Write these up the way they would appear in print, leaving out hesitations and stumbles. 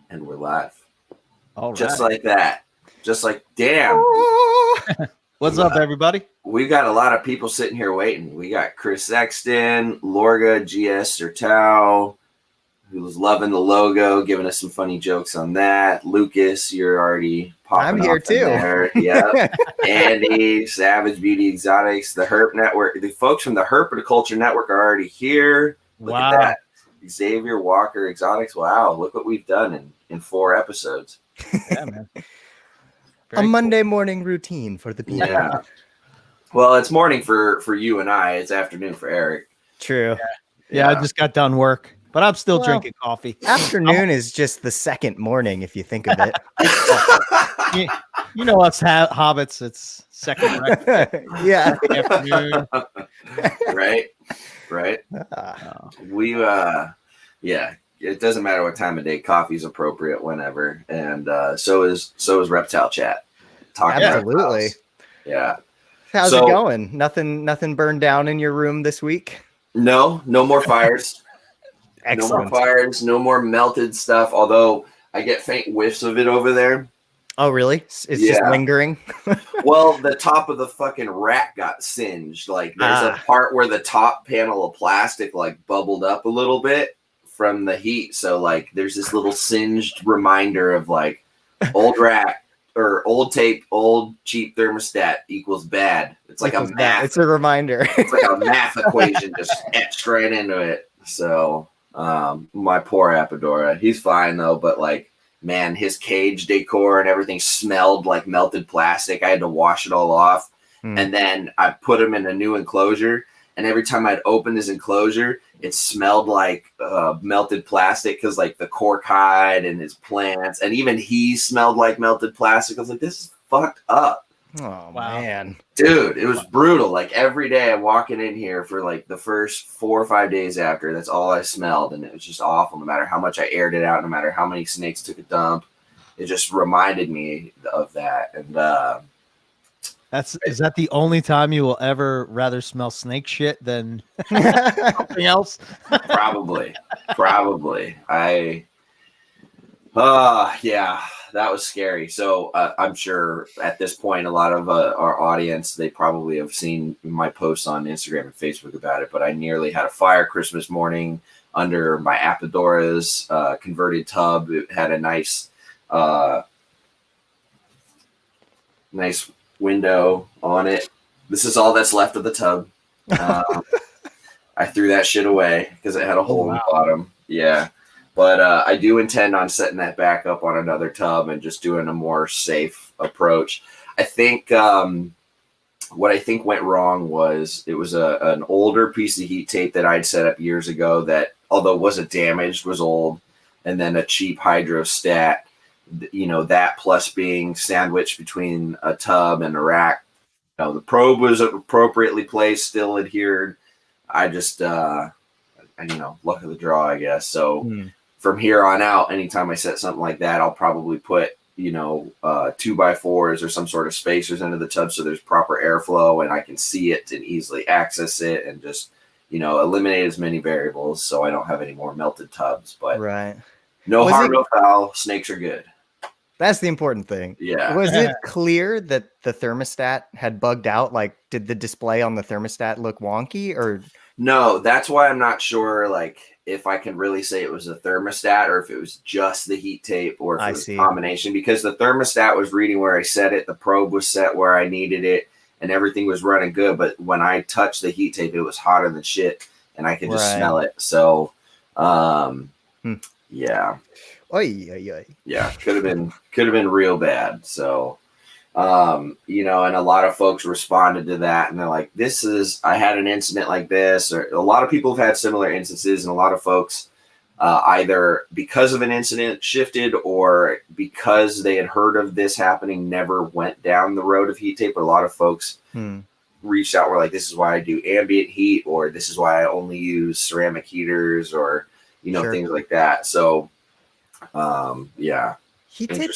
And we're live. All right. Just like that. Just like, damn. What's up, everybody? We got a lot of people sitting here waiting. We got Chris Sexton, Lorga, GS Sertau, who's loving the logo, giving us some funny jokes on that. Lucas, you're already popping I'm here off in too. there. Yeah. Andy, Savage Beauty Exotics, the Herp Network. The folks from the Herpetoculture Network are already here. Look at that. Xavier Walker Exotics. Wow, look what we've done in 4 episodes. Yeah, man. A Monday morning routine for the people. Yeah. Well, it's morning for you and I. It's afternoon for Eric. True. Yeah, I just got done work, but I'm still drinking coffee. Afternoon is just the second morning, if you think of it. You know us hobbits, it's second breakfast. Yeah. Afternoon. Right. We yeah, it doesn't matter what time of day. Coffee's appropriate whenever, and so is Reptile Chat. Absolutely. Yeah. How's it going? Nothing burned down in your room this week? No more fires. Excellent. No more fires, no more melted stuff, although I get faint whiffs of it over there. Oh, really? It's just lingering? Well, the top of the fucking rack got singed. Like, there's a part where the top panel of plastic, like, bubbled up a little bit from the heat. So, like, there's this little singed reminder of, like, old rack or old tape, old cheap thermostat equals bad. It's like a math. It's a reminder. It's like a math equation just etched right into it. So, my poor Apodora. He's fine, though, but, like, man, his cage decor and everything smelled like melted plastic. I had to wash it all off. And then I put him in a new enclosure. And every time I'd open his enclosure, it smelled like melted plastic because, like, the cork hide and his plants. And even he smelled like melted plastic. I was like, this is fucked up. Oh, wow. Man. Dude, it was brutal. Like, every day I'm walking in here for, like, the first 4 or 5 days after. That's all I smelled. And it was just awful. No matter how much I aired it out, no matter how many snakes took a dump, it just reminded me of that. And is that the only time you will ever rather smell snake shit than something else? Probably. Yeah, that was scary. So I'm sure at this point, a lot of our audience, they probably have seen my posts on Instagram and Facebook about it, but I nearly had a fire Christmas morning under my Apodora's converted tub. It had a nice window on it. This is all that's left of the tub. I threw that shit away because it had a hole in the bottom. Yeah. But I do intend on setting that back up on another tub and just doing a more safe approach. I think what I think went wrong was it was an older piece of heat tape that I'd set up years ago that, although it wasn't damaged, was old. And then a cheap hydrostat, you know, that plus being sandwiched between a tub and a rack. You know, the probe was appropriately placed, still adhered. I just, luck of the draw, I guess. So from here on out, anytime I set something like that, I'll probably put, 2x4s or some sort of spacers into the tub so there's proper airflow and I can see it and easily access it and just, eliminate as many variables so I don't have any more melted tubs. But no harm, no foul. Snakes are good. That's the important thing. Yeah. Was it clear that the thermostat had bugged out? Like, did the display on the thermostat look wonky or? No, that's why I'm not sure, like, if I can really say it was a thermostat or if it was just the heat tape or if it was a combination, because the thermostat was reading where I set it, the probe was set where I needed it, and everything was running good. But when I touched the heat tape, it was hotter than shit, and I could just smell it. So, yeah. Yeah, could have been real bad. So, and a lot of folks responded to that and they're like, I had an incident like this, or a lot of people have had similar instances, and a lot of folks either because of an incident shifted or because they had heard of this happening, never went down the road of heat tape. But a lot of folks reached out, were like, this is why I do ambient heat, or this is why I only use ceramic heaters, or, things like that. So, Heat tape,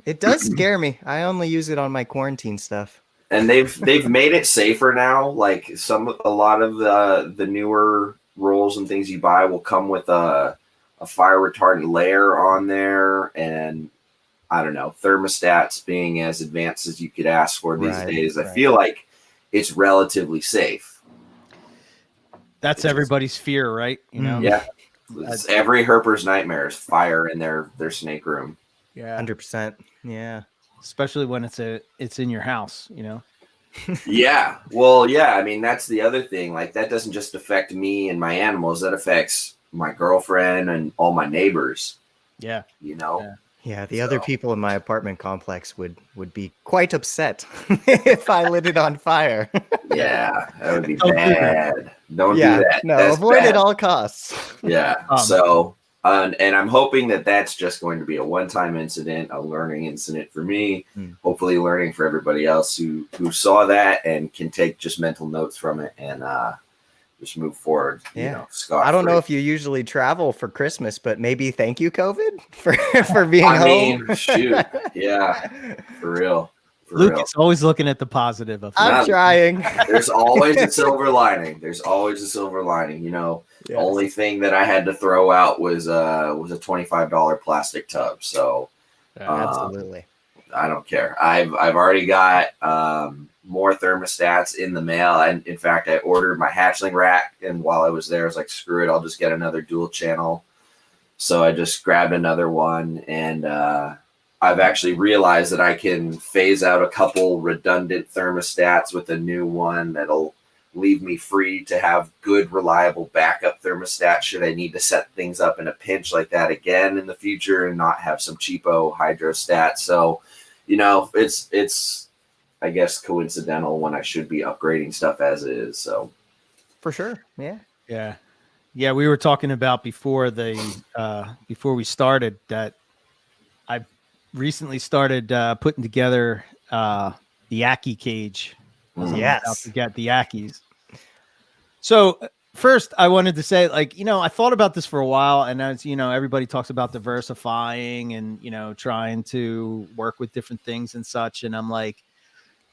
it does scare me. I only use it on my quarantine stuff. And they've made it safer now. Like a lot of the newer rolls and things you buy will come with a a fire retardant layer on there, and I don't know, thermostats being as advanced as you could ask for these days, I feel like it's relatively safe. That's everybody's fear, right? You know? Yeah. It's every herper's nightmare is fire in their snake room. Yeah. 100%. Yeah. Especially when it's in your house, you know? Yeah. Well, yeah. I mean, that's the other thing. Like, that doesn't just affect me and my animals. That affects my girlfriend and all my neighbors. Yeah. You know? Yeah. The other people in my apartment complex would be quite upset if I lit it on fire. Yeah. That would be bad. Don't do that. No, That's avoid bad. at all costs. Yeah. So, and I'm hoping that that's just going to be a one-time incident, a learning incident for me. Hopefully, learning for everybody else who saw that and can take just mental notes from it and just move forward. Yeah. You know, scot-free. I don't know if you usually travel for Christmas, but maybe thank you, COVID, for being home. Mean, shoot. Yeah. For real. Luke is always looking at the positive of I'm trying. There's always a silver lining. There's always a silver lining. You know, the only thing that I had to throw out was a $25 plastic tub. So Absolutely. I don't care. I've already got more thermostats in the mail. And in fact, I ordered my hatchling rack, and while I was there, I was like, screw it, I'll just get another dual channel. So I just grabbed another one, and I've actually realized that I can phase out a couple redundant thermostats with a new one that'll leave me free to have good, reliable backup thermostat should I need to set things up in a pinch like that again in the future and not have some cheapo hydrostat. So, you know, it's I guess coincidental when I should be upgrading stuff as it is. So for sure. Yeah. Yeah. Yeah. We were talking about before we started that I recently started putting together the Yaki cage. Yes. About to get the Yakis. So first I wanted to say, like, you know, I thought about this for a while, and as you know, everybody talks about diversifying and, you know, trying to work with different things and such. And I'm like,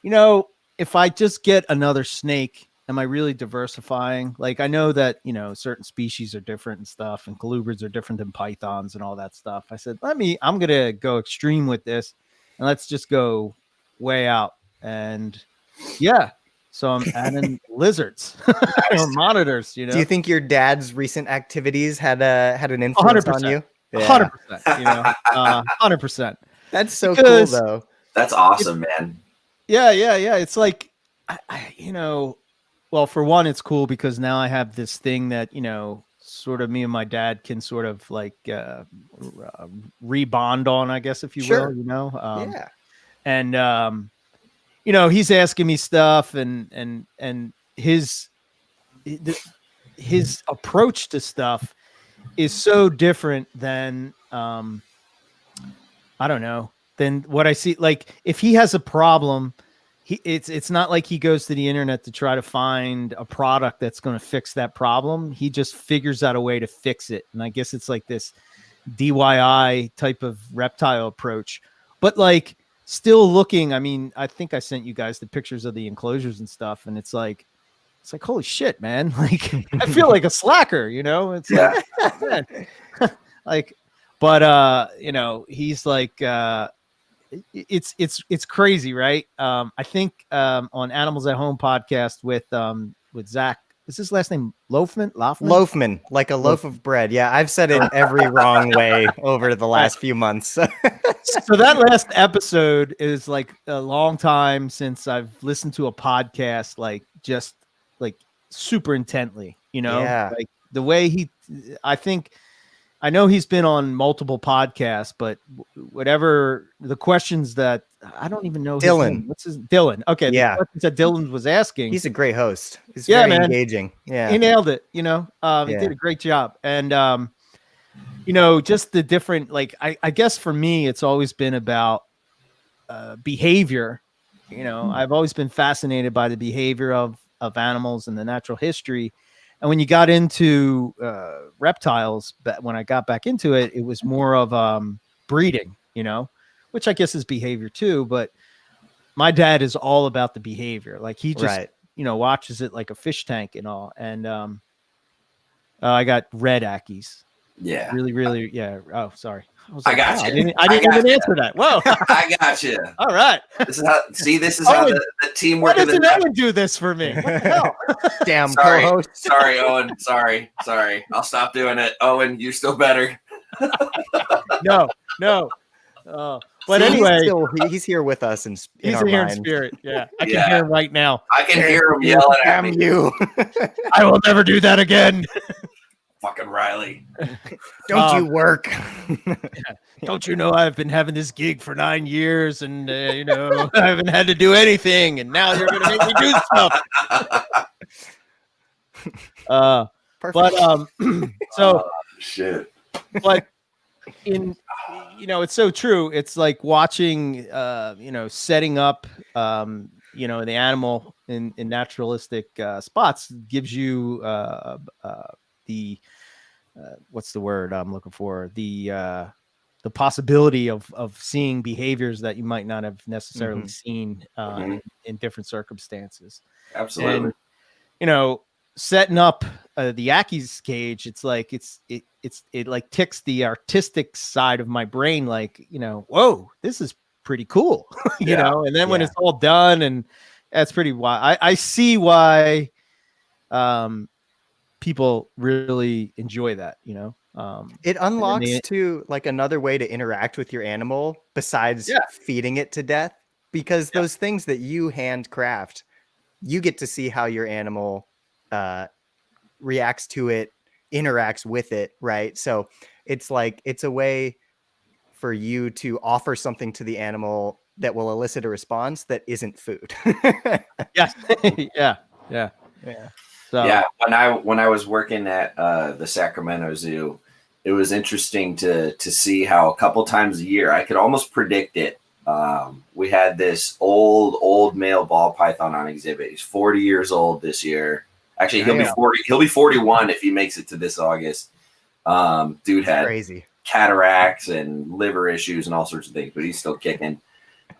you know, if I just get another snake, am I really diversifying? Like, I know that, you know, certain species are different and stuff, and colubrids are different than pythons and all that stuff. I said, I'm going to go extreme with this, and let's just go way out. And yeah, so I'm adding lizards or monitors, you know. Do you think your dad's recent activities had an influence 100%, on you? 100%, you know, 100%. That's so cool, though. That's awesome, man. Yeah. It's like, you know, well, for one, it's cool because now I have this thing that, you know, sort of me and my dad can sort of like rebond on, I guess, if you will, you know. Yeah. And you know, he's asking me stuff, and his approach to stuff is so different than I don't know, than what I see. Like, if he has a problem, it's not like he goes to the internet to try to find a product that's going to fix that problem. He just figures out a way to fix it. And I guess it's like this DIY type of reptile approach, but like still looking. I mean, I think I sent you guys the pictures of the enclosures and stuff, and it's like, holy shit, man. Like, I feel like a slacker, you know. It's like, but you know, he's like, it's crazy, right? I think on Animals at Home podcast with Zach, is his last name Loafman, like a loaf of bread. Yeah, I've said it every wrong way over the last few months. So that last episode is like a long time since I've listened to a podcast, like just like super intently, you know. Like the way I know he's been on multiple podcasts, but whatever the questions that I don't even know. Dylan. What's his Dylan? Okay. Yeah. The questions that Dylan was asking. He's a great host. He's very engaging. Yeah. He nailed it. You know, he did a great job. And, you know, just the different, like, I guess for me, it's always been about behavior. You know, I've always been fascinated by the behavior of animals and the natural history. And when you got into reptiles, but when I got back into it, it was more of breeding, you know, which I guess is behavior too. But my dad is all about the behavior. Like, he just, you know, watches it like a fish tank and all. And I got red Ackies. Yeah. Really, really, yeah. Oh, sorry. was I got wow, you. I didn't even gotcha. answer that. Whoa. I got you. All right. This is how Owen, the teamwork Why of the doesn't Owen do this for me? What the hell? Damn sorry, co-host. sorry, Owen. Sorry. I'll stop doing it. Owen, you're still better. No. But See, anyway, he's here with us in he's our here in mind. spirit. Yeah, I can Yeah. hear him right now. I can hear him yelling at me. Damn you. I will never do that again. Fucking Riley. Don't you work? Don't you know I've been having this gig for 9 years and I haven't had to do anything and now you're gonna make me do stuff. Perfect. So shit. but it's so true. It's like watching setting up the animal in naturalistic spots gives you the what's the word I'm looking for, the possibility of seeing behaviors that you might not have necessarily seen in different circumstances. Absolutely. And setting up the Aki's cage, it's like it like ticks the artistic side of my brain, like, whoa, this is pretty cool. And then when it's all done, and that's pretty wild. I see why people really enjoy that. It unlocks to like another way to interact with your animal besides feeding it to death, because those things that you handcraft, you get to see how your animal reacts to it, interacts with it, right? So it's like it's a way for you to offer something to the animal that will elicit a response that isn't food. Yes. Yeah. So yeah, when I was working at the Sacramento Zoo, it was interesting to see how a couple times a year I could almost predict it. We had this old male ball python on exhibit. He's 40 years old this year. Actually, he'll be 40. He'll be 41 if he makes it to this August. Dude had crazy cataracts and liver issues and all sorts of things, but he's still kicking.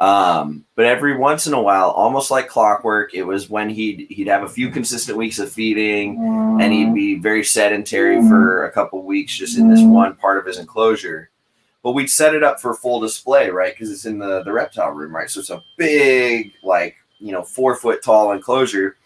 But every once in a while, almost like clockwork, it was when he'd have a few consistent weeks of feeding, and he'd be very sedentary for a couple weeks just in this one part of his enclosure. But we'd set it up for full display, right? Because it's in the reptile room, right? So it's a big, 4 foot tall enclosure.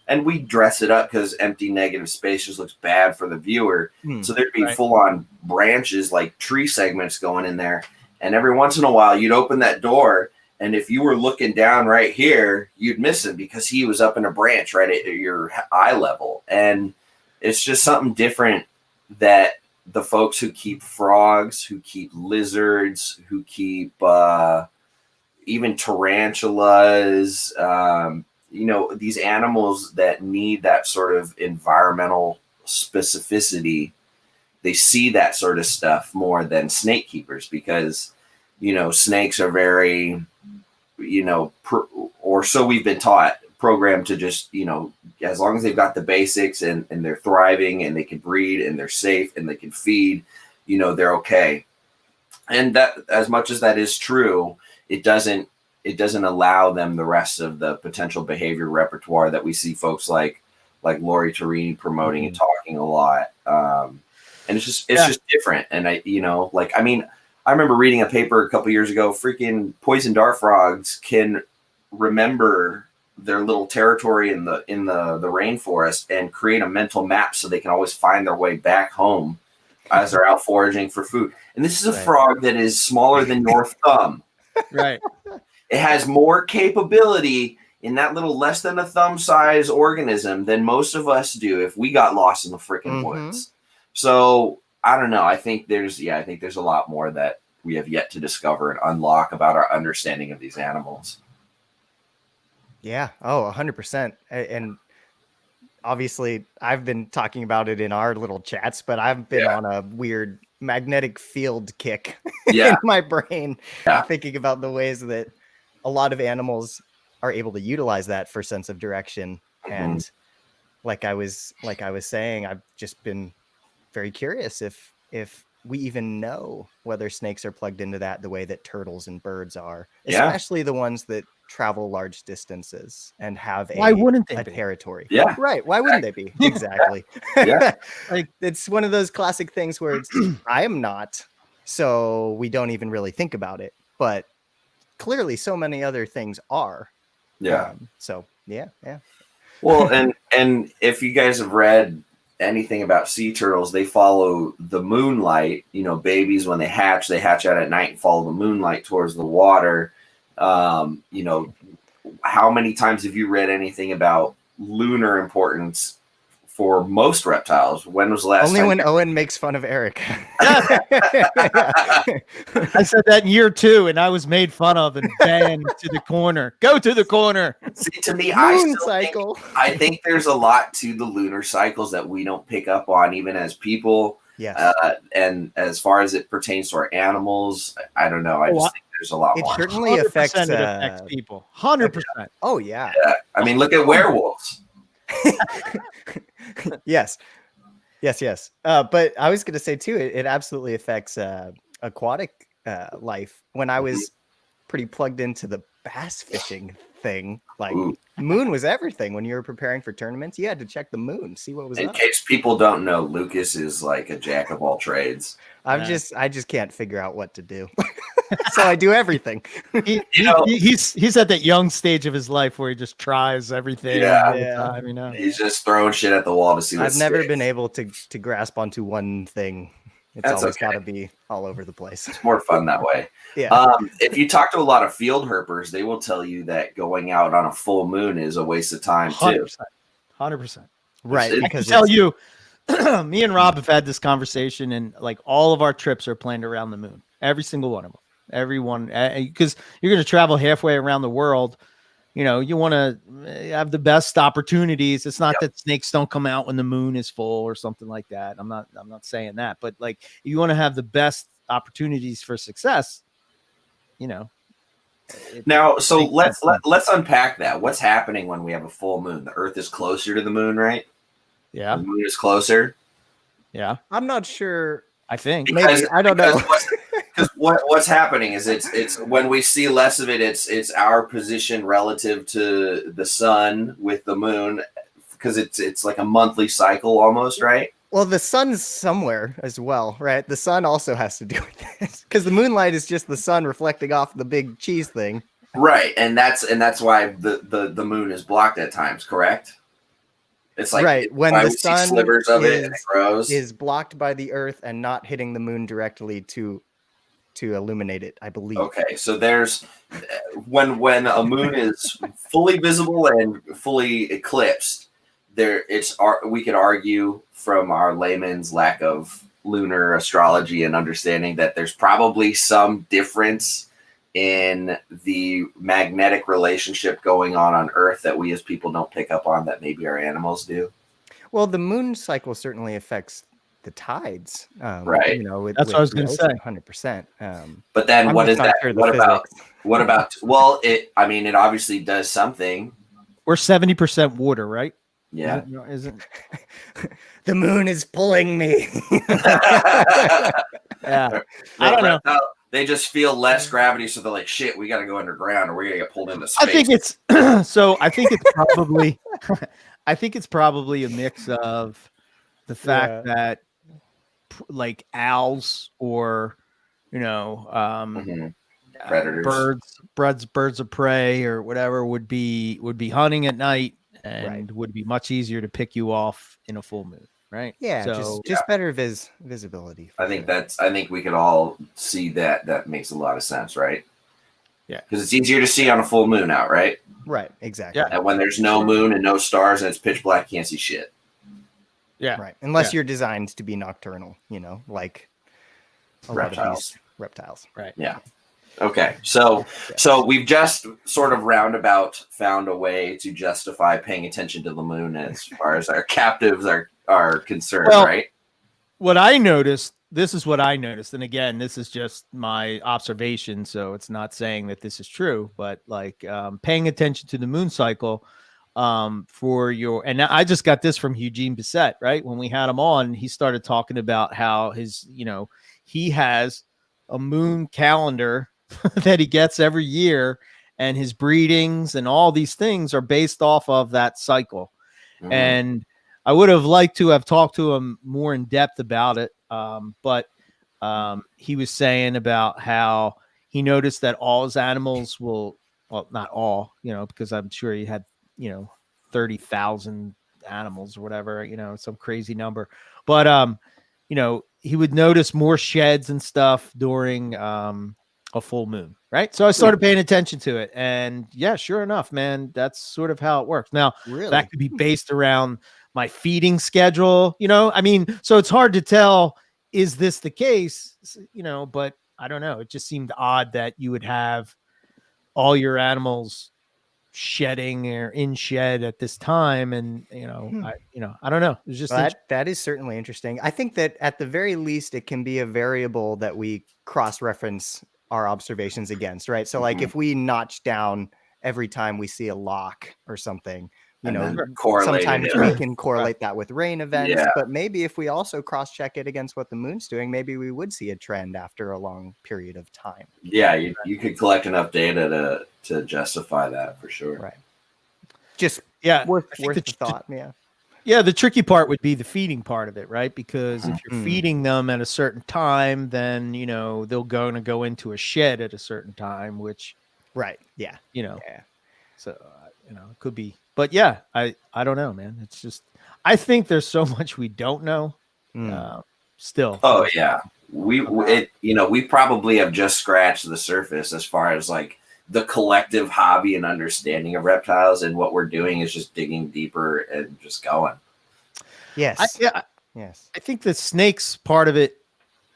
And we dress it up because empty negative space just looks bad for the viewer. So there'd be full on branches, like tree segments going in there. And every once in a while, you'd open that door, and if you were looking down right here, you'd miss him because he was up in a branch right at your eye level. And it's just something different that the folks who keep frogs, who keep lizards, who keep even tarantulas, these animals that need that sort of environmental specificity, they see that sort of stuff more than snake keepers, because, snakes are very, or so we've been taught, programmed to just, as long as they've got the basics and they're thriving and they can breed and they're safe and they can feed, they're okay. And that, as much as that is true, it doesn't allow them the rest of the potential behavior repertoire that we see folks like Lori Tarini promoting and talking a lot. And it's just different. And I remember reading a paper a couple years ago, freaking poison dart frogs can remember their little territory in the rainforest and create a mental map so they can always find their way back home as they're out foraging for food. And this is a frog that is smaller than your thumb. Right. It has more capability in that little less than a thumb size organism than most of us do if we got lost in the freaking woods. So I don't know. I think there's a lot more that we have yet to discover and unlock about our understanding of these animals. Yeah. Oh, 100%. And obviously I've been talking about it in our little chats, but I've been on a weird magnetic field kick in my brain, thinking about the ways that a lot of animals are able to utilize that for sense of direction. And like I was saying, I've just been very curious if we even know whether snakes are plugged into that the way that turtles and birds are, especially the ones that travel large distances and have Why wouldn't they a be? territory. Yeah. Right. Why wouldn't they be? Exactly. Yeah. Like, It's one of those classic things where it's I am not, so we don't even really think about it. But clearly so many other things are. Yeah. So yeah. Well, and if you guys have read anything about sea turtles, they follow the moonlight. You know, babies when they hatch out at night and follow the moonlight towards the water. You know, how many times have you read anything about lunar importance for most reptiles? When was the last Only time? when Owen makes fun of Eric. I said that in year 2, and I was made fun of and banned to the corner. Go to the corner. See, to me, Moon cycle. I think there's a lot to the lunar cycles that we don't pick up on, even as people. Yes. And as far as it pertains to our animals, I don't know. I just think there's a lot It more. certainly affects, it affects people. 100%. Oh yeah. Yeah. I mean, look at werewolves. Yes. But I was going to say too, it absolutely affects aquatic life. When I was pretty plugged into the bass fishing thing, like moon was everything. When you were preparing for tournaments, you had to check the moon, see what was In up. case people don't know, Lucas is like a jack of all trades. I just can't figure out what to do. So I do everything. He's at that young stage of his life where he just tries everything all the time, you know. He's just throwing shit at the wall to see what I've never sticks. been able to grasp onto one thing. It's That's always okay. got to be all over the place. It's more fun that way. Yeah. If you talk to a lot of field herpers, they will tell you that going out on a full moon is a waste of time too. 100%. Right. I Because I tell you, me and Rob have had this conversation, and like all of our trips are planned around the moon. Every single one of them. Everyone, because you're going to travel halfway around the world. You know, you want to have the best opportunities. It's not that snakes don't come out when the moon is full or something like that. I'm not saying that, but like you want to have the best opportunities for success. You know. Now, so let's unpack that. What's happening when we have a full moon? The Earth is closer to the moon, right? Yeah. The moon is closer. Yeah. I'm not sure. I think Maybe. I don't know. Because what's happening is it's when we see less of it, it's our position relative to the sun with the moon, because it's like a monthly cycle almost, right? Well, the sun's somewhere as well, right? The sun also has to do with this, because the moonlight is just the sun reflecting off the big cheese thing. Right, and that's why the moon is blocked at times, correct? It's like right when the sun slivers of it and it grows. Is blocked by the Earth and not hitting the moon directly to illuminate it, I believe. Okay, so there's when a moon is fully visible and fully eclipsed, we could argue from our layman's lack of lunar astrology and understanding that there's probably some difference in the magnetic relationship going on Earth that we as people don't pick up on that maybe our animals do. Well, the moon cycle certainly affects the tides, right? You know, that's what I was going to say. 100%. But then, what is that? Sure what about? Well, it obviously does something. We're 70% water, right? Yeah. Isn't the moon is pulling me? Yeah. I don't know. They just feel less gravity, so they're like, "Shit, we got to go underground, or we're gonna get pulled into space." I think it's so. I think it's probably. I think it's probably a mix of the fact that, like owls or, you know, predators, birds of prey or whatever would be hunting at night and would be much easier to pick you off in a full moon. Right. Yeah. So, just better visibility. I think we could all see that. That makes a lot of sense, right? Yeah. Because it's easier to see on a full moon out, right? Right. Exactly. Yeah. And when there's no moon and no stars and it's pitch black, you can't see shit. Yeah. Right. Unless you're designed to be nocturnal, you know, like a lot of these reptiles. Right. Yeah. Okay. So we've just sort of roundabout found a way to justify paying attention to the moon as far as our captives are concerned, right? What I noticed, this is what I noticed, and again, this is just my observation, so it's not saying that this is true, but like paying attention to the moon cycle for your, and I just got this from Eugene Bissett, right? When we had him on, he started talking about how his, you know, he has a moon calendar that he gets every year, and his breedings and all these things are based off of that cycle. Mhm. And I would have liked to have talked to him more in depth about it. But he was saying about how he noticed that all his animals will, well, not all, because I'm sure he had, 30,000 animals or whatever, some crazy number. But, he would notice more sheds and stuff during a full moon. Right. So I started paying attention to it. And yeah, sure enough, man, that's sort of how it works. Now, Really? that could be based around my feeding schedule, I mean, so it's hard to tell, is this the case, but I don't know. It just seemed odd that you would have all your animals shedding or in shed at this time. And, I don't know. It's just, that is certainly interesting. I think that at the very least, it can be a variable that we cross-reference our observations against, right? So like if we notch down every time we see a lock or something, sometimes we can correlate that with rain events, but maybe if we also cross-check it against what the moon's doing, maybe we would see a trend after a long period of time. Yeah, you could collect enough data to justify that for sure. Right. Just worth the thought. Yeah, the tricky part would be the feeding part of it, right? Because if you're feeding them at a certain time, then they'll go into a shed at a certain time, which so it could be. But yeah, I don't know, man. It's just, I think there's so much we don't know still. Oh yeah, we probably have just scratched the surface as far as like the collective hobby and understanding of reptiles, and what we're doing is just digging deeper and just going. Yes. Yes. I think the snakes part of it,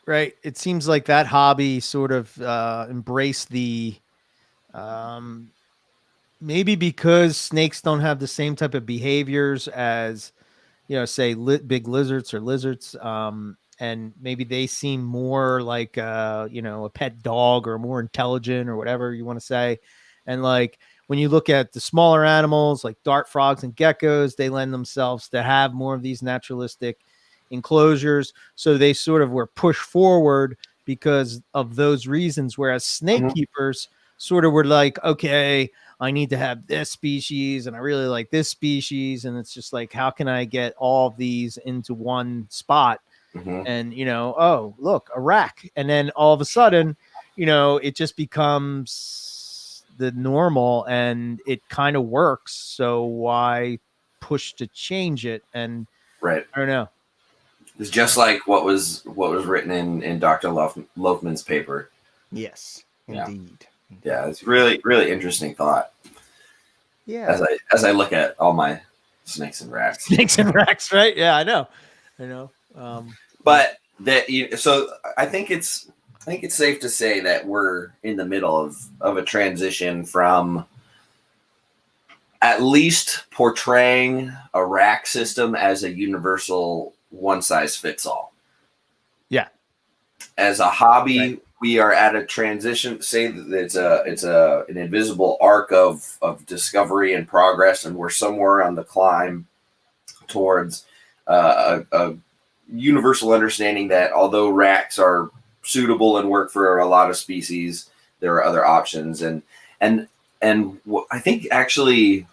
right? It seems like that hobby sort of embraced the maybe because snakes don't have the same type of behaviors as, say big lizards or lizards. And maybe they seem more like, a pet dog or more intelligent or whatever you want to say. And like, when you look at the smaller animals like dart frogs and geckos, they lend themselves to have more of these naturalistic enclosures. So they sort of were pushed forward because of those reasons. Whereas snake keepers sort of were like, okay, I need to have this species and I really like this species. And it's just like, how can I get all of these into one spot? And, oh, look, a rack. And then all of a sudden, it just becomes the normal and it kind of works. So why push to change it? And right. I don't know. It's just like what was written in Dr. Loafman's paper. Yes, indeed. Yeah, it's really, really interesting thought. Yeah. As I look at all my snakes and racks. Snakes and racks, right? Yeah, I know. But that so I think it's safe to say that we're in the middle of a transition from at least portraying a rack system as a universal one size fits all. Yeah. As a hobby, we are at a transition. Say that it's an invisible arc of discovery and progress, and we're somewhere on the climb towards a universal understanding that although racks are suitable and work for a lot of species, there are other options. And I think actually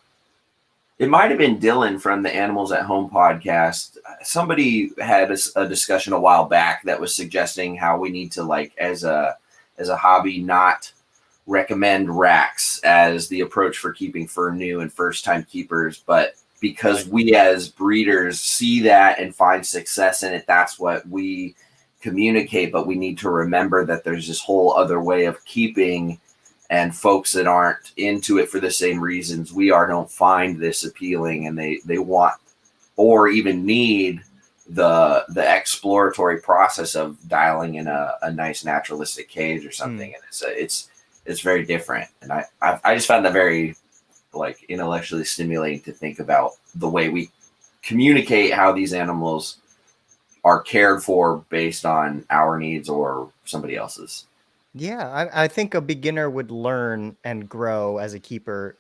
it might have been Dylan from the Animals at Home podcast. Somebody had a discussion a while back that was suggesting how we need to, like, as a hobby, not recommend racks as the approach for keeping for new and first time keepers, but because we as breeders see that and find success in it, that's what we communicate. But we need to remember that there's this whole other way of keeping, and folks that aren't into it for the same reasons we are don't find this appealing, and they want or even need the exploratory process of dialing in a nice naturalistic cage or something. And it's very different. And I just found that very, like, intellectually stimulating to think about the way we communicate how these animals are cared for based on our needs or somebody else's. Yeah, I think a beginner would learn and grow as a keeper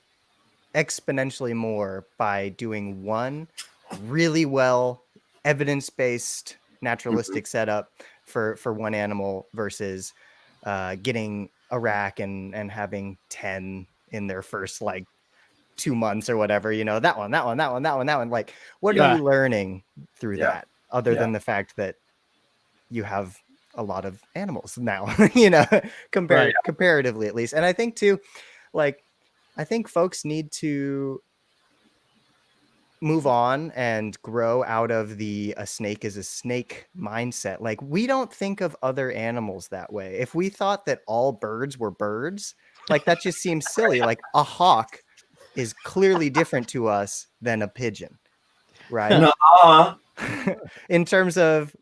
exponentially more by doing one really well evidence-based naturalistic setup for one animal versus getting a rack and having 10 in their first like 2 months or whatever, you know, that one. Like, what are you learning through that other than the fact that you have a lot of animals now, you know, comparatively at least. And I think too, like, I think folks need to move on and grow out of the a snake is a snake mindset. Like, we don't think of other animals that way. If we thought that all birds were birds, like, that just seems silly. Like, a hawk is clearly different to us than a pigeon, right? In terms of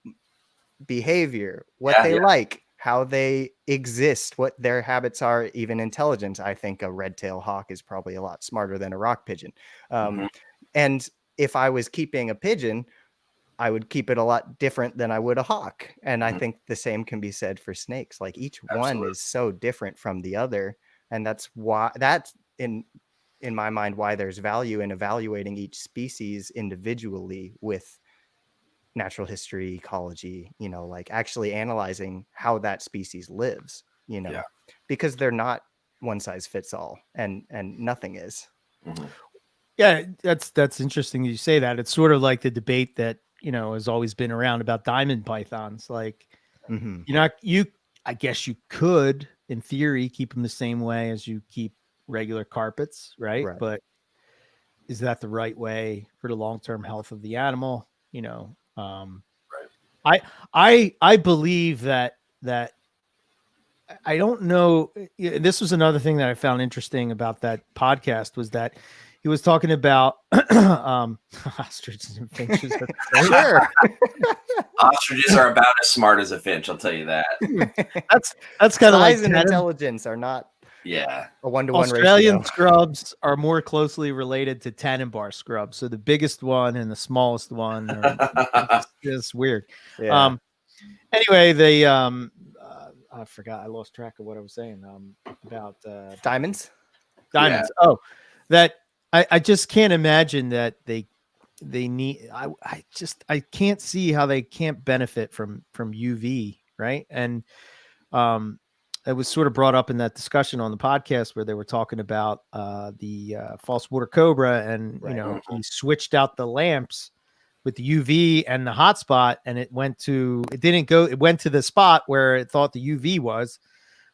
behavior, what they like, how they exist, what their habits are, even intelligence. I think a red-tailed hawk is probably a lot smarter than a rock pigeon. And if I was keeping a pigeon, I would keep it a lot different than I would a hawk. And I think the same can be said for snakes. Like, each one is so different from the other. And that's why, that's in my mind, why there's value in evaluating each species individually with natural history, ecology, you know, like actually analyzing how that species lives, you know, because they're not one size fits all, and nothing is. Yeah, that's interesting you say that. It's sort of like the debate that, you know, has always been around about diamond pythons. Like, I guess you could, in theory, keep them the same way as you keep regular carpets, right? But is that the right way for the long-term health of the animal? You know, I believe that I don't know. This was another thing that I found interesting about that podcast, was that he was talking about ostriches and finches. Ostriches are about as smart as a finch, I'll tell you that. That's kind of like size and intelligence are not a one-to-one ratio. Australian scrubs are more closely related to Tannenbar scrubs. So the biggest one and the smallest one are just weird. Anyway, they I forgot. I lost track of what I was saying about diamonds. Oh, that I just can't imagine that they need. I can't see how they can't benefit from UV, right? And it was sort of brought up in that discussion on the podcast where they were talking about the false water cobra, and you know, he switched out the lamps with the UV and the hotspot, and it went to the spot where it thought the UV was,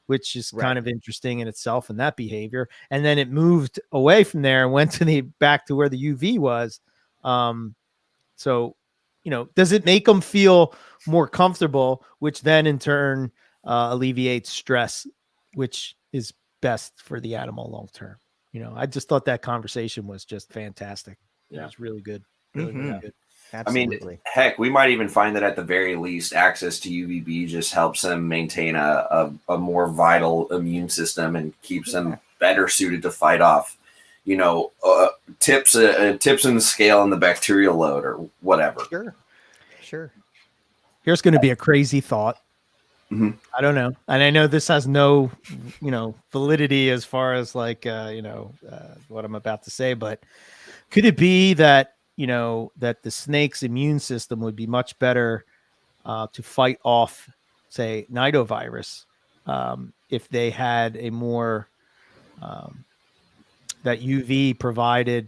which is kind of interesting in itself, and that behavior. And then it moved away from there and went to back to where the UV was. So, you know, does it make them feel more comfortable, which then in turn alleviates stress, which is best for the animal long term? You know, I just thought that conversation was just fantastic. It was really good. Really good. Absolutely. I mean, heck, we might even find that at the very least, access to UVB just helps them maintain a more vital immune system and keeps them better suited to fight off, you know, tips in the scale on the bacterial load or whatever. Sure. Here's going to be a crazy thought. I don't know. And I know this has no, you know, validity as far as like, what I'm about to say, but could it be that, you know, that the snake's immune system would be much better to fight off, say, nidovirus if they had a more that UV provided,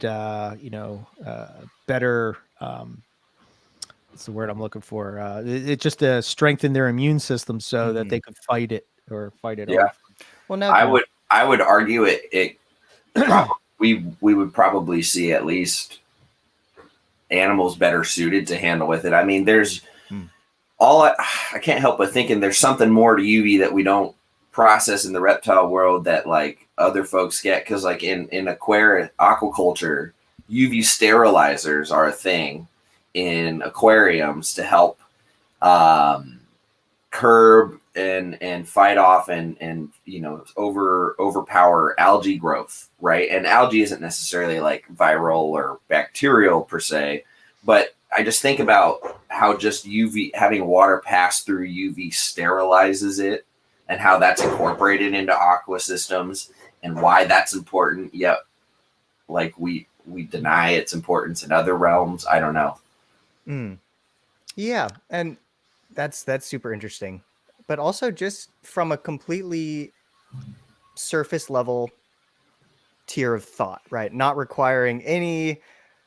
better. What's the word I'm looking for? It just strengthened their immune system so that they could fight it off. Well, no, I would argue it we would probably see at least animals better suited to handle with it. I mean, there's I can't help but thinking there's something more to UV that we don't process in the reptile world that like other folks get, because like in aquaculture, UV sterilizers are a thing in aquariums to help curb and fight off and you know, overpower algae growth, right? And algae isn't necessarily like viral or bacterial per se, but I just think about how just UV, having water pass through UV, sterilizes it, and how that's incorporated into aqua systems and why that's important. Yet, like we deny its importance in other realms. I don't know. Yeah, and that's super interesting. But also, just from a completely surface level tier of thought, right? Not requiring any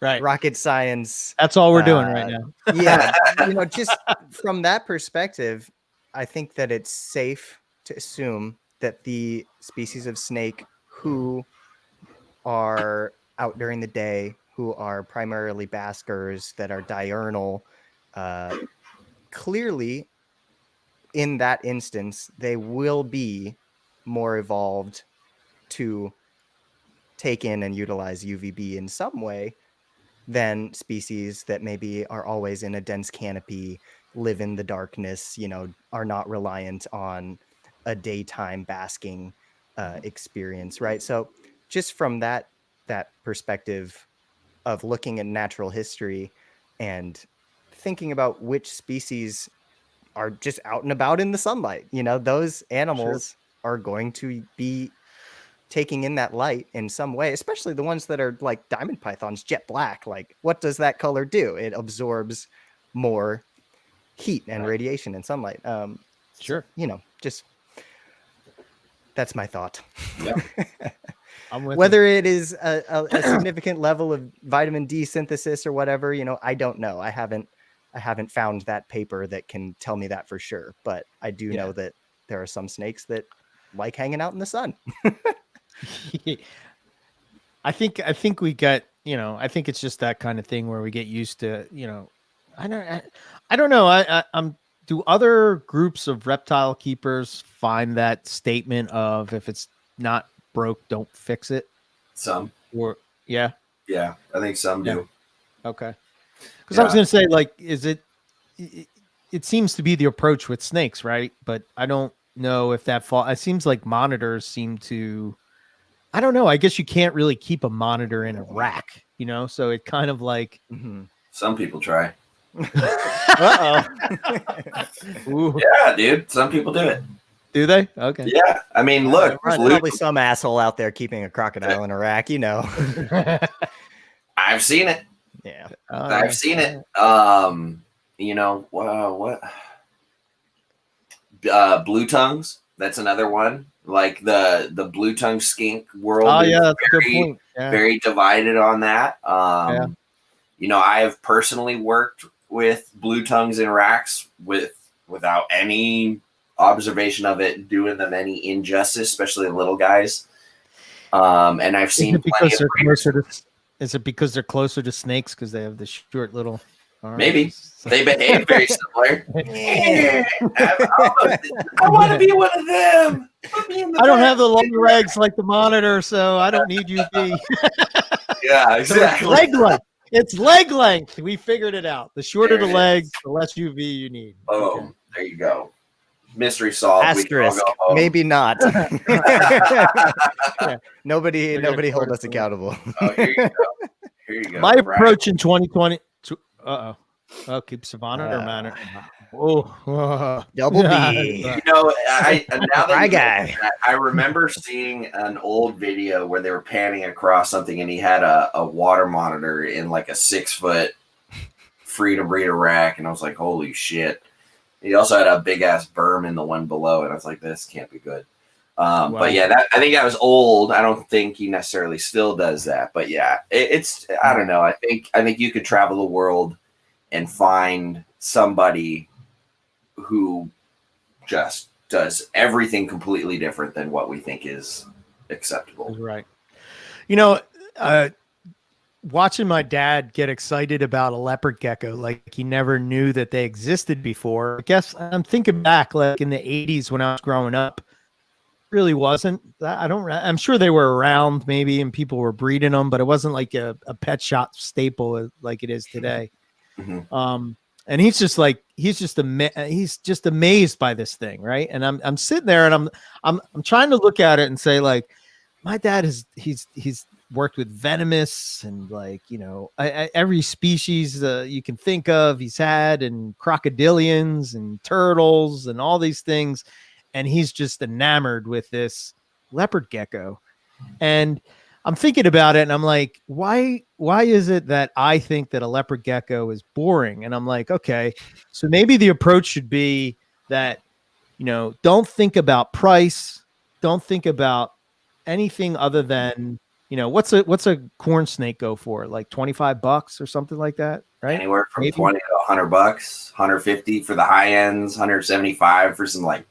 Right. rocket science. That's all we're doing right now. Yeah. Just from that perspective, I think that it's safe to assume that the species of snake who are out during the day, who are primarily baskers, that are diurnal, clearly in that instance, they will be more evolved to take in and utilize UVB in some way than species that maybe are always in a dense canopy, live in the darkness, are not reliant on a daytime basking experience, right? So just from that perspective of looking at natural history and thinking about which species are just out and about in the sunlight, those animals are going to be taking in that light in some way, especially the ones that are like diamond pythons, jet black. Like, what does that color do? It absorbs more heat and radiation and sunlight. Sure. Just that's my thought. Yep. I'm with Whether it is a significant level of vitamin D synthesis or whatever, I don't know. I haven't found that paper that can tell me that for sure, but I do know that there are some snakes that like hanging out in the sun. I think we get, I think it's just that kind of thing where we get used to, I don't know. I'm do other groups of reptile keepers find that statement of if it's not broke, don't fix it? Some. Or yeah. Yeah, I think some do. Okay. Because I was going to say, like, it seems to be the approach with snakes, right? But I don't know if that it seems like monitors seem to, I don't know. I guess you can't really keep a monitor in a rack, so it kind of like. Some people try. Uh-oh. Yeah, dude. Some people do it. Do they? Okay. Yeah. I mean, look. Probably some asshole out there keeping a crocodile in a rack, I've seen it. Yeah. I've seen it. What? Blue tongues. That's another one. Like the blue tongue skink world. Oh yeah, that's a good point. Yeah. Very divided on that. I have personally worked with blue tongues in racks without any observation of it doing them any injustice, especially the little guys. And I've seen plenty of is it because they're closer to snakes because they have the short little arms? Maybe. They behave very similar. I want to be one of them. I don't have the long legs like the monitor, so I don't need UV. Yeah, exactly. So leg length. It's leg length. We figured it out. The shorter the legs, the less UV you need. Oh, okay. There you go. Mystery solved. Asterisk. Maybe not. Nobody hold us accountable. Oh, here you go. Here you go. My approach in 2020. Oh, keep Savannah or Manor. Oh, double B. Now that I remember seeing an old video where they were panning across something, and he had a water monitor in like a 6-foot freedom breeder rack, and I was like, "Holy shit!" He also had a big ass berm in the one below, and I was like, "This can't be good." Wow. But yeah, I think that was old. I don't think he necessarily still does that, but yeah, it's I don't know. I think you could travel the world and find somebody who just does everything completely different than what we think is acceptable. Right. Watching my dad get excited about a leopard gecko, like he never knew that they existed before. I guess I'm thinking back, like in the 80s when I was growing up, really wasn't. I'm sure they were around maybe and people were breeding them, but it wasn't like a pet shop staple like it is today. Mm-hmm. And he's just amazed by this thing, right? And I'm sitting there and I'm trying to look at it and say, like, my dad he's worked with venomous and like every species you can think of he's had, and crocodilians and turtles and all these things, and he's just enamored with this leopard gecko. And I'm thinking about it and I'm like, why is it that I think that a leopard gecko is boring? And I'm like, okay, so maybe the approach should be that, don't think about price. Don't think about anything other than what's a corn snake go for? Like $25 or something like that, right? Anywhere from Maybe. 20 to $100, 150 for the high ends, 175 for some like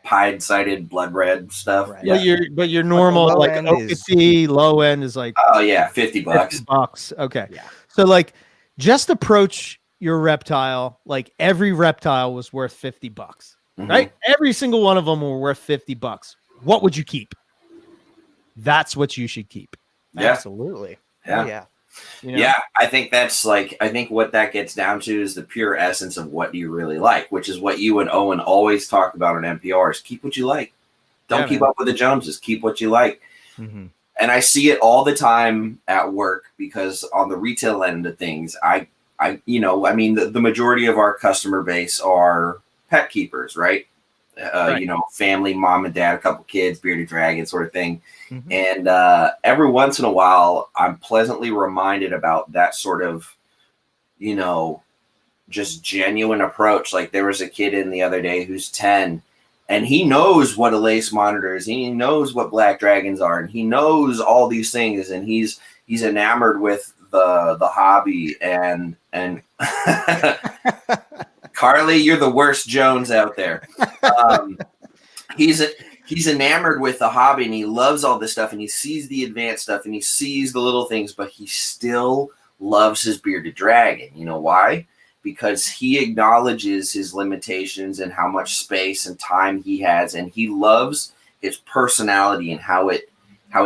pied-sided blood red stuff. Right. Yeah. But your normal low like end Okatee low end is like Oh yeah, $50. $50. Okay. Yeah. So like just approach your reptile like every reptile was worth $50, Mhm. right? Every single one of them were worth $50. What would you keep? That's what you should keep. Yeah. Absolutely. Yeah. Oh, yeah. Yeah, I think that's like, I think what that gets down to is the pure essence of what you really like, which is what you and Owen always talk about on NPRs. Keep what you like. Don't keep up with the Joneses. Keep what you like. Mm-hmm. And I see it all the time at work because on the retail end of things, I the majority of our customer base are pet keepers, right? Right. Family, mom and dad, a couple kids, bearded dragon sort of thing. Mm-hmm. And every once in a while, I'm pleasantly reminded about that sort of, just genuine approach. Like there was a kid in the other day who's 10 and he knows what a lace monitor is. He knows what black dragons are, and he knows all these things. And he's enamored with the hobby and Carly, you're the worst Jones out there. He's enamored with the hobby and he loves all this stuff and he sees the advanced stuff and he sees the little things, but he still loves his bearded dragon. You know why? Because he acknowledges his limitations and how much space and time he has, and he loves his personality and how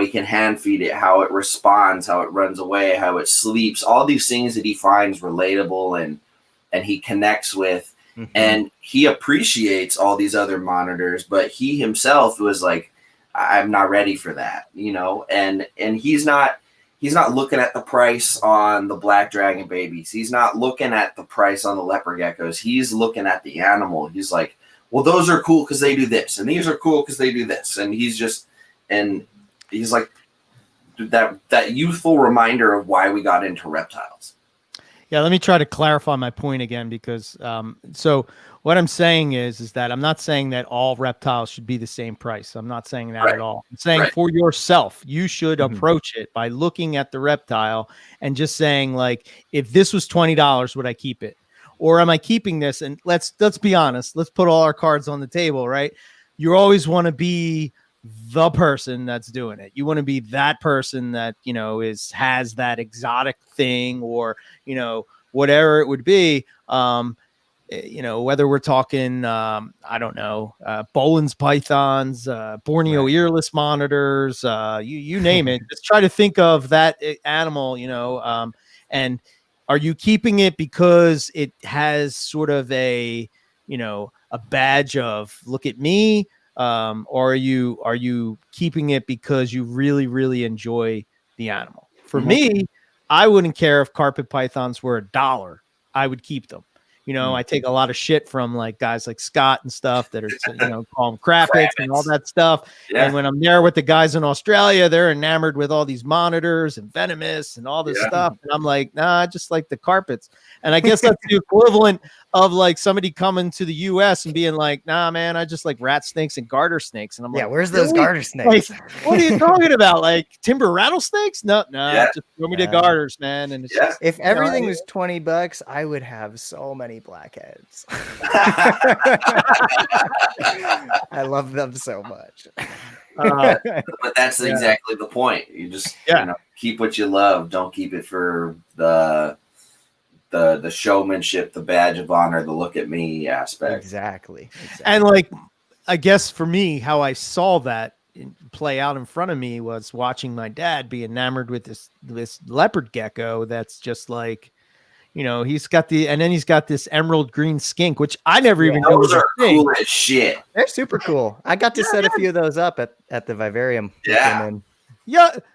he can hand feed it, how it responds, how it runs away, how it sleeps, all these things that he finds relatable and he connects with. Mm-hmm. And he appreciates all these other monitors, but he himself was like, I'm not ready for that, and he's not looking at the price on the black dragon babies. He's not looking at the price on the leopard geckos. He's looking at the animal. He's like, well, those are cool because they do this, and these are cool because they do this. And he's like that youthful reminder of why we got into reptiles. Yeah, let me try to clarify my point again, because so what I'm saying is that I'm not saying that all reptiles should be the same price. I'm not saying that at all. I'm saying for yourself, you should approach it by looking at the reptile and just saying, like, if this was $20, would I keep it? Or am I keeping this? And let's be honest. Let's put all our cards on the table, right? You always want to be the person that's doing it. You want to be that person that, has that exotic thing, or, whatever it would be. Whether we're talking, I don't know, Boland's pythons, Borneo earless monitors, you name it. Just try to think of that animal, and are you keeping it because it has sort of a badge of look at me? Or are you keeping it because you really, really enjoy the animal? For me, I wouldn't care if carpet pythons were $1. I would keep them. I take a lot of shit from like guys like Scott and stuff that are, call them crappets and all that stuff. Yeah. And when I'm there with the guys in Australia, they're enamored with all these monitors and venomous and all this stuff. And I'm like, nah, I just like the carpets. And I guess that's the equivalent of like somebody coming to the US and being like, nah, man, I just like rat snakes and garter snakes. And I'm like, where's those garter snakes? Like, what are you talking about? Like timber rattlesnakes? No, just throw me to garters, man. And it's just, if everything was $20, I would have so many blackheads. I love them so much. But that's exactly the point. You just keep what you love. Don't keep it for the showmanship, the badge of honor, the look at me aspect. Exactly. And like, I guess for me, how I saw that play out in front of me was watching my dad be enamored with this leopard gecko. That's just like, he's got this emerald green skink, which I never even knew was a thing. Cool as shit. They're super cool. I got to set a few of those up at the vivarium. Yeah.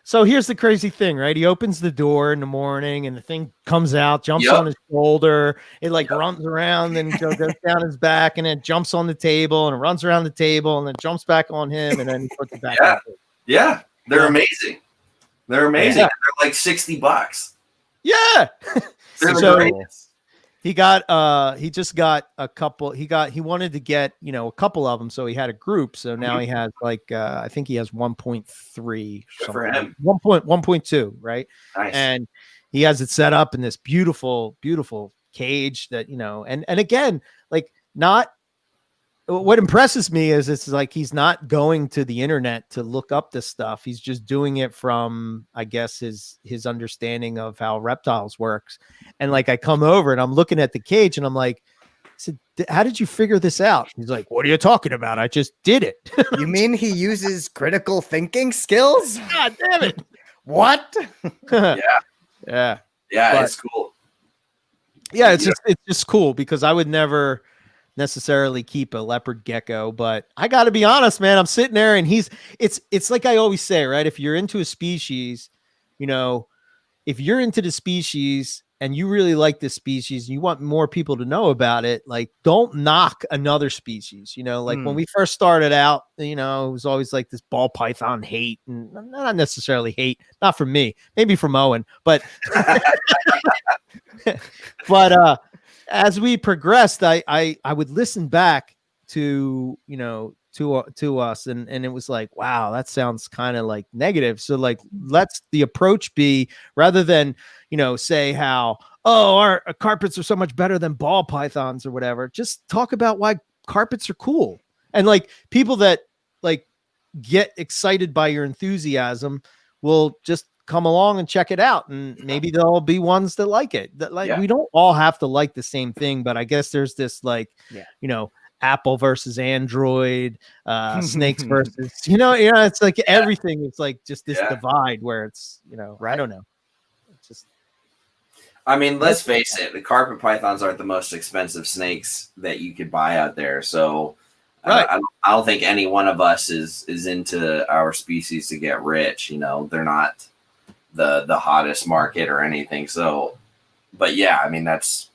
So here's the crazy thing, right? He opens the door in the morning and the thing comes out, jumps on his shoulder. It like runs around, then goes down his back, and then jumps on the table and runs around the table and then jumps back on him, and then he puts it back on. Yeah. They're amazing. They're amazing. They're like $60. Yeah. So he just got a couple. He wanted to get, a couple of them. So he had a group. So now he has like, I think he has 1.3 for him. 1.2, right? Nice. And he has it set up in this beautiful, beautiful cage that, and again, like not, what impresses me is it's like he's not going to the internet to look up this stuff. He's just doing it from, I guess, his understanding of how reptiles works. And like I come over and I'm looking at the cage and I'm like, I said, how did you figure this out? He's like, what are you talking about? I just did it. You mean he uses critical thinking skills? God damn it. What? Yeah. It's cool. Yeah, it's just cool because I would never necessarily keep a leopard gecko, but I got to be honest, man, I'm sitting there and it's like I always say, right? If you're into a species, if you're into the species and you really like this species, you want more people to know about it, like don't knock another species, like when we first started out, it was always like this ball python hate, and not necessarily hate, not from me, maybe from Owen, but but as we progressed, I would listen back to to us, and it was like, wow, that sounds kind of like negative. So like, let's the approach be, rather than say how our carpets are so much better than ball pythons or whatever, just talk about why carpets are cool, and like people that like get excited by your enthusiasm will just come along and check it out, and maybe there'll be ones that like it. That we don't all have to like the same thing, but I guess there's this like Apple versus Android, snakes versus it's like everything is like just this divide where it's I don't know. It's just, I mean, let's face it, the carpet pythons aren't the most expensive snakes that you could buy out there, so I don't think any one of us is into our species to get rich. They're not the hottest market or anything. So, but yeah, I mean, that's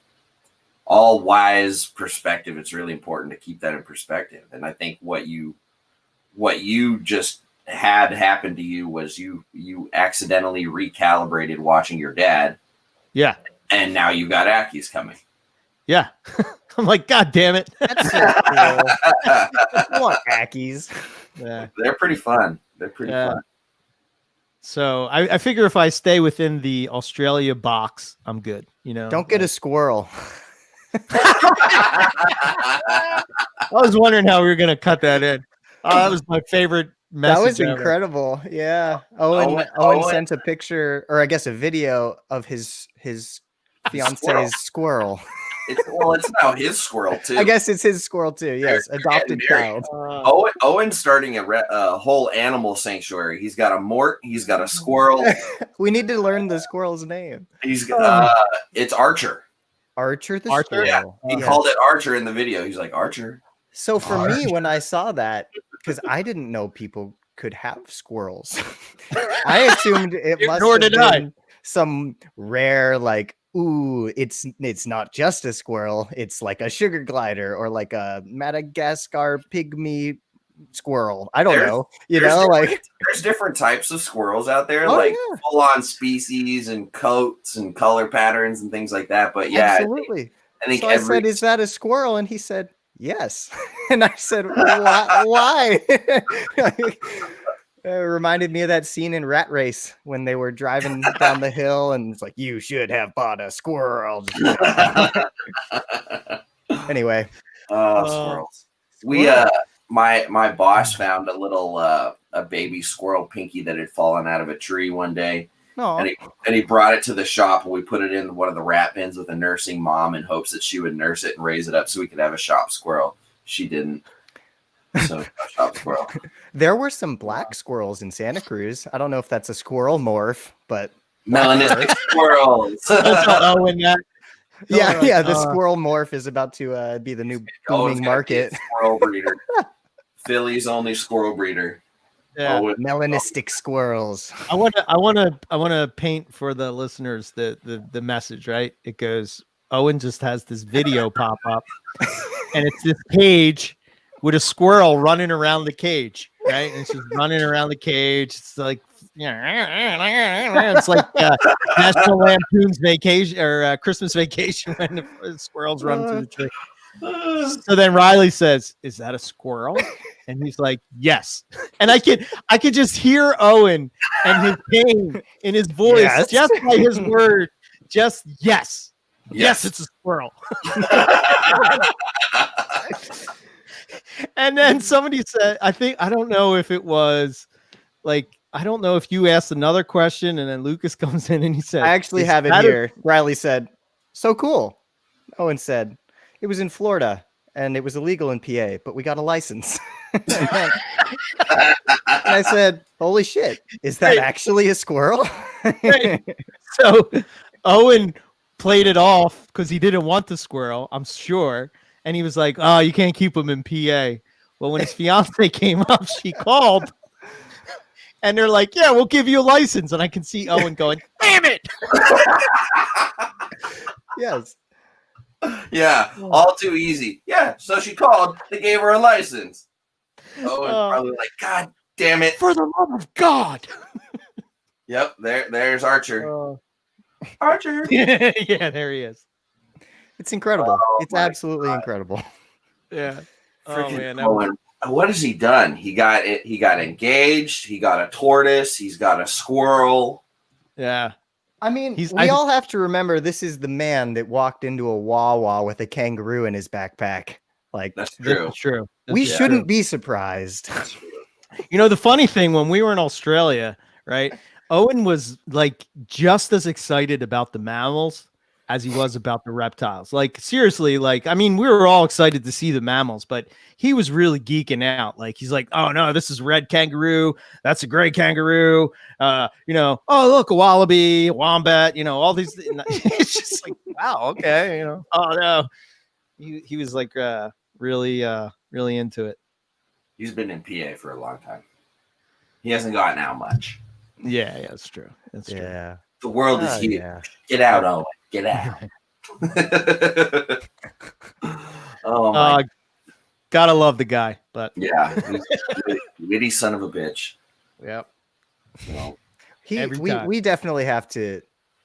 all wise perspective. It's really important to keep that in perspective. And I think what you just had happen to you was you accidentally recalibrated watching your dad. Yeah. And now you got Ackies coming. Yeah. I'm like, God damn it. That's so cool. I want Ackies. Yeah. They're pretty fun. They're pretty fun. So I figure if I stay within the Australia box, I'm good. Don't get a squirrel. I was wondering how we were going to cut that in. That was my favorite message. That was ever. Incredible. Yeah. Owen sent a picture, or I guess a video of his fiance's squirrel. It's now his squirrel too. I guess it's his squirrel too. Yes, adopted child. Owen's starting a whole animal sanctuary. He's got a mort. He's got a squirrel. We need to learn the squirrel's name. It's Archer. Archer the Archer? squirrel. Yeah. He called it Archer in the video. He's like, Archer. So for me, when I saw that, because I didn't know people could have squirrels, I assumed it must have been some rare, like, ooh, it's not just a squirrel, it's like a sugar glider or like a Madagascar pygmy squirrel. I don't know. There's different types of squirrels out there, full-on species and coats and color patterns and things like that. But yeah, absolutely. I said, is that a squirrel? And he said, yes. And I said, why? It reminded me of that scene in Rat Race when they were driving down the hill and it's like, you should have bought a squirrel. Anyway. Squirrels. My boss found a little a baby squirrel Pinky that had fallen out of a tree one day. And he brought it to the shop, and we put it in one of the rat bins with a nursing mom in hopes that she would nurse it and raise it up so we could have a shop squirrel. She didn't. So shop squirrel. There were some black squirrels in Santa Cruz. I don't know if that's a squirrel morph, but melanistic squirrels. Yeah. The squirrel morph is about to be the new booming market. Squirrel breeder. Philly's only squirrel breeder. Yeah. Melanistic squirrels. I want to paint for the listeners the message, right? It goes, Owen just has this video pop up, and it's this cage with a squirrel running around the cage. right? And she's running around the cage. It's like, it's like National Lampoon's Vacation or Christmas Vacation when the squirrels run through the tree. So then Riley says, "Is that a squirrel?" And he's like, "Yes." And I could just hear Owen and his pain in his voice just by his word. Just yes. Yes, it's a squirrel. And then somebody said, I don't know if it was like, I don't know if you asked another question and then Lucas comes in and he said, I actually have it here. Riley said, "So cool." Owen said, "It was in Florida and it was illegal in PA, but we got a license." And I said, "Holy shit, is that actually a squirrel?" Right. So Owen played it off because he didn't want the squirrel, I'm sure. And he was like, "Oh, you can't keep him in PA." Well, when his fiance came up, she called. And they're like, "Yeah, we'll give you a license." And I can see Owen going, "Damn it." Yes. Yeah, all too easy. Yeah, so she called. They gave her a license. Owen's probably like, "God damn it. For the love of God." Yep, there's Archer. Archer. Yeah, there he is. It's incredible. It's absolutely God. incredible. Yeah. Freaking man. Owen. What has he done? He got engaged. He got a tortoise. He's got a squirrel. Yeah. I mean, we all have to remember this is the man that walked into a Wawa with a kangaroo in his backpack. Like, that's true. That's true. We shouldn't be surprised. You know, the funny thing, when we were in Australia, right? Owen was like just as excited about the mammals as he was about the reptiles. Like, seriously, like, I mean, we were all excited to see the mammals, but he was really geeking out. Like, he's like, "Oh no, this is a red kangaroo. That's a gray kangaroo. You know, oh look, a wallaby, a wombat, you know, all these." It's just like, wow, okay, you know. Oh no. He was like really into it. He's been in PA for a long time. He hasn't gotten out much. Yeah, that's true. That's true. Yeah. The world is huge. Yeah. Get out, Owen. Get out. Oh my. Gotta love the guy, but yeah, he's a witty son of a bitch. Yep. So, we definitely have to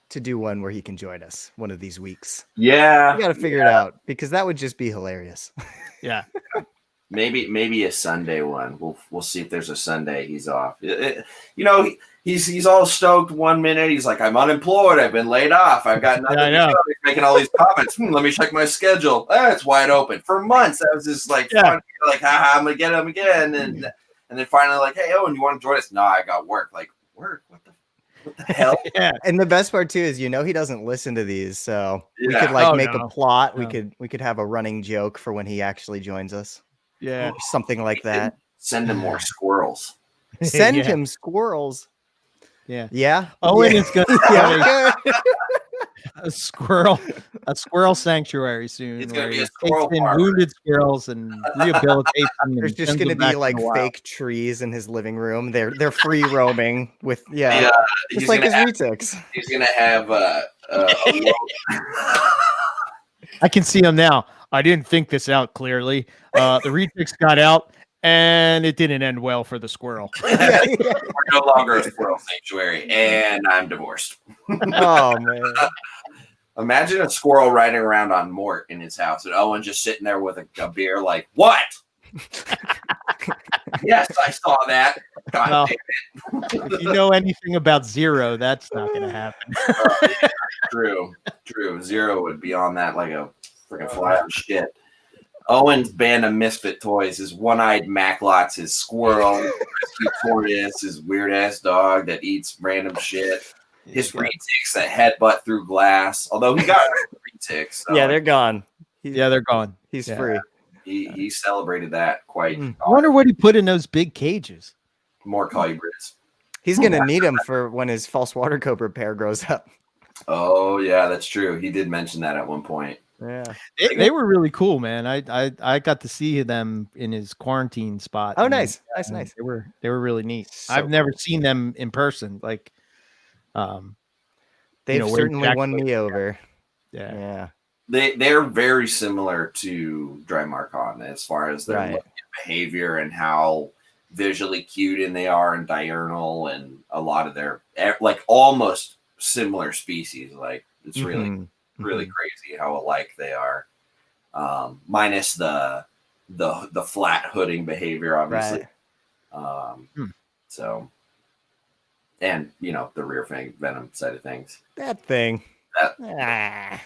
do one where he can join us one of these weeks. Yeah. We got to figure it out because that would just be hilarious. Yeah. Maybe a Sunday one. We'll see if there's a Sunday he's off. You know, he's all stoked 1 minute. He's like, "I'm unemployed. I've been laid off. I've got nothing to do." He's making all these comments. Let me check my schedule. It's wide open. For months, I was just like, fun, like, haha, I'm gonna get him again. And then finally, like, "Hey, Owen, you want to join us?" "No, I got work." Like, work? What the hell? Yeah. And the best part too is, you know, he doesn't listen to these, so we could like make a plot. No. We could have a running joke for when he actually joins us. Yeah, something like that. Send him more squirrels. Send him squirrels. Yeah. Owen is gonna a squirrel sanctuary soon. It's gonna be a squirrel park. Wounded squirrels and rehabilitate them. There's just gonna be like fake trees in his living room. They're free roaming with just like his retics. He's gonna have I can see him now. I didn't think this out clearly. The retics got out, and it didn't end well for the squirrel. We're no longer a squirrel sanctuary, and I'm divorced. Oh man! Imagine a squirrel riding around on Mort in his house, and Owen just sitting there with a beer, like, "What? Yes, I saw that." God damn it. If you know anything about Zero, that's not going to happen. True. Zero would be on that like a freaking fly on shit. Owen's band of misfit toys, his one-eyed Maclots, his squirrel, his rescue tortoise, his weird-ass dog that eats random shit, his retics that headbutt through glass, although he got retics. So yeah, they're gone. They're gone. He's free. He celebrated that quite. I wonder what he put in those big cages. More colubrids. He's going to need them for when his false water cobra pair grows up. Oh, yeah, that's true. He did mention that at one point. Yeah, they were really cool, man. I got to see them in his quarantine spot. Oh, nice. Nice. They were really neat. I've never seen them in person. Like, they've certainly won me over. Yeah. They're very similar to Dry Marcon as far as their behavior and how visually cute and they are, and diurnal, and a lot of their like almost similar species. Like it's really crazy how alike they are, minus the flat hooding behavior, obviously. So, and the rear fang venom side of things. That thing. Ah.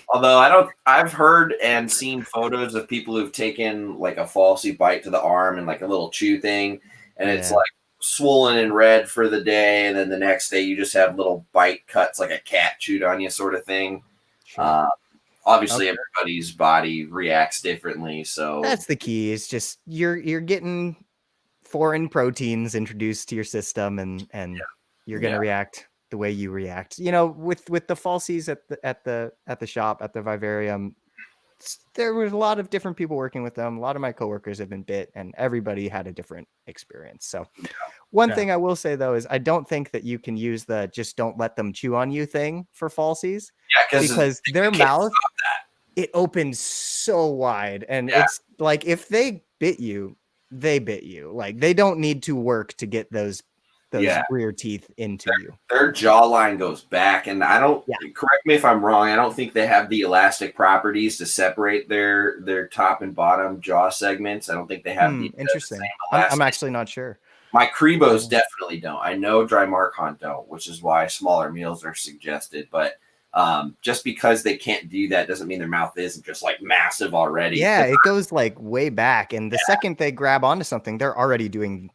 Although I've heard and seen photos of people who've taken like a falsy bite to the arm and like a little chew thing, and it's like swollen and red for the day, and then the next day you just have little bite cuts like a cat chewed on you sort of thing. Sure. Obviously, everybody's body reacts differently, so that's the key. Is just you're getting foreign proteins introduced to your system, and you're going to react the way you react. With the falsies at the shop at the vivarium, there was a lot of different people working with them. A lot of my coworkers have been bit, and everybody had a different experience. So one thing I will say though is I don't think that you can use the just don't let them chew on you thing for falsies. Yeah, because their mouth, it opens so wide, and it's like if they bit you, they bit you. Like they don't need to work to get those rear teeth into you. Their jawline goes back, and I don't correct me if I'm wrong. I don't think they have the elastic properties to separate their top and bottom jaw segments. I don't think they have the interesting. I'm actually not sure. My Cribos definitely don't. I know Drymarchon don't, which is why smaller meals are suggested. But just because they can't do that doesn't mean their mouth isn't just like massive already. Yeah, it goes like way back, and the second they grab onto something, they're already doing.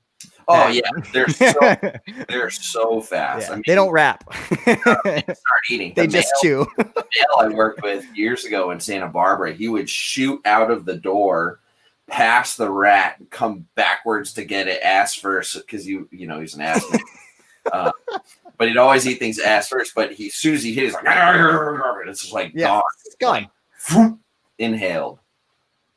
Oh yeah, they're so fast. Yeah, I mean, they don't wrap. They start eating. They just chew. The male I worked with years ago in Santa Barbara, he would shoot out of the door, past the rat, and come backwards to get it ass first because he's an ass man. But he'd always eat things ass first. But as soon as he hit, he's like, it's just like gone. It's gone. Like, inhaled.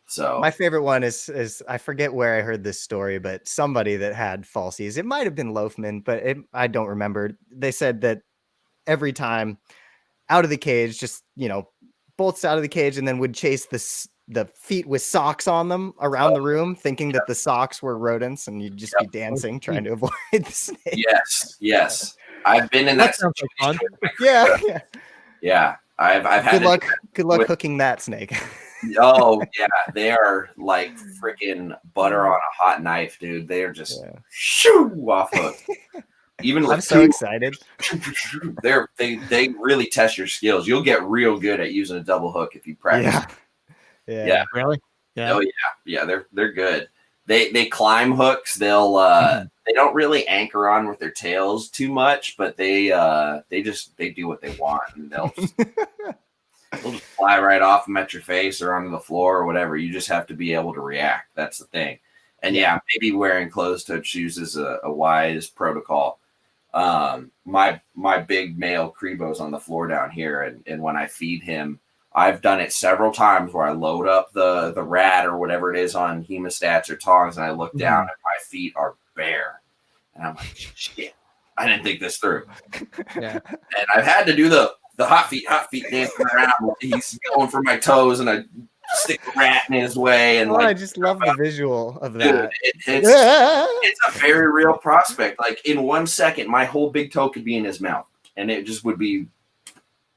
So my favorite one is I forget where I heard this story, but somebody that had falsies. It might have been Loafman, but I don't remember. They said that every time out of the cage, just bolts out of the cage, and then would chase the feet with socks on them around the room, thinking that the socks were rodents, and you'd just be dancing trying to avoid the snake. Yes. I've been in that situation. Yeah. I've had good luck hooking that snake. Oh yeah, they are like freaking butter on a hot knife, dude. They are just shoo off hook. Even I'm so excited. They really test your skills. You'll get real good at using a double hook if you practice. Yeah. Really? Yeah. Oh yeah. They're good. They climb hooks. They'll they don't really anchor on with their tails too much, but they do what they want, and they'll just fly right off them at your face or onto the floor or whatever. You just have to be able to react. That's the thing. And maybe wearing closed-toed shoes is a wise protocol. My big male Cribos on the floor down here, and when I feed him, I've done it several times where I load up the rat or whatever it is on hemostats or tongs, and I look down and my feet are bare. And I'm like, shit, I didn't think this through. Yeah. And I've had to do the hot feet dancing around. He's going for my toes, and I stick the rat in his way. And I just love the visual of that. Dude, it's a very real prospect. Like in 1 second, my whole big toe could be in his mouth, and it just would be,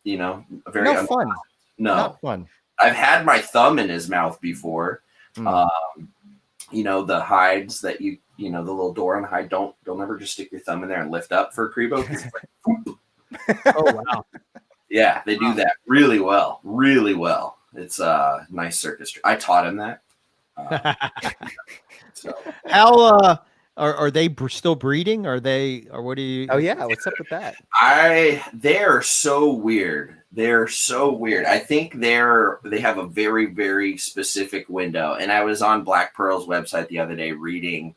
very fun. No, not fun. I've had my thumb in his mouth before. The hides that the little door on the hide. Don't ever just stick your thumb in there and lift up for a Cribo. Oh wow. Yeah, they do that really well. Really well. It's a nice circus. I taught him that. So how are they still breeding? Or what do you? Oh yeah, what's up with that? They are so weird. They're so weird. I think they have a very, very specific window. And I was on Black Pearl's website the other day reading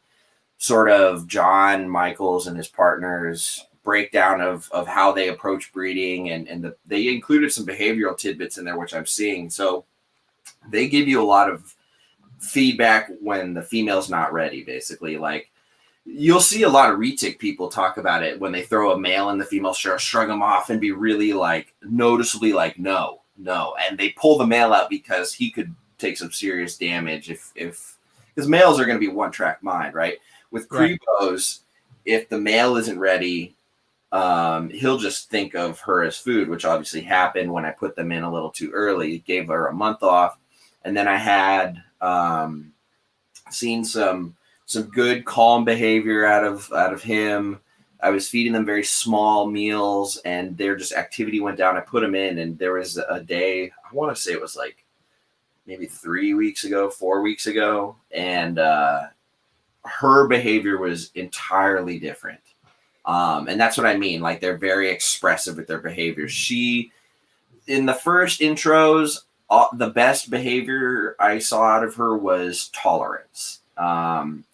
sort of John Michaels and his partners breakdown of how they approach breeding, and they included some behavioral tidbits in there, which I'm seeing. So they give you a lot of feedback when the female's not ready, basically. Like you'll see a lot of retic people talk about it when they throw a male and the female shrug them off and be really like noticeably like, no. And they pull the male out because he could take some serious damage if because males are going to be one track mind, right? With Right. Crebos, if the male isn't ready, he'll just think of her as food, which obviously happened when I put them in a little too early. Gave her a month off, and then I had seen some good calm behavior out of him. I was feeding them very small meals, and their just activity went down. I put them in, and there was a day, I want to say it was like maybe 3 weeks ago, 4 weeks ago, and her behavior was entirely different. And that's what I mean. Like, they're very expressive with their behavior. She, in the first intros, the best behavior I saw out of her was tolerance.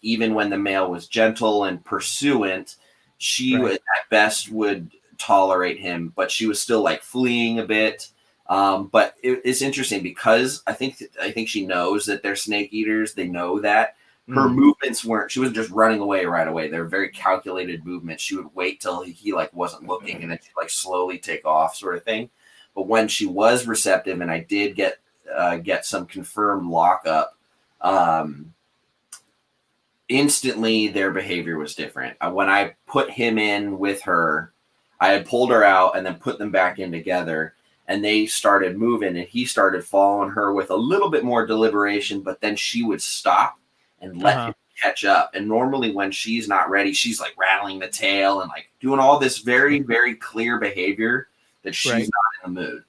Even when the male was gentle and pursuant, she Right. at best would tolerate him, but she was still like fleeing a bit. But it's interesting because I think she knows that they're snake eaters. They know that. Her movements weren't, she wasn't just running away right away. They're very calculated movements. She would wait till he like wasn't looking, and then she'd like slowly take off, sort of thing. But when she was receptive, and I did get some confirmed lockup, instantly their behavior was different. When I put him in with her, I had pulled her out and then put them back in together, and they started moving, and he started following her with a little bit more deliberation, but then she would stop and let him catch up. And normally when she's not ready, she's like rattling the tail and like doing all this very, very clear behavior that she's not in the mood.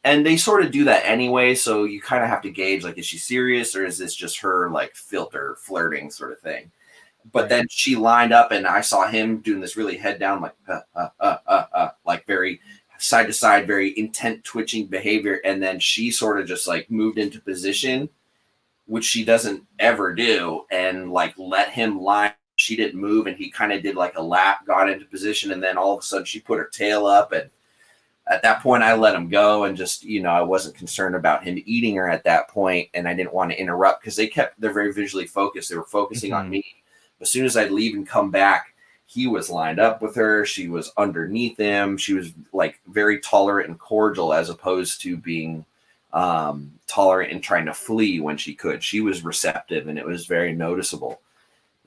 And they sort of do that anyway. So you kind of have to gauge, like, is she serious, or is this just her like filter flirting sort of thing? But then she lined up, and I saw him doing this really head down, like very side to side, very intent twitching behavior. And then she sort of just like moved into position, which she doesn't ever do, and like let him line. She didn't move, and he kind of did like a lap, got into position, and then all of a sudden she put her tail up. And at that point I let him go, and just, I wasn't concerned about him eating her at that point, and I didn't want to interrupt because they're very visually focused. They were focusing on me. As soon as I'd leave and come back, he was lined up with her. She was underneath him. She was like very tolerant and cordial, as opposed to being tolerant and trying to flee when she could. She was receptive, and it was very noticeable.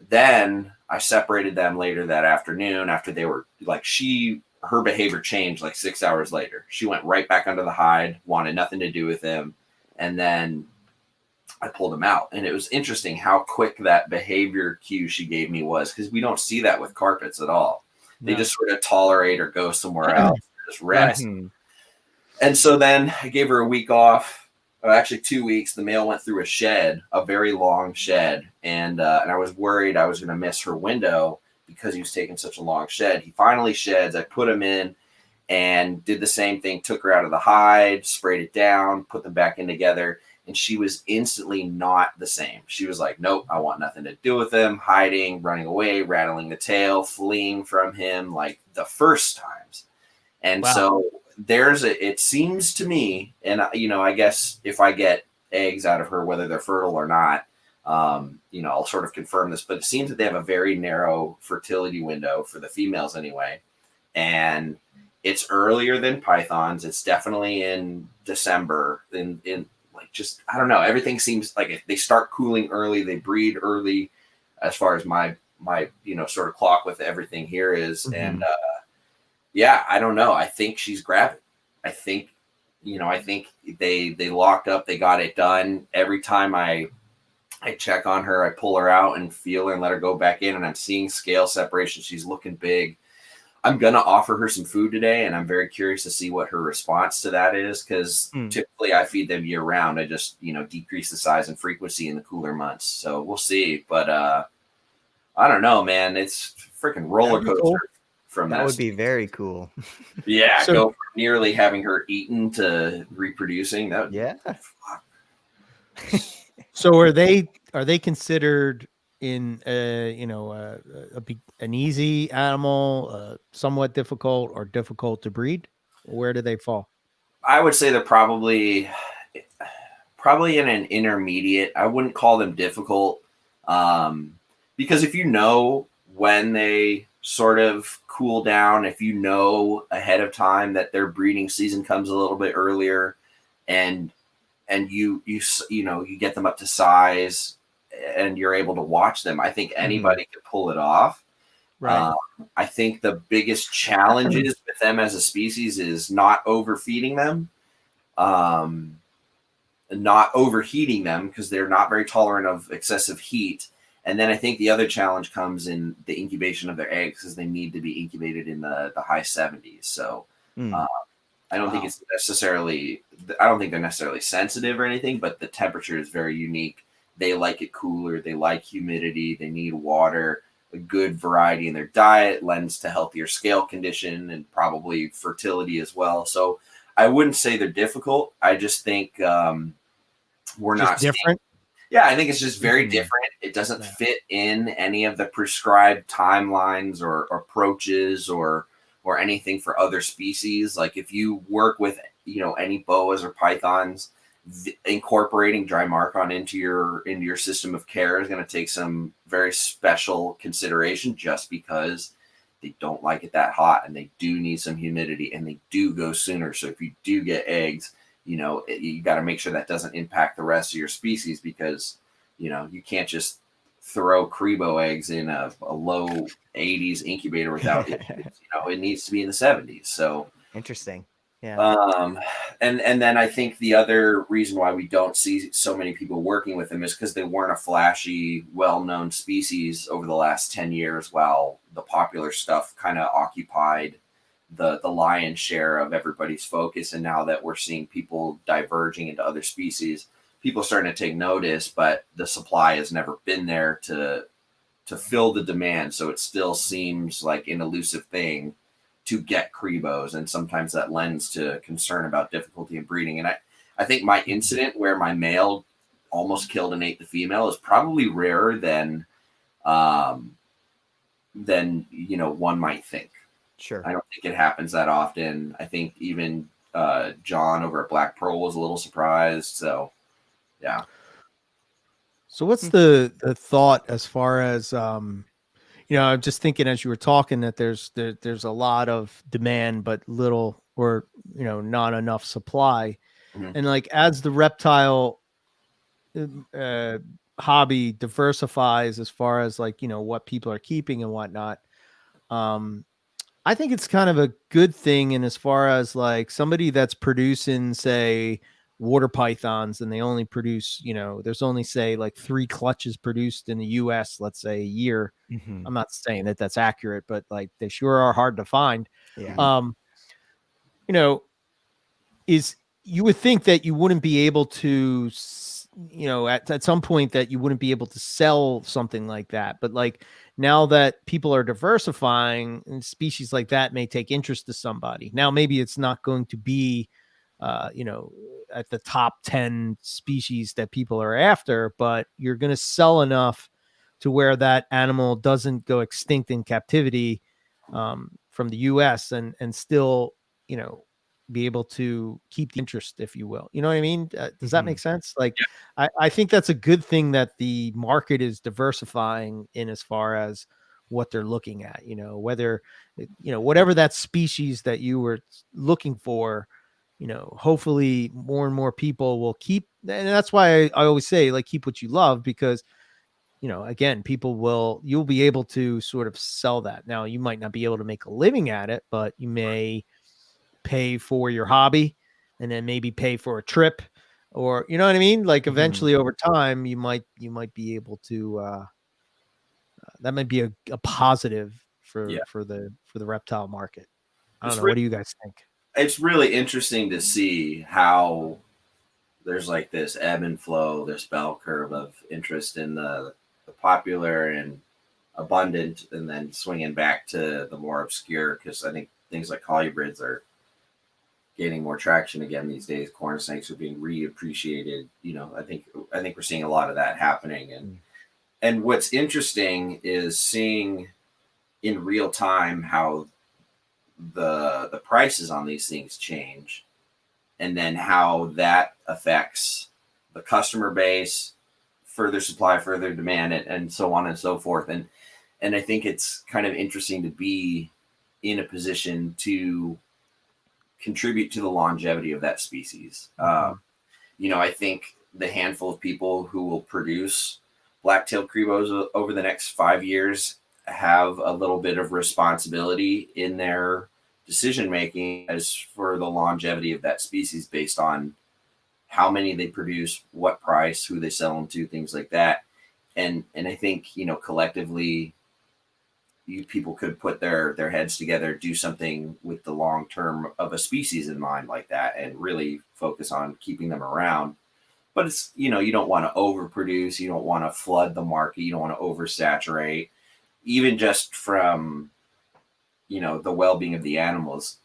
Then I separated them later that afternoon after they were like, her behavior changed like 6 hours later. She went right back under the hide, wanted nothing to do with him. And then I pulled him out. And it was interesting how quick that behavior cue she gave me was, because we don't see that with carpets at all. They just sort of tolerate or go somewhere else, just rest. And so then I gave her a week off, actually 2 weeks. The male went through a shed, a very long shed. And I was worried I was going to miss her window because he was taking such a long shed. He finally sheds. I put him in and did the same thing, took her out of the hide, sprayed it down, put them back in together. And she was instantly not the same. She was like, nope, I want nothing to do with him, hiding, running away, rattling the tail, fleeing from him like the first times. And so it seems to me, and I guess if I get eggs out of her, whether they're fertile or not, I'll sort of confirm this, but it seems that they have a very narrow fertility window for the females anyway. And it's earlier than pythons. It's definitely in December, in like, just, I don't know. Everything seems like if they start cooling early, they breed early, as far as my sort of clock with everything here is. And I don't know. I think she's gravid. I think they locked up, they got it done. Every time I check on her, I pull her out and feel her and let her go back in, and I'm seeing scale separation. She's looking big. I'm going to offer her some food today, and I'm very curious to see what her response to that is, because typically I feed them year round. I just, decrease the size and frequency in the cooler months. So we'll see. But I don't know, man. It's freaking roller coaster from that. That would be very cool. Yeah, so, go from nearly having her eaten to reproducing. So are they considered in an easy animal, somewhat difficult, or difficult to breed? Where do they fall? I would say they're probably in an intermediate. I wouldn't call them difficult, because if you know when they sort of cool down, if you know ahead of time that their breeding season comes a little bit earlier, and you get them up to size, and you're able to watch them, I think anybody could pull it off. Right. I think the biggest challenges with them as a species is not overfeeding them, not overheating them because they're not very tolerant of excessive heat. And then I think the other challenge comes in the incubation of their eggs, because they need to be incubated in the high 70s. So I don't think it's necessarily, I don't think they're necessarily sensitive or anything, but the temperature is very unique. They like it cooler. They like humidity. They need water. A good variety in their diet lends to healthier scale condition and probably fertility as well. So I wouldn't say they're difficult. I just think we're Just not different. Yeah, I think it's just very different. It doesn't fit in any of the prescribed timelines or approaches or anything for other species. Like if you work with, any boas or pythons, incorporating dry markon into your system of care is going to take some very special consideration, just because they don't like it that hot and they do need some humidity and they do go sooner. So if you do get eggs, you got to make sure that doesn't impact the rest of your species, because, you can't just throw Crebo eggs in a low 80s incubator without issues. It needs to be in the 70s. So interesting. Yeah. And then I think the other reason why we don't see so many people working with them is because they weren't a flashy, well-known species over the last 10 years, while the popular stuff kind of occupied the lion's share of everybody's focus. And now that we're seeing people diverging into other species, people are starting to take notice, but the supply has never been there to fill the demand. So it still seems like an elusive thing to get Crebos, and sometimes that lends to concern about difficulty in breeding. And I think my incident where my male almost killed and ate the female is probably rarer than one might think. Sure. I don't think it happens that often. I think even John over at Black Pearl was a little surprised. So, yeah. So what's the thought as far as I'm just thinking as you were talking that there's a lot of demand but little or not enough supply, and like as the reptile hobby diversifies as far as like what people are keeping and whatnot, I think it's kind of a good thing. And as far as like somebody that's producing, say, water pythons, and they only produce, there's only say like 3 clutches produced in the US, let's say a year. I'm not saying that that's accurate, but like they sure are hard to find. Yeah. Is you would think that you wouldn't be able to, at some point that you wouldn't be able to sell something like that. But like now that people are diversifying, and species like that may take interest to somebody. Now, maybe it's not going to be, at the top 10 species that people are after, but you're going to sell enough to where that animal doesn't go extinct in captivity from the US and still, be able to keep the interest, if you will. You know what I mean? Does that make sense? Like, I think that's a good thing that the market is diversifying in as far as what they're looking at, whether, whatever that species that you were looking for, hopefully more and more people will keep. And that's why I always say, like, keep what you love, because again, you'll be able to sort of sell that. Now, you might not be able to make a living at it, but you may pay for your hobby and then maybe pay for a trip, or, you know what I mean? Like eventually over time, you might be able to, that might be a positive for the reptile market. I don't know. What do you guys think? It's really interesting to see how there's like this ebb and flow, this bell curve of interest in the popular and abundant, and then swinging back to the more obscure, because I think things like colubrids are gaining more traction again these days. Corn snakes are being reappreciated. I think we're seeing a lot of that happening. And what's interesting is seeing in real time how the prices on these things change, and then how that affects the customer base, further supply, further demand, and so on and so forth. And I think it's kind of interesting to be in a position to contribute to the longevity of that species. I think the handful of people who will produce black-tailed crebos over the next 5 years have a little bit of responsibility in their decision making as for the longevity of that species based on how many they produce, what price, who they sell them to, things like that. And I think, you know, collectively people could put their heads together, do something with the long term of a species in mind like that, and really focus on keeping them around. But it's, you know, you don't want to overproduce, you don't want to flood the market, you don't want to oversaturate, even just from, you know, the well-being of the animals.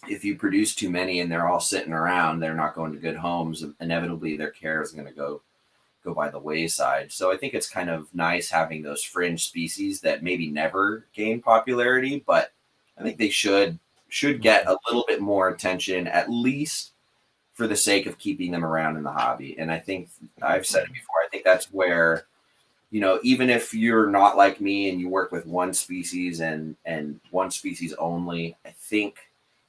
If you produce too many and they're all sitting around, they're not going to good homes, inevitably their care is going to go by the wayside. So I think it's kind of nice having those fringe species that maybe never gain popularity, but I think they should get a little bit more attention, at least for the sake of keeping them around in the hobby. And I think I've said it before, I think that's where, you know, even if you're not like me and you work with one species and one species only, I think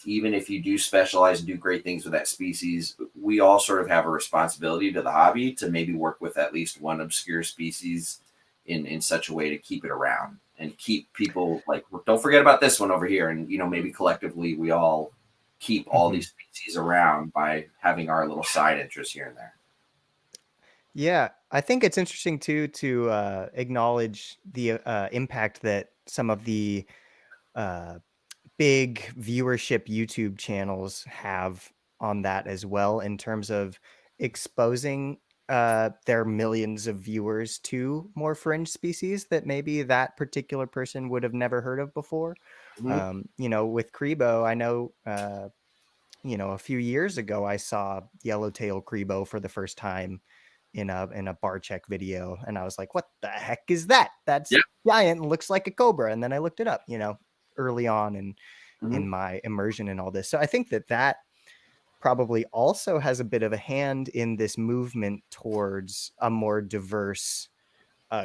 even if you do specialize and do great things with that species, we all sort of have a responsibility to the hobby to maybe work with at least one obscure species in such a way to keep it around and keep people like, don't forget about this one over here. And, you know, maybe collectively we all keep all these species around by having our little side interests here and there. Yeah, I think it's interesting too to acknowledge the impact that some of the big viewership YouTube channels have on that as well, in terms of exposing their millions of viewers to more fringe species that maybe that particular person would have never heard of before. You know, with Crebo, I know, you know, a few years ago, I saw yellowtail Crebo for the first time in a bar check video, and I was like, what the heck is that? That's giant and looks like a cobra. And then I looked it up, you know, early on in my immersion in all this. So I think that probably also has a bit of a hand in this movement towards a more diverse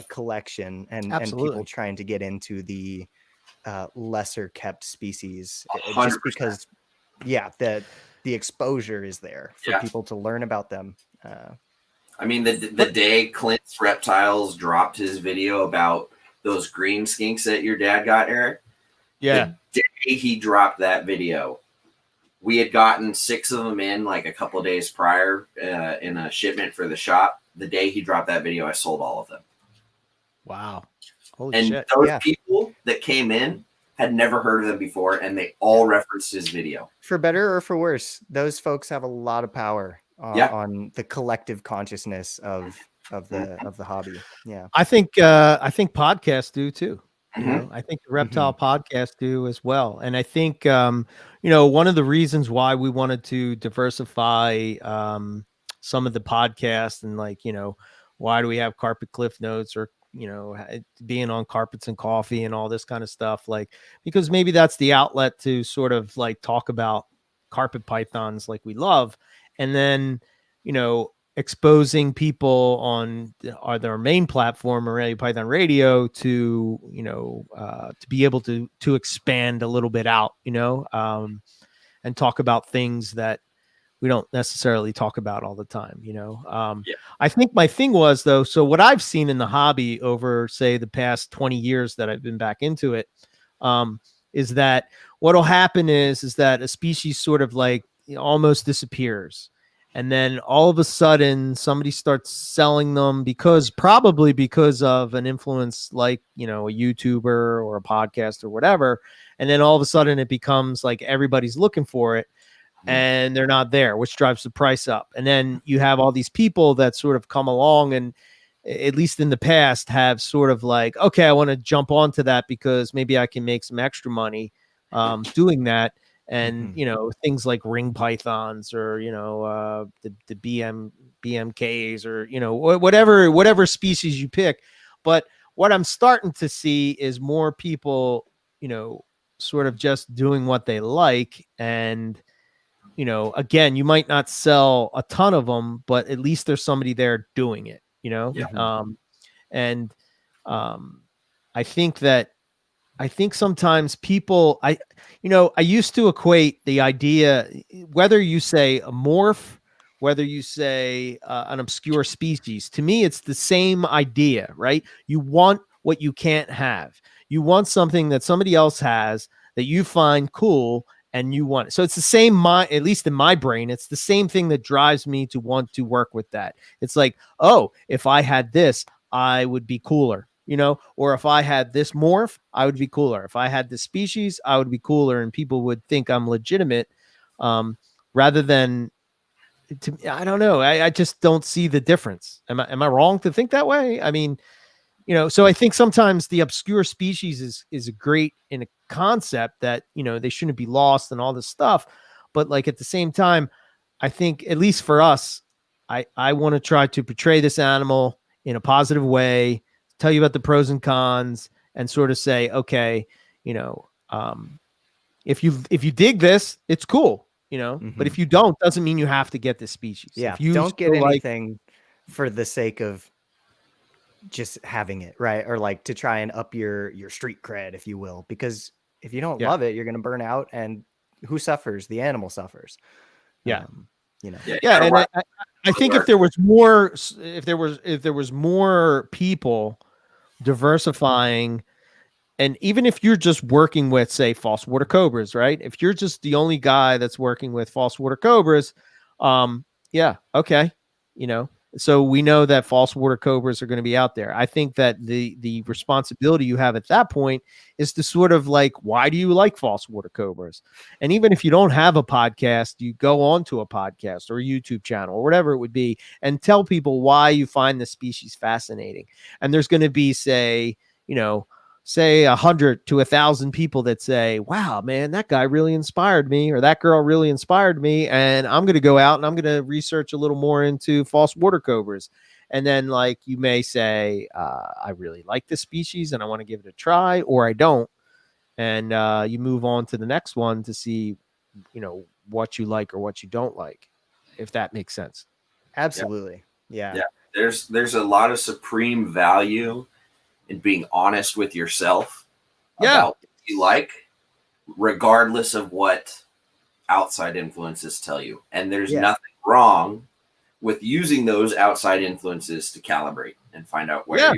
collection and people trying to get into the lesser kept species, 100%. Just because, yeah, the exposure is there for people to learn about them. I mean, the day Clint's Reptiles dropped his video about those green skinks that your dad got, Eric. Yeah. The day he dropped that video, we had gotten 6 of them in like a couple of days prior in a shipment for the shop. The day he dropped that video, I sold all of them. Wow. Holy shit. Those people that came in had never heard of them before, and they all referenced his video. For better or for worse, those folks have a lot of power on the collective consciousness of the hobby. Yeah, I think podcasts do too. You know, I think the reptile podcasts do as well. And I think you know, one of the reasons why we wanted to diversify some of the podcasts, and like, you know, why do we have Carpet Cliff Notes, or, you know, being on Carpets and Coffee and all this kind of stuff, like, because maybe that's the outlet to sort of like talk about carpet pythons like we love. And then, you know, exposing people on their main platform, Aurelia Python Radio, to, you know, to be able to expand a little bit out, you know, and talk about things that we don't necessarily talk about all the time, you know. I think my thing was, though, so what I've seen in the hobby over, say, the past 20 years that I've been back into it, is that what'll happen is that a species sort of like, you know, almost disappears. And then all of a sudden somebody starts selling them probably because of an influence, like, you know, a YouTuber or a podcast or whatever. And then all of a sudden it becomes like everybody's looking for it and they're not there, which drives the price up. And then you have all these people that sort of come along and, at least in the past, have sort of like, okay, I want to jump onto that because maybe I can make some extra money doing that. And, you know, things like ring pythons, or, you know, the BMKs, or, you know, whatever species you pick. But what I'm starting to see is more people, you know, sort of just doing what they like. And, you know, again, you might not sell a ton of them, but at least there's somebody there doing it, you know? I think sometimes people, you know, I used to equate the idea, whether you say a morph whether you say an obscure species, to me, it's the same idea, right? You want what you can't have. You want something that somebody else has that you find cool and you want it. So it's the same, at least in my brain, it's the same thing that drives me to want to work with that. It's like, oh, if I had this, I would be cooler, or if I had this morph, I would be cooler. If I had this species, I would be cooler. And people would think I'm legitimate, rather than, I don't know. I just don't see the difference. Am I wrong to think that way? I mean, so I think sometimes the obscure species is a great in a concept that, they shouldn't be lost and all this stuff. But like at the same time, I think at least for us, I want to try to portray this animal in a positive way, tell you about the pros and cons, and sort of say, okay, if you dig this, it's cool. But if you don't, doesn't mean you have to get this species. Yeah. If you don't get anything for the sake of just having it, right? Or like to try and up your street cred, if you will, because if you don't love it, you're going to burn out, and who suffers? The animal suffers. Yeah. And I think if there was more people diversifying, and even if you're just working with, say, false water cobras, right? If you're just the only guy that's working with false water cobras, okay. So we know that false water cobras are going to be out there. I think that the responsibility you have at that point is to sort of like, why do you like false water cobras? And even if you don't have a podcast, you go on to a podcast or a YouTube channel or whatever it would be, and tell people why you find the species fascinating. And there's going to be, say 100 to 1,000 people that say, wow, man, that guy really inspired me, or that girl really inspired me. And I'm going to go out and I'm going to research a little more into false water cobras. And then like, you may say, I really like this species and I want to give it a try, or I don't. And you move on to the next one to see, what you like or what you don't like, if that makes sense. Absolutely. Yeah. There's a lot of supreme value and being honest with yourself about what you like, regardless of what outside influences tell you. And there's nothing wrong with using those outside influences to calibrate and find out where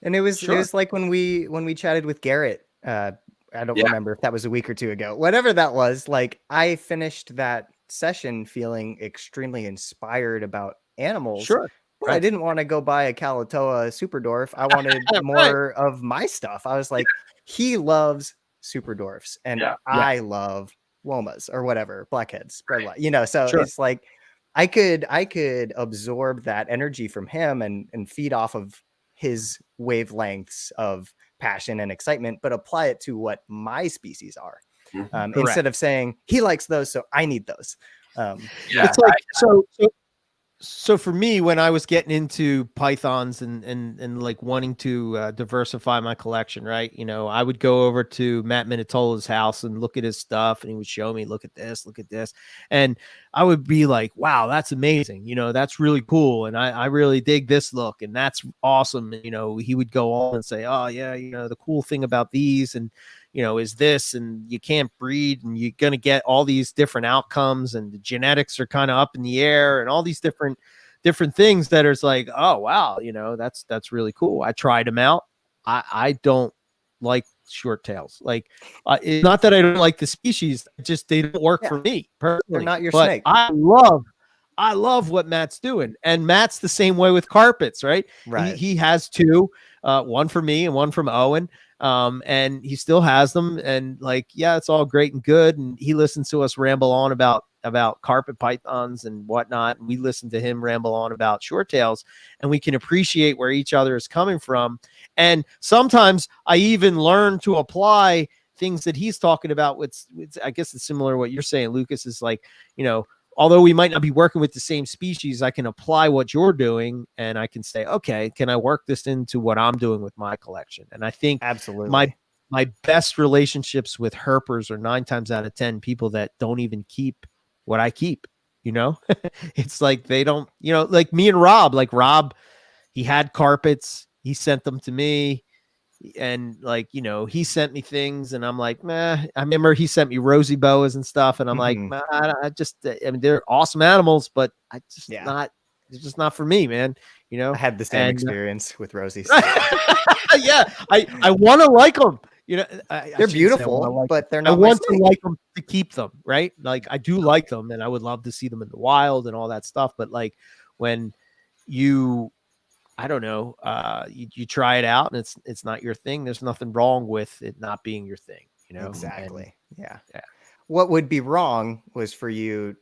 And it was like when we chatted with Garrett, I don't remember if that was a week or two ago, whatever that was. Like, I finished that session feeling extremely inspired about animals. Sure. But I didn't want to go buy a Kalatoa Super Dwarf. I wanted more of my stuff. I was like, he loves Super Dwarfs, and I love Womas or whatever, blackheads, so it's like I could absorb that energy from him and feed off of his wavelengths of passion and excitement, but apply it to what my species are. Instead of saying he likes those, so I need those. It's like, so for me, when I was getting into pythons and like wanting to diversify my collection, right? I would go over to Matt Minatola's house and look at his stuff, and he would show me, look at this. And I would be like, wow, that's amazing. That's really cool. And I really dig this look, and that's awesome. And, he would go on and say, oh yeah, the cool thing about these and, is this, and you can't breed, and you're going to get all these different outcomes, and the genetics are kind of up in the air, and all these different things that are like, oh wow, that's really cool. I tried them out. I don't like short tails. Like, it's not that I don't like the species, just they don't work for me personally. They're not your but snake. I love what Matt's doing, and Matt's the same way with carpets, right? He has two, one for me and one from Owen. And he still has them, and like, it's all great and good. And he listens to us ramble on about carpet pythons and whatnot. And we listen to him ramble on about short tails, and we can appreciate where each other is coming from. And sometimes I even learn to apply things that he's talking about. With I guess it's similar to what you're saying, Lucas, is like, although we might not be working with the same species, I can apply what you're doing, and I can say, okay, can I work this into what I'm doing with my collection? And I think absolutely my best relationships with herpers are 9 times out of 10 people that don't even keep what I keep. It's like they don't, like me and Rob. Like Rob, he had carpets, he sent them to me. and like, he sent me things and I'm like, meh. I remember he sent me rosy boas and stuff. And I'm like, Mhm. I mean, they're awesome animals, but Yeah. it's just not for me, man, I had the same experience with rosies. yeah, I want to like them. I They're shouldn't say I wanna beautiful, like but they're I not my want to snake. like them to keep them, right? Like I do like them, and I would love to see them in the wild and all that stuff. But like when you, I don't know, you try it out and it's not your thing. There's nothing wrong with it not being your thing, And Exactly. Yeah. yeah, What would be wrong was for you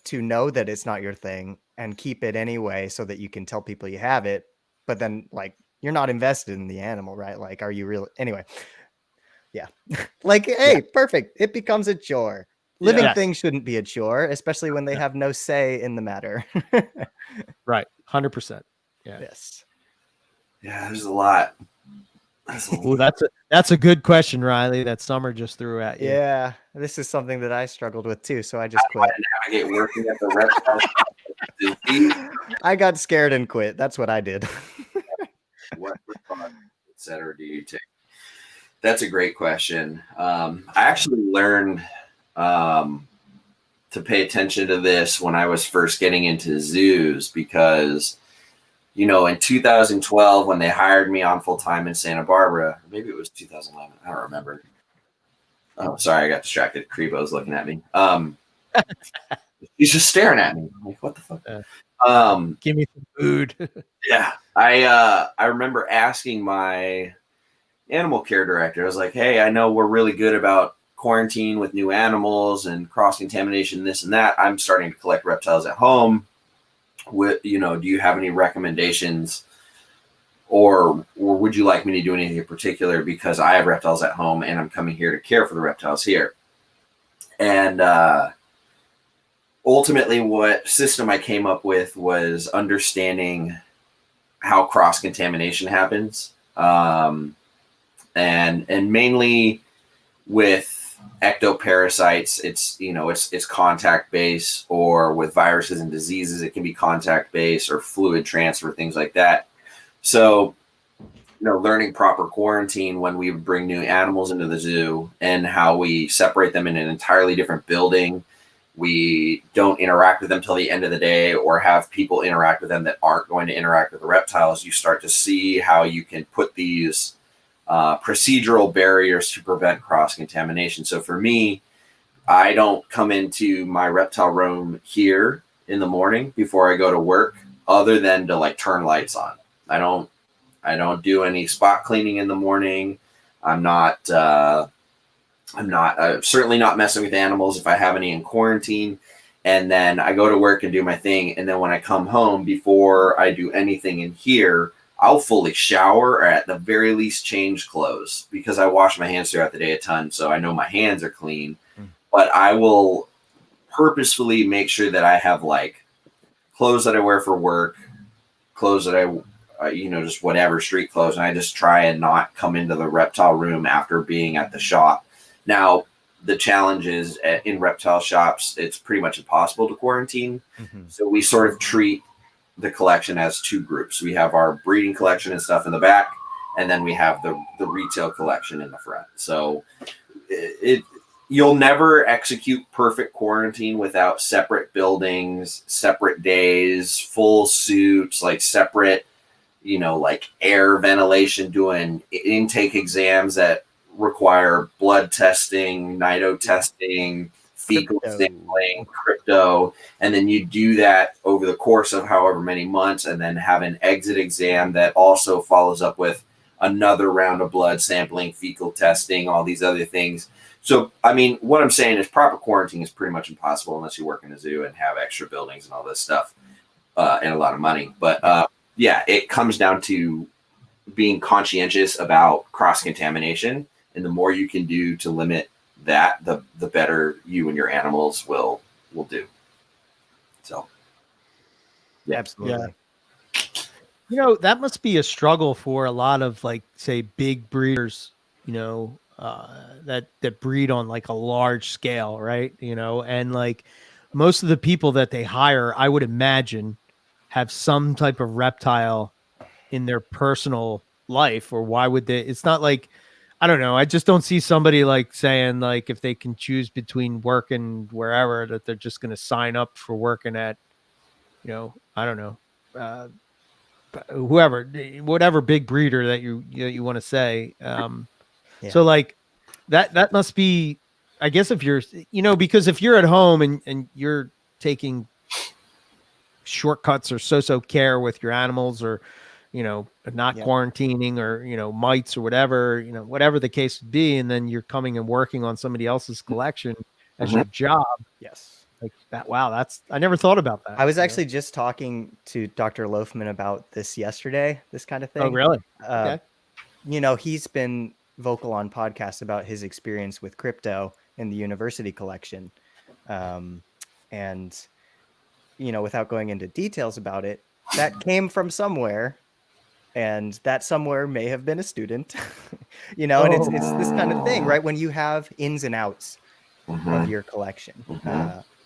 to know that it's not your thing and keep it anyway so that you can tell people you have it, but then like you're not invested in the animal, right? Like, are you really anyway? Yeah. Like, yeah, hey, perfect. It becomes a chore. Living yes, things shouldn't be a chore, especially when they have no say in the matter. right, 100%. Yeah. Yes. Yeah, there's a lot. Well, that's a good question, Riley, that Summer just threw at you. Yeah. This is something that I struggled with too, so I just How quit. to navigate working at the reptile shop. Disease, I got scared and quit. That's what I did. what precautions, et cetera, do you take? That's a great question. I actually learned to pay attention to this when I was first getting into zoos because, in 2012, when they hired me on full time in Santa Barbara, maybe it was 2011, I don't remember. Oh, sorry, I got distracted. Crebo's looking at me. He's just staring at me. I'm like, what the fuck? Give me some food. Yeah, I remember asking my animal care director. I was like, hey, I know we're really good about quarantine with new animals and cross contamination, this and that. I'm starting to collect reptiles at home. Do you have any recommendations, or would you like me to do anything in particular because I have reptiles at home and I'm coming here to care for the reptiles here? And ultimately, what system I came up with was understanding how cross contamination happens, and mainly with ectoparasites, it's contact based, or with viruses and diseases, it can be contact based or fluid transfer, things like that. So, learning proper quarantine when we bring new animals into the zoo and how we separate them in an entirely different building. We don't interact with them till the end of the day or have people interact with them that aren't going to interact with the reptiles. You start to see how you can put these procedural barriers to prevent cross-contamination. So for me, I don't come into my reptile room here in the morning before I go to work other than to like turn lights on. I don't do any spot cleaning in the morning. I'm certainly not messing with animals if I have any in quarantine. And then I go to work and do my thing. And then when I come home, before I do anything in here, I'll fully shower or at the very least change clothes because I wash my hands throughout the day a ton. So I know my hands are clean, but I will purposefully make sure that I have like clothes that I wear for work, clothes that just whatever, street clothes. And I just try and not come into the reptile room after being at the shop. Now, the challenge is in reptile shops, it's pretty much impossible to quarantine. Mm-hmm. So we sort of treat the collection as two groups. We have our breeding collection and stuff in the back, and then we have the retail collection in the front. So you'll never execute perfect quarantine without separate buildings, separate days, full suits, like separate, like air ventilation, doing intake exams that require blood testing, nido testing, fecal sampling, crypto, and then you do that over the course of however many months, and then have an exit exam that also follows up with another round of blood sampling, fecal testing, all these other things. So, I mean, what I'm saying is proper quarantine is pretty much impossible unless you work in a zoo and have extra buildings and all this stuff, and a lot of money. But yeah, it comes down to being conscientious about cross-contamination, and the more you can do to limit that, the better you and your animals will do. So, yeah, absolutely. Yeah. That must be a struggle for a lot of like, say, big breeders, that breed on like a large scale, right? And like most of the people that they hire, I would imagine, have some type of reptile in their personal life, or why would they? It's not like, I don't know. I just don't see somebody like saying like if they can choose between working wherever that they're just going to sign up for working at, I don't know, whoever, whatever big breeder that you want to say. So like that must be, I guess if you're, because if you're at home and you're taking shortcuts or so care with your animals, or not quarantining, or mites or whatever, whatever the case would be, and then you're coming and working on somebody else's collection as your job. Yes. Like that. Wow, I never thought about that. I was actually just talking to Dr. Loafman about this yesterday, this kind of thing. Oh, really? Okay. He's been vocal on podcasts about his experience with crypto in the university collection. And without going into details about it, that came from somewhere, and that somewhere may have been a student, and it's this kind of thing, right? When you have ins and outs of your collection,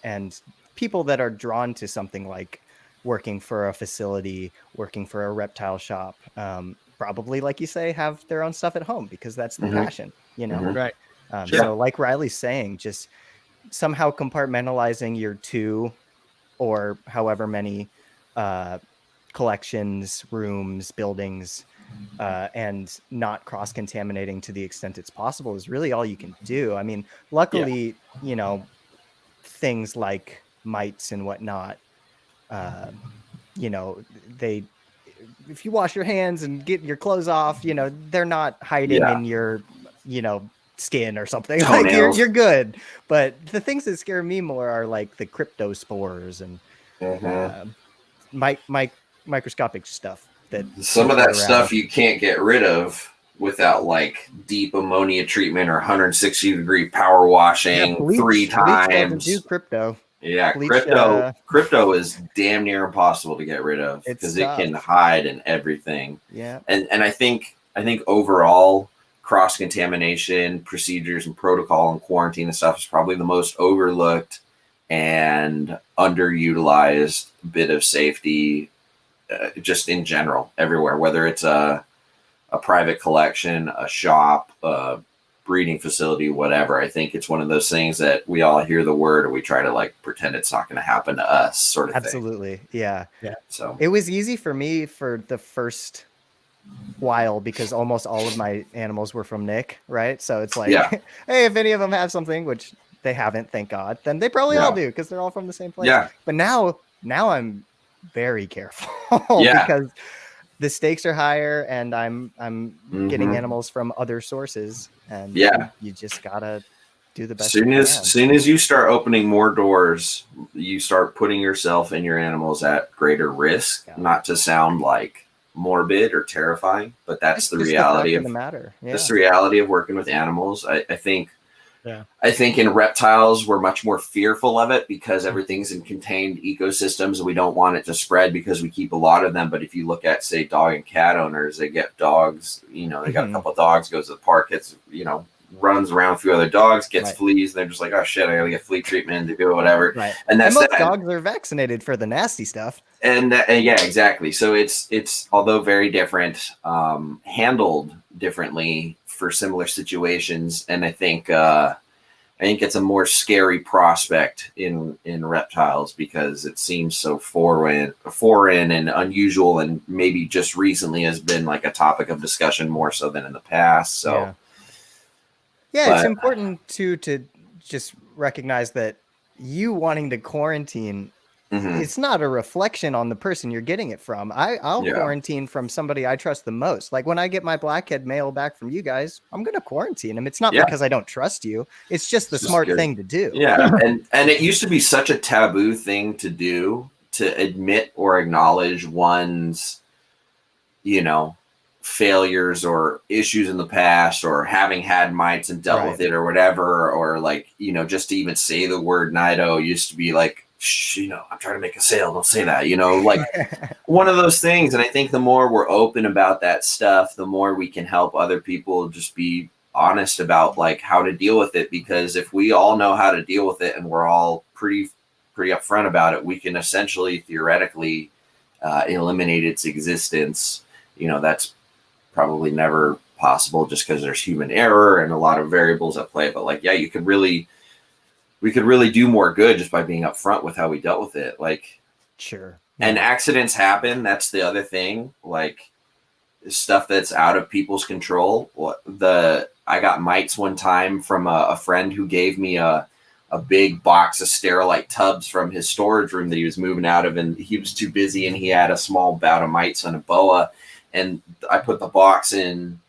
and people that are drawn to something like working for a facility, working for a reptile shop, probably, like you say, have their own stuff at home because that's the passion, Right. So like Riley's saying, just somehow compartmentalizing your 2 or however many collections, rooms, buildings, and not cross-contaminating to the extent it's possible is really all you can do. I mean, luckily, things like mites and whatnot, if you wash your hands and get your clothes off, they're not hiding in your, skin or something. Like you're good. But the things that scare me more are like the crypto spores and microscopic stuff. That some of that stuff you can't get rid of without like deep ammonia treatment or 160-degree power washing bleach, 3 times. Bleach doesn't do crypto. Yeah, Bleach, crypto is damn near impossible to get rid of because it can hide in everything. Yeah, and I think overall, cross-contamination procedures and protocol and quarantine and stuff is probably the most overlooked and underutilized bit of safety, just in general, everywhere, whether it's a private collection, a shop, a breeding facility, whatever. I think it's one of those things that we all hear the word and we try to like pretend it's not going to happen to us, sort of thing. Absolutely. Yeah. So it was easy for me for the first while because almost all of my animals were from Nick, right? So it's like, hey, if any of them have something, which they haven't, thank God, then they probably all do because they're all from the same place. Yeah. But now I'm very careful because the stakes are higher and I'm getting animals from other sources, and you just gotta do the best. Soon as you start opening more doors, you start putting yourself and your animals at greater risk. Not to sound like morbid or terrifying, but that's the reality of the matter. That's the reality of working with animals. I think in reptiles we're much more fearful of it because everything's in contained ecosystems and we don't want it to spread because we keep a lot of them. But if you look at, say, dog and cat owners, they get dogs, they got a couple of dogs, goes to the park, gets, runs around with a few other dogs, gets fleas, and they're just like, oh shit, I gotta get flea treatment, do whatever. Right. And that's most dogs are vaccinated for the nasty stuff. And yeah, exactly. So it's although very different, handled differently for similar situations. And I think it's a more scary prospect in reptiles because it seems so foreign and unusual, and maybe just recently has been like a topic of discussion more so than in the past. So it's important to just recognize that you wanting to quarantine, it's not a reflection on the person you're getting it from. I'll quarantine from somebody I trust the most. Like when I get my blackhead mail back from you guys, I'm going to quarantine him. It's not because I don't trust you. It's just the smart thing to do. Yeah. and it used to be such a taboo thing to do, to admit or acknowledge one's, failures or issues in the past, or having had mites and dealt with it or whatever, or like, just to even say the word Nido used to be like, I'm trying to make a sale, don't say that, like one of those things. And I think the more we're open about that stuff, the more we can help other people just be honest about like how to deal with it. Because if we all know how to deal with it and we're all pretty upfront about it, we can essentially theoretically eliminate its existence. That's probably never possible just because there's human error and a lot of variables at play. But like, yeah, we could really do more good just by being upfront with how we dealt with it. Like, sure. And accidents happen. That's the other thing. Like, stuff that's out of people's control. I got mites one time from a friend who gave me a big box of Sterilite tubs from his storage room that he was moving out of, and he was too busy, and he had a small bout of mites on a boa, and I put the box in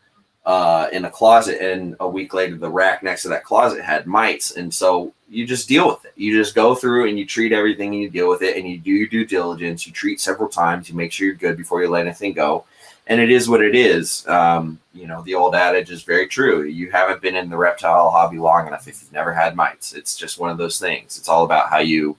a closet, and a week later the rack next to that closet had mites. And so you just deal with it. You just go through and you treat everything, and you deal with it, and you do your due diligence. You treat several times. You make sure you're good before you let anything go. And it is what it is. The old adage is very true. You haven't been in the reptile hobby long enough if you've never had mites. It's just one of those things. It's all about how you,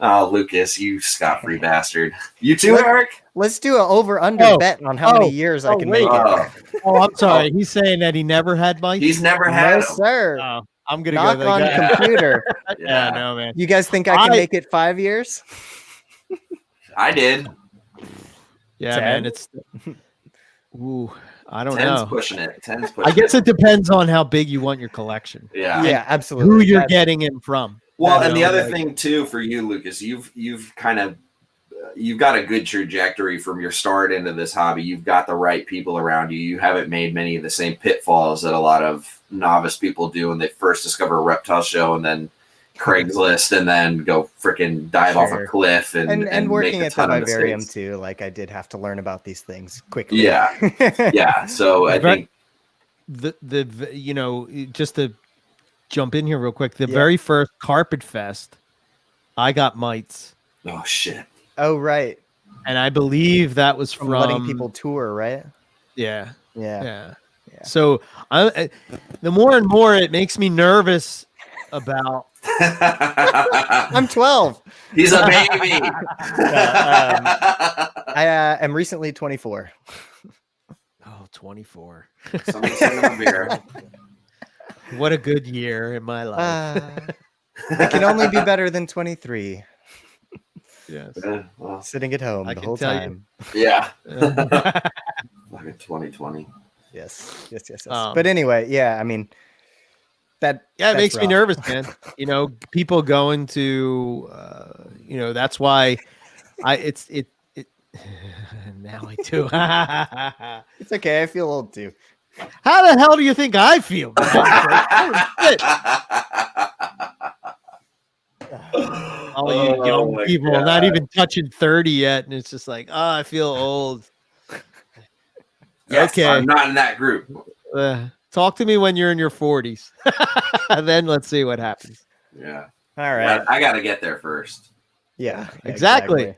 Lucas, you scot-free bastard. You too, Eric? Let's do an over-under bet on how many years I can make it. I'm sorry. He's saying that he never had mites? He's never had No, sir. Oh, I'm going to Knock go on computer. Yeah, no, man. You guys think I can make it 5 years? I did. Yeah, 10? man. It's... Ooh, I don't 10's know. pushing it. 10's pushing I guess it depends on how big you want your collection. Yeah. Yeah, absolutely. Who you're getting him from. Well, and the other thing too for you, Lucas, you've kind of you've got a good trajectory from your start into this hobby. You've got the right people around you. You haven't made many of the same pitfalls that a lot of novice people do when they first discover a reptile show and then Craigslist and then go freaking dive off a cliff and working make a at the ton of vivarium mistakes. too. Like I did have to learn about these things quickly. Yeah. So I think just to jump in here real quick, the very first Carpet Fest, I got mites. Oh shit. Oh right. And I believe that was from letting people tour, right? Yeah. Yeah. So the more and more it makes me nervous about. I'm 12. He's a baby. I am recently 24. Oh, 24. Somebody send him a beer. What a good year in my life. It can only be better than 23. Yes. Sitting at home the whole time. Yeah. Fucking 2020. Yes. But anyway, yeah, I mean, it makes me nervous, man. People going to, that's why it now I do. It's okay. I feel old too. How the hell do you think I feel? All you young people not even touching 30 yet, and it's just like, I feel old. Yes, okay, I'm not in that group. Talk to me when you're in your 40s. Then let's see what happens. Yeah. All right. I got to get there first. Yeah, exactly.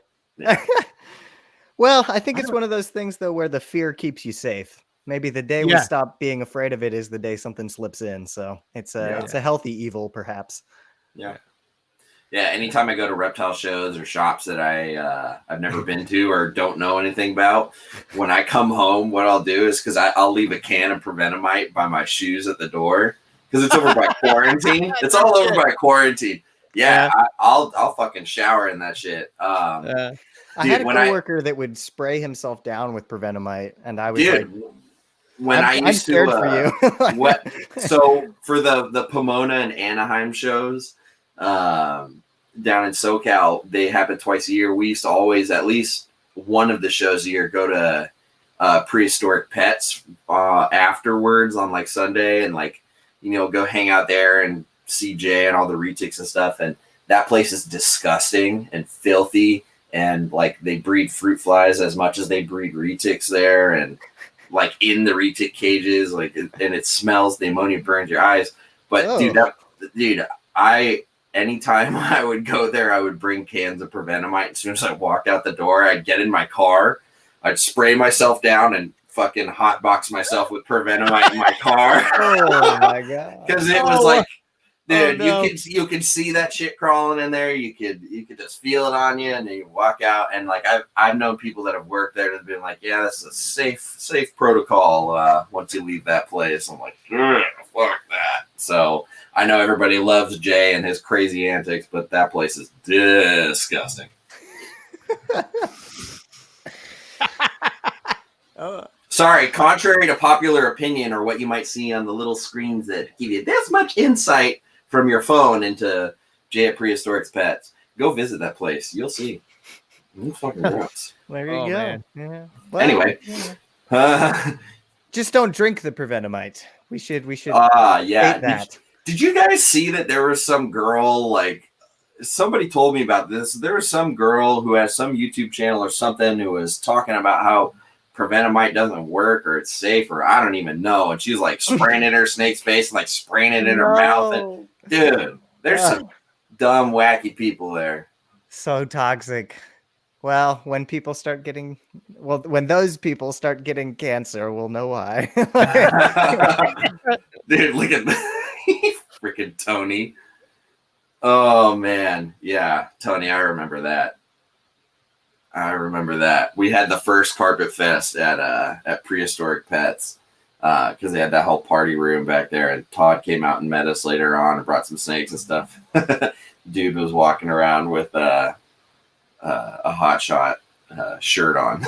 Well, I think it's one of those things though where the fear keeps you safe. Maybe the day we stop being afraid of it is the day something slips in. So it's a healthy evil, perhaps. Yeah. Yeah. Anytime I go to reptile shows or shops that I've never been to or don't know anything about, when I come home, what I'll do is because I'll leave a can of Prevenamite by my shoes at the door because it's over by quarantine. It's all over by quarantine. Yeah. I'll fucking shower in that shit. I had a coworker that would spray himself down with Prevenamite, and I was like, I'm scared for you. So for the Pomona and Anaheim shows down in SoCal, they happen twice a year. We used to always, at least one of the shows a year, go to Prehistoric Pets afterwards on like Sunday and like, go hang out there and see Jay and all the retics and stuff. And that place is disgusting and filthy. And like they breed fruit flies as much as they breed retics there, and like in the retic cages, like, and it smells. The ammonia burns your eyes. But anytime I would go there, I would bring cans of Prevenamite. As soon as I walked out the door, I'd get in my car, I'd spray myself down, and fucking hotbox myself with Prevenamite in my car. Oh my god! Because it was like. Dude, you can see that shit crawling in there. You could just feel it on you, and then you walk out. And like I've known people that have worked there that have been like, yeah, that's a safe protocol. Once you leave that place, I'm like, fuck that. So I know everybody loves Jay and his crazy antics, but that place is disgusting. Sorry, contrary to popular opinion or what you might see on the little screens that give you this much insight from your phone into Jay at Prehistoric Pets, go visit that place. You'll see. It's fucking gross. There you go. Man. Yeah. Well, Anyway. Just don't drink the Prevenamite. We should yeah. hate that. Did you guys see that there was some girl, like, somebody told me about this. There was some girl who has some YouTube channel or something who was talking about how Prevenamite doesn't work or it's safe or I don't even know. And she was like spraying it in her snake's face and like spraying it in her mouth. And dude, there's some dumb, wacky people there. So toxic. Well, when those people start getting cancer, we'll know why. Dude, look at freaking Tony. Oh man, yeah, Tony, I remember that. We had the first Carpet Fest at Prehistoric Pets because they had that whole party room back there, and Todd came out and met us later on and brought some snakes and stuff. Dude was walking around with a hot shot shirt on,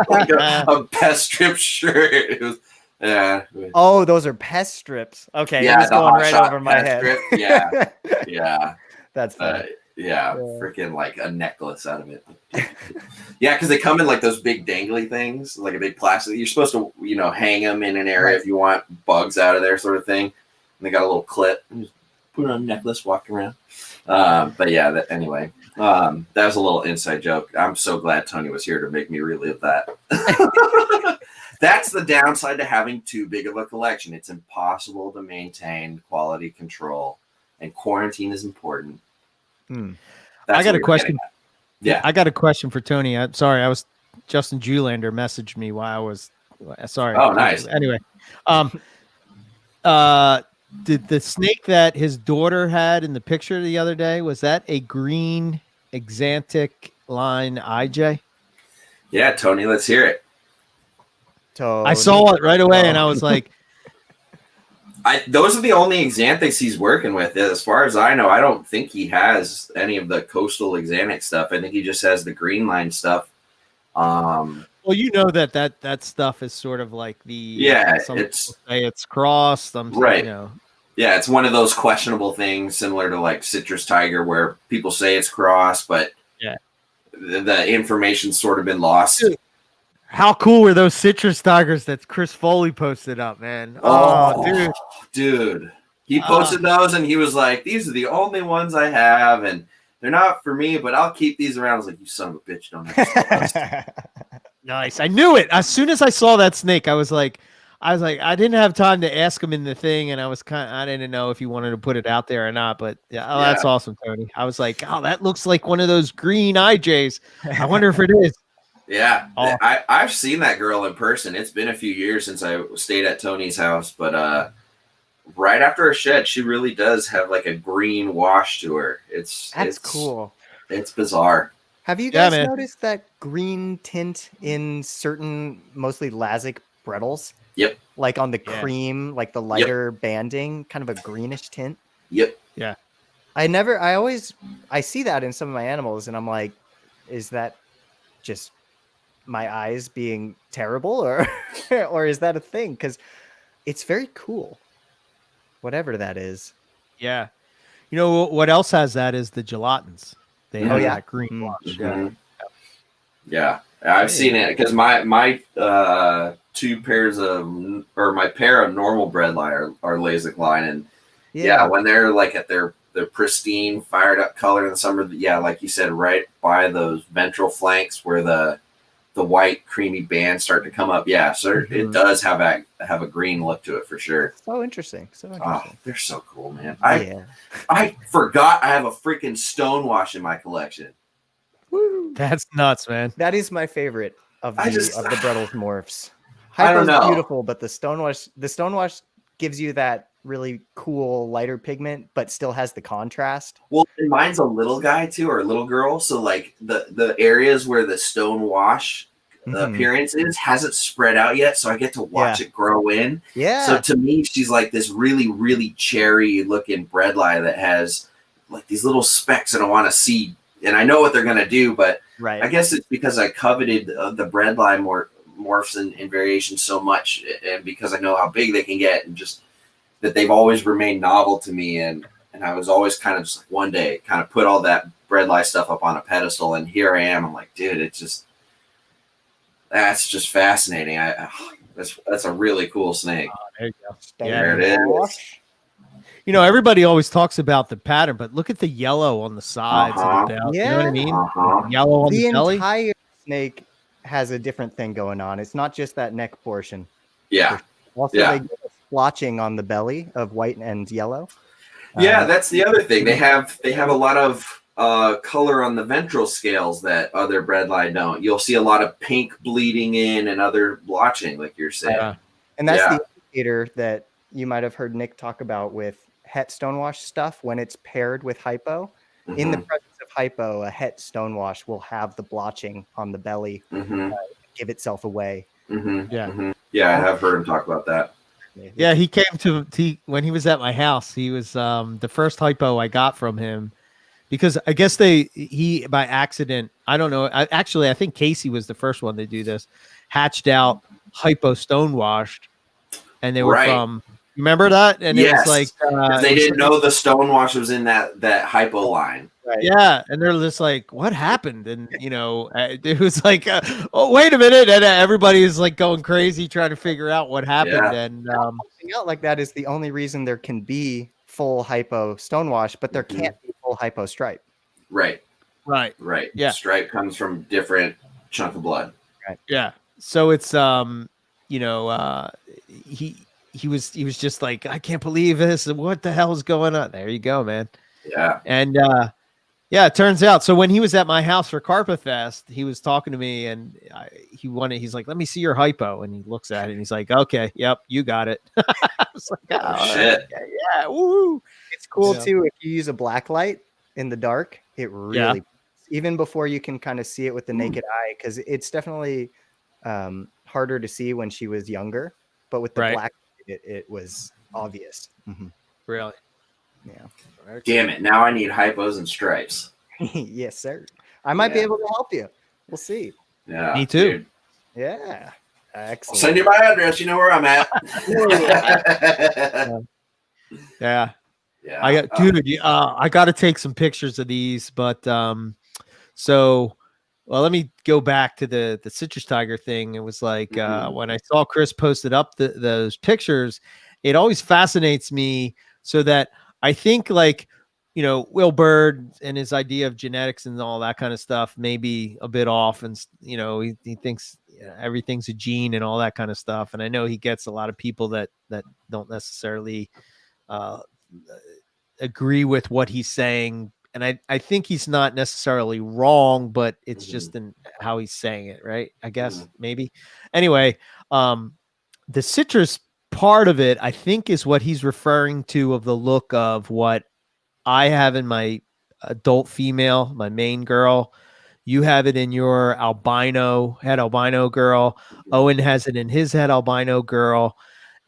like a pest strip shirt. It was, yeah. Oh, those are pest strips. Okay, yeah, it was going right over my head. Strip. Yeah, yeah. That's funny. Yeah, freaking like a necklace out of it. Yeah, because they come in like those big dangly things, like a big plastic. You're supposed to, hang them in an area if you want bugs out of there, sort of thing. And they got a little clip. And just put it on a necklace, walk around. But yeah, anyway, that was a little inside joke. I'm so glad Tony was here to make me relive that. That's the downside to having too big of a collection. It's impossible to maintain quality control, and quarantine is important. I got a question. Yeah, I got a question for Tony. I'm sorry, Justin Julander messaged me while I was sorry. Oh, nice. Anyway, did the snake that his daughter had in the picture the other day, was that a green Exantic line IJ? Yeah, Tony, let's hear it. Tony. I saw it right away, and I was like, those are the only Xanthics he's working with. As far as I know, I don't think he has any of the coastal Xanthic stuff. I think he just has the green line stuff. Well, that stuff is sort of like the some it's say it's crossed. Some right. Yeah, it's one of those questionable things, similar to like Citrus Tiger, where people say it's crossed, but the information's sort of been lost. Dude, how cool were those Citrus Tigers that Chris Foley posted up, man? Oh, dude. He posted those and he was like, these are the only ones I have, and they're not for me, but I'll keep these around. I was like, you son of a bitch, don't have to. Nice. I knew it. As soon as I saw that snake, I was like, I didn't have time to ask him in the thing, and I didn't know if he wanted to put it out there or not, but that's awesome, Tony. I was like, oh, that looks like one of those green IJs. I wonder if it is. Yeah, I've seen that girl in person. It's been a few years since I stayed at Tony's house, but right after a shed, she really does have like a green wash to her. It's cool. It's bizarre. Have you guys noticed that green tint in certain, mostly Lazic Brettles? Yep. Like on the cream, like the lighter banding, kind of a greenish tint. Yep. Yeah. I see that in some of my animals, and I'm like, is that just my eyes being terrible, or is that a thing? Because it's very cool, whatever that is. Yeah. You know what else has that is the gelatins. They have that green wash. Mm-hmm. Yeah, I've seen it because my two pairs of, or my pair of normal bred line are Lasik line, and when they're like at their pristine fired up color in the summer, like you said, right by those ventral flanks where the white creamy bands start to come up. Yeah, so it does have a green look to it for sure. So interesting. Oh, they're so cool, man. I forgot I have a freaking stonewash in my collection. Woo. That's nuts, man. That is my favorite of the Brettles morphs. I don't know. Beautiful, but the stonewash gives you that really cool lighter pigment, but still has the contrast. Well, and mine's a little guy too, or a little girl. So like the areas where the stone wash appearance hasn't spread out yet. So I get to watch it grow in. Yeah. So to me, she's like this really, really cherry looking bredli that has like these little specks, and I want to see, and I know what they're going to do, but I guess it's because I coveted the bredli morphs and variations so much, and because I know how big they can get, and just that they've always remained novel to me, and I was always kind of just like one day kind of put all that bredli stuff up on a pedestal, and here I am. I'm like, dude, that's just fascinating. That's a really cool snake. There you go. There it is. You know, everybody always talks about the pattern, but look at the yellow on the sides of the bell. You know what I mean? Yellow on the belly. The entire snake has a different thing going on. It's not just that neck portion. Yeah. Also, they get a splotching on the belly of white and yellow. Yeah, that's the other thing. They have a lot of color on the ventral scales that other bredli don't. You'll see a lot of pink bleeding in and other blotching, like you're saying. And that's the indicator that you might have heard Nick talk about with het stonewash stuff when it's paired with hypo. Mm-hmm. In the presence of hypo, a het stonewash will have the blotching on the belly give itself away. Mm-hmm. Yeah, I have heard him talk about that. Yeah, he came when he was at my house. He was the first hypo I got from him, because I guess he by accident, I don't know. I think Casey was the first one to do this, hatched out hypo stonewashed, and they were from. Remember that? And it was like they didn't know the stonewash was in that hypo line. Right. Yeah, and they're just like, "What happened?" And it was like, "Oh, wait a minute!" And everybody is like going crazy trying to figure out what happened. Yeah. And something out like that is the only reason there can be full hypo stonewash, but there can't be full hypo stripe. Right. Yeah, stripe comes from different chunk of blood. Right. Yeah. So it's he was just like, I can't believe this. What the hell is going on? There you go, man. Yeah. And it turns out. So when he was at my house for Carpa Fest, he was talking to me, and he's like, let me see your hypo. And he looks at it and he's like, okay, yep, you got it. I was like, oh shit. Yeah. Woo. It's cool too. If you use a black light in the dark, it really, even before you can kind of see it with the naked eye, because it's definitely harder to see when she was younger, but with the black, it was obvious. Mm-hmm. Really? Yeah. Damn it. Now I need hypos and stripes. Yes, sir. I might be able to help you. We'll see. Yeah. Me too. Dude. Yeah. Excellent. I'll send you my address. You know where I'm at. Yeah. I got to take some pictures of these, but let me go back to the citrus tiger thing. It was like when I saw Chris posted up those pictures, it always fascinates me, so that I think, like, Will Bird and his idea of genetics and all that kind of stuff may be a bit off, and he thinks everything's a gene and all that kind of stuff. And I know he gets a lot of people that don't necessarily agree with what he's saying. And I think he's not necessarily wrong, but it's just in how he's saying it, right? I guess maybe. Anyway, the citrus part of it, I think, is what he's referring to, of the look of what I have in my adult female, my main girl. You have it in your head albino girl. Owen has it in his head albino girl.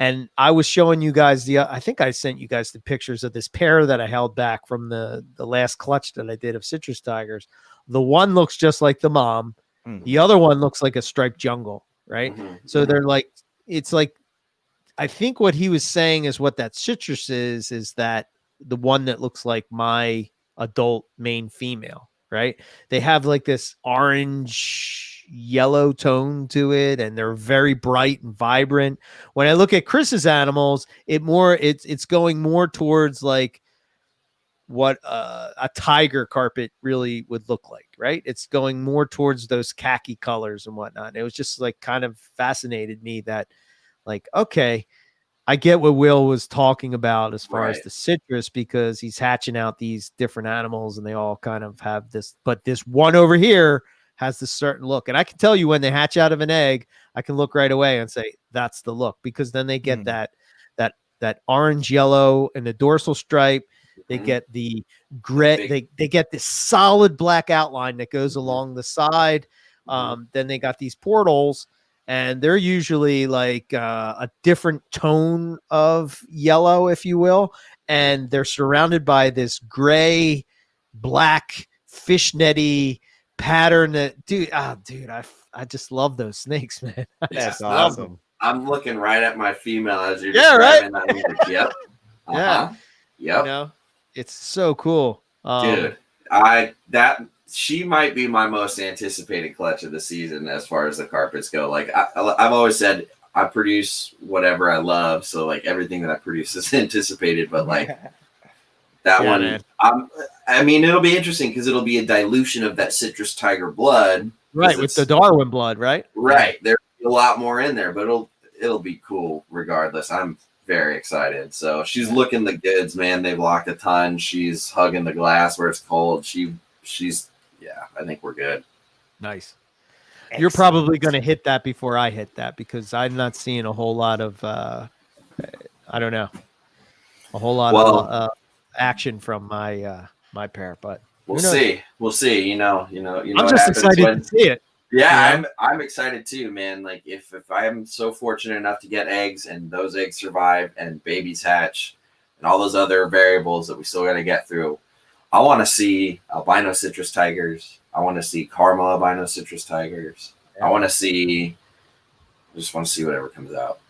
And I was showing you guys I think I sent you guys the pictures of this pair that I held back from the last clutch that I did of citrus tigers. The one looks just like the mom. The other one looks like a striped jungle, right? So they're like, it's like, I think what he was saying is what that citrus is that the one that looks like my adult main female, right? They have like this orange yellow tone to it, and they're very bright and vibrant. When I look at Chris's animals, it's going more towards like what a tiger carpet really would look like, right? It's going more towards those khaki colors and whatnot. It was just like kind of fascinated me that, like, okay, I get what Will was talking about as far as the citrus, because he's hatching out these different animals and they all kind of have this, but this one over here has this certain look. And I can tell you when they hatch out of an egg, I can look right away and say, that's the look, because then they get that orange yellow and the dorsal stripe. They get the gray, they get this solid black outline that goes along the side. Then they got these portals, and they're usually like a different tone of yellow, if you will. And they're surrounded by this gray, black, fishnetty pattern that, dude, I just love those snakes, man. I That's just love them. awesome. I'm looking right at my female as you're Yeah, describing that. I'm like, yep. Yeah. Yep. You know, it's so cool. Dude, she might be my most anticipated clutch of the season as far as the carpets go. Like I've always said, I produce whatever I love, so like everything that I produce is anticipated. But like that one, man. I mean, it'll be interesting because it'll be a dilution of that citrus tiger blood, right? With the Darwin blood, right? Right, there's a lot more in there, but it'll be cool regardless. I'm very excited. So she's looking the goods, man. They've locked a ton. She's hugging the glass where it's cold. She's I think we're good. Nice. Excellent. You're probably going to hit that before I hit that because I'm not seeing a whole lot of I don't know, a whole lot of action from my pair, but we'll see. We'll see. You know. I'm just excited to see it. Yeah, I'm excited too, man. Like if I'm so fortunate enough to get eggs and those eggs survive and babies hatch and all those other variables that we still got to get through, I want to see albino citrus tigers. I want to see caramel albino citrus tigers. Yeah. I just want to see whatever comes out.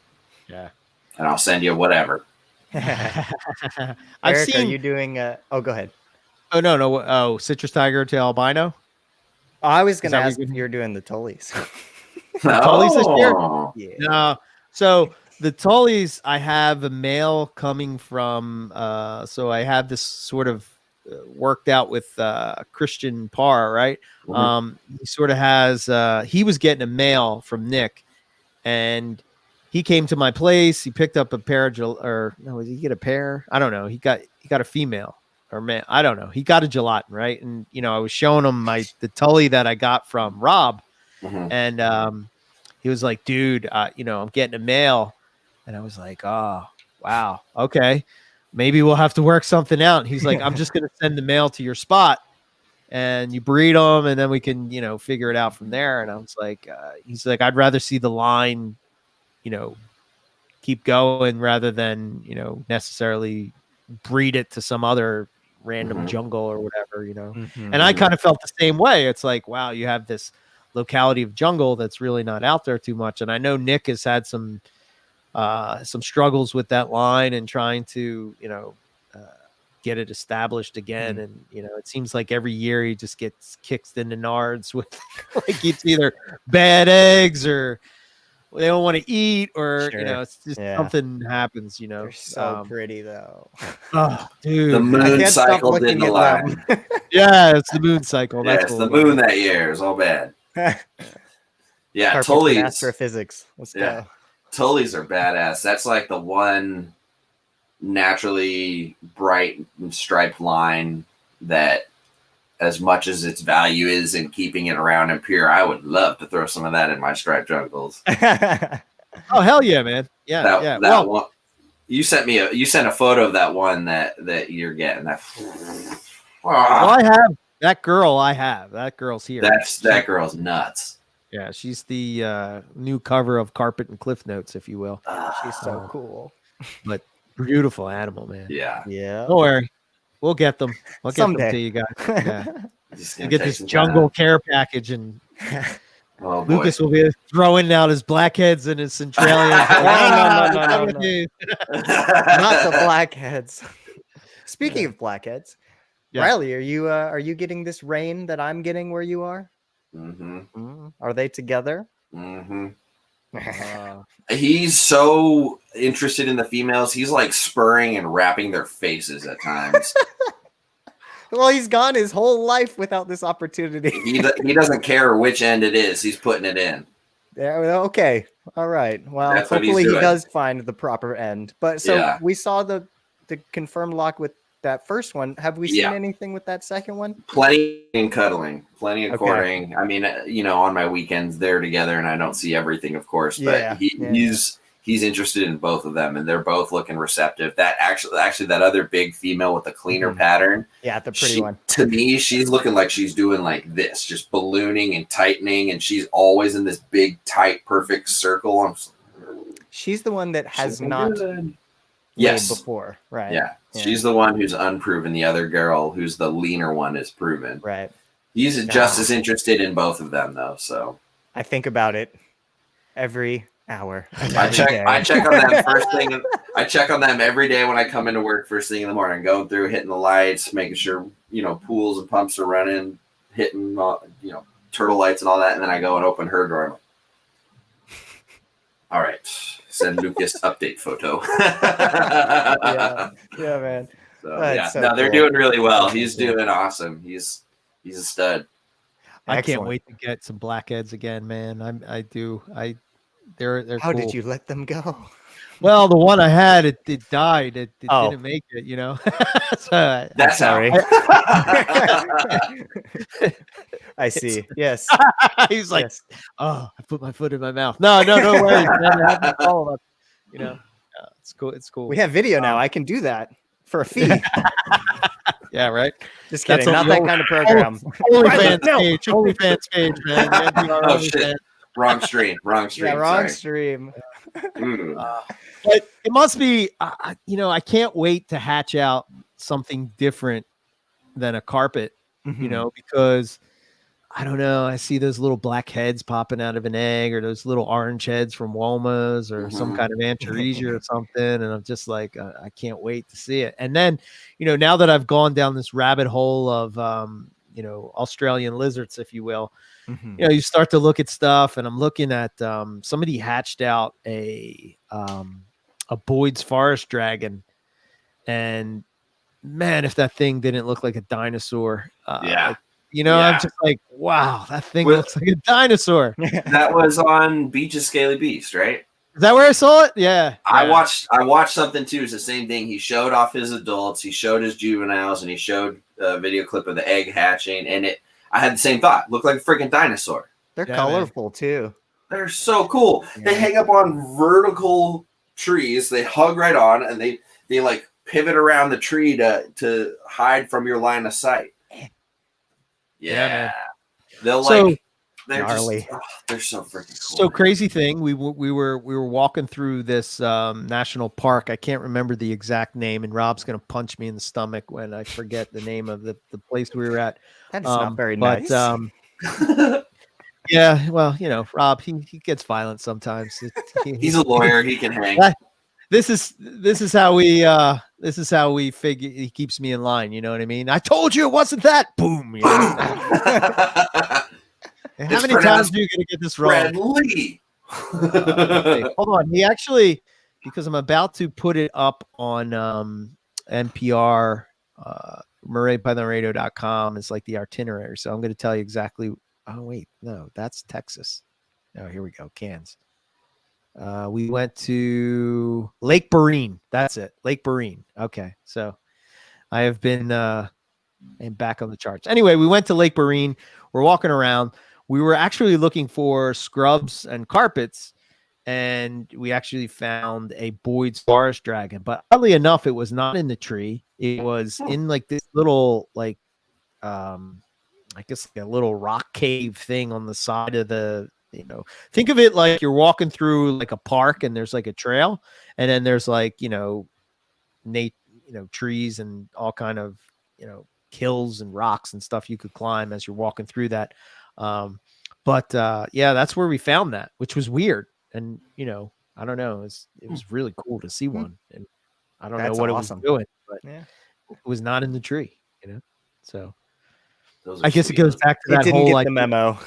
Yeah. And I'll send you whatever. Eric, are you doing go ahead. Oh no. Oh, citrus tiger to albino? Oh, I was going to ask if you're doing the Tullies. Tullies this year? Yeah. No. So the Tullies, I have a male coming from so I have this sort of worked out with Christian Parr, right? Mm-hmm. He sort of has he was getting a male from Nick, and he came to my place. He picked up a pair of did he get a pair? I don't know. He got a female or man. I don't know. He got a gelatin, right? And I was showing him the Tully that I got from Rob, mm-hmm. and he was like, "Dude, I'm getting a male," and I was like, "Oh, wow, okay." Maybe we'll have to work something out. And he's like, I'm just going to send the male to your spot and you breed them and then we can, figure it out from there. And I was like, he's like, I'd rather see the line, keep going rather than, necessarily breed it to some other random mm-hmm. jungle or whatever, Mm-hmm. And I kind of felt the same way. It's like, wow, you have this locality of jungle that's really not out there too much. And I know Nick has had some struggles with that line and trying to, get it established again. And, it seems like every year he just gets kicked in the nards with like it's either bad eggs or they don't want to eat or, it's just something happens, They're so pretty though. Oh, dude. The moon cycle didn't allow. Yeah, it's the moon cycle. Yeah, it's the moon that year. It's all bad. Yeah, Tullies. Astrophysics. Let's go. Tullies are badass. That's like the one naturally bright and striped line that, as much as its value is in keeping it around and pure, I would love to throw some of that in my striped jungles. Oh hell yeah, man! Yeah, that one. You sent a photo of that one that you're getting. That. Well, I have that girl. That girl's here. That girl's nuts. Yeah, she's the new cover of Carpet and Cliff Notes, if you will. She's so cool. But beautiful animal, man. Yeah. Don't worry. We'll get them. We'll get them to you guys. Yeah. You get this jungle care package, and Lucas will be throwing out his blackheads and his Centralians. No. Not the blackheads. Speaking of blackheads, Riley, are you getting this rain that I'm getting where you are? Mm-hmm. Are they together? Mm-hmm. He's so interested in the females. He's like spurring and wrapping their faces at times. Well, he's gone his whole life without this opportunity. He doesn't care which end it is. He's putting it in. Yeah. Okay. All right. Well, hopefully he does find the proper end. But we saw the confirmed lock with that first one. Have we seen anything with that second one? Plenty in cuddling, plenty in courting. I mean, on my weekends they're together, and I don't see everything, of course, but he's interested in both of them, and they're both looking receptive. That actually that other big female with the cleaner pattern. Yeah, the pretty one. To me, she's looking like she's doing like this, just ballooning and tightening, and she's always in this big, tight, perfect circle. She's the one that has not. Yes. Before, right? Yeah, she's the one who's unproven. The other girl, who's the leaner one, is proven. Right. He's just as interested in both of them, though. So I think about it every hour. I check on them first thing. I check on them every day when I come into work first thing in the morning, going through, hitting the lights, making sure, pools and pumps are running, hitting, turtle lights and all that. And then I go and open her door. I'm like, all right, send Lucas update photo. yeah, man. So, they're doing really well. He's doing awesome. He's a stud. I can't wait to get some blackheads again, man. They're How cool. did you let them go? Well, the one I had, it died. It didn't make it, So That's sorry. I see. Yes. He's like, oh, I put my foot in my mouth. No worries, man. It's cool. It's cool. We have video now. I can do that for a fee. Yeah, right. Just kidding. Not that kind of program. OnlyFans page, man. Oh shit. Wrong stream. Yeah, wrong stream. But it must be, I can't wait to hatch out something different than a carpet, because I don't know. I see those little black heads popping out of an egg, or those little orange heads from Woma's, or some kind of Antaresia or something. And I'm just like, I can't wait to see it. And then, now that I've gone down this rabbit hole of, Australian lizards, if you will, you start to look at stuff, and I'm looking at, somebody hatched out a Boyd's forest dragon, and man, if that thing didn't look like a dinosaur, I'm just like, wow, that thing looks like a dinosaur. That was on Beach of Scaly Beast, right? Is that where I saw it? Yeah. I watched something too. It's the same thing. He showed off his adults, he showed his juveniles, and he showed a video clip of the egg hatching, and I had the same thought. Looked like a freaking dinosaur. They're colorful too. They're so cool. Yeah. They hang up on vertical trees. They hug right on, and they like pivot around the tree to hide from your line of sight. Yeah. They're gnarly. They're so freaking cool. So crazy thing. We were walking through this national park. I can't remember the exact name, and Rob's gonna punch me in the stomach when I forget the name of the place we were at. That is not very nice. Yeah, well, Rob, he gets violent sometimes. He's a lawyer. He can hang. This is how we figure. He keeps me in line. You know what I mean? I told you it wasn't that. Boom. How many times are you going to get this wrong? Hold on. He actually, because I'm about to put it up on NPR, MurrayPythonRadio.com. It's like the itinerary. So I'm going to tell you exactly. Oh, wait. No, that's Texas. Oh, here we go. Cairns. We went to Lake Barine. That's it. Lake Barine. Okay. So I have been back on the charts. Anyway, we went to Lake Barine. We're walking around. We were actually looking for scrubs and carpets, and we actually found a Boyd's forest dragon. But oddly enough, it was not in the tree. It was in like this little, like, I guess like a little rock cave thing on the side of the, think of it like you're walking through like a park, and there's like a trail, and then there's like, trees and all kind of, hills and rocks and stuff you could climb as you're walking through that. But that's where we found that, which was weird. And, I don't know. It was really cool to see one, and I don't know what awesome. It was doing, but it was not in the tree, so I guess it goes back to that didn't whole get like the memo.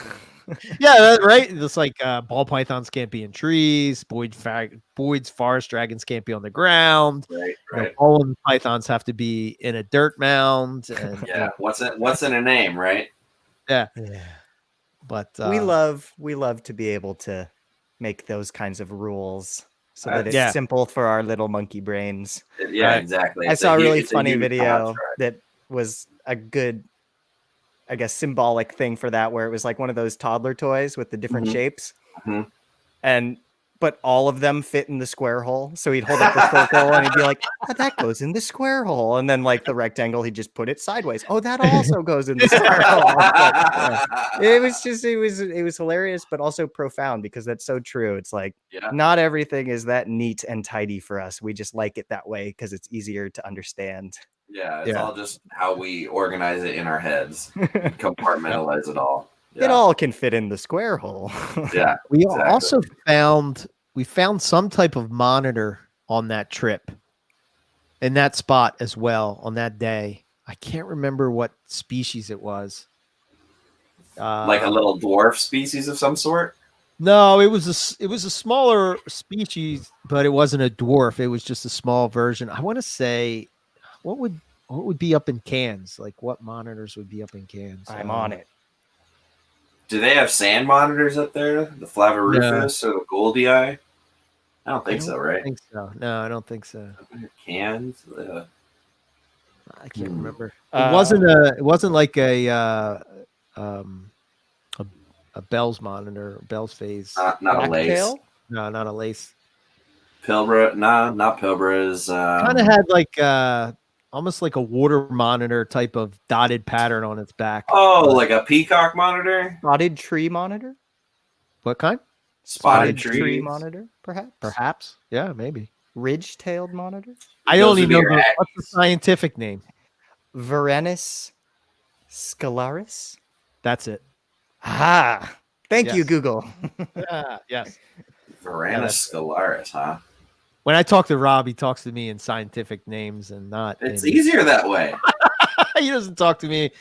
Yeah, right. It's like ball pythons can't be in trees. Boyd's forest dragons can't be on the ground. Right. Oh, All pythons have to be in a dirt mound. And, what's in a name, right? Yeah. But we love to be able to make those kinds of rules so that it's simple for our little monkey brains. Yeah, exactly. I saw a really funny video that was a good, I guess, symbolic thing for that, where it was like one of those toddler toys with the different shapes. But all of them fit in the square hole. So he'd hold up the circle and he'd be like, oh, that goes in the square hole. And then like the rectangle, he'd just put it sideways. Oh, that also goes in the square hole. It was hilarious, but also profound, because that's so true. It's like, not everything is that neat and tidy for us. We just like it that way because it's easier to understand. Yeah, it's Yeah. all just how we organize it in our heads, compartmentalize it all. It Yeah. all can fit in the square hole. Yeah. We Exactly. also found some type of monitor on that trip in that spot as well on that day. I can't remember what species it was. Like a little dwarf species of some sort. No, it was a smaller species, but it wasn't a dwarf. It was just a small version. I want to say, what would be up in cans? Like what monitors would be up in cans? I'm on it. Do they have sand monitors up there? The Flavorufus or the Goldie Eye? I don't think so, right? I think so. No, I don't think so. Cans. I can't remember. It wasn't like a Bell's monitor, Bell's phase. Not a lace. Blacktail? No, not a lace. Pilbara. Nah, not Pilbara's. Kind of had like almost like a water monitor type of dotted pattern on its back. Oh, like a peacock monitor? Spotted tree monitor? What kind? Spotted tree trees? monitor, perhaps? Perhaps. Yeah, maybe. Ridge-tailed monitor? I Those only would be know your what's the scientific name. Varanus scalaris? That's it. Ah, thank you, Yes. Google. Yes. Varanus scalaris, huh? When I talk to Rob, he talks to me in scientific names and not. It's in- easier that way. He doesn't talk to me.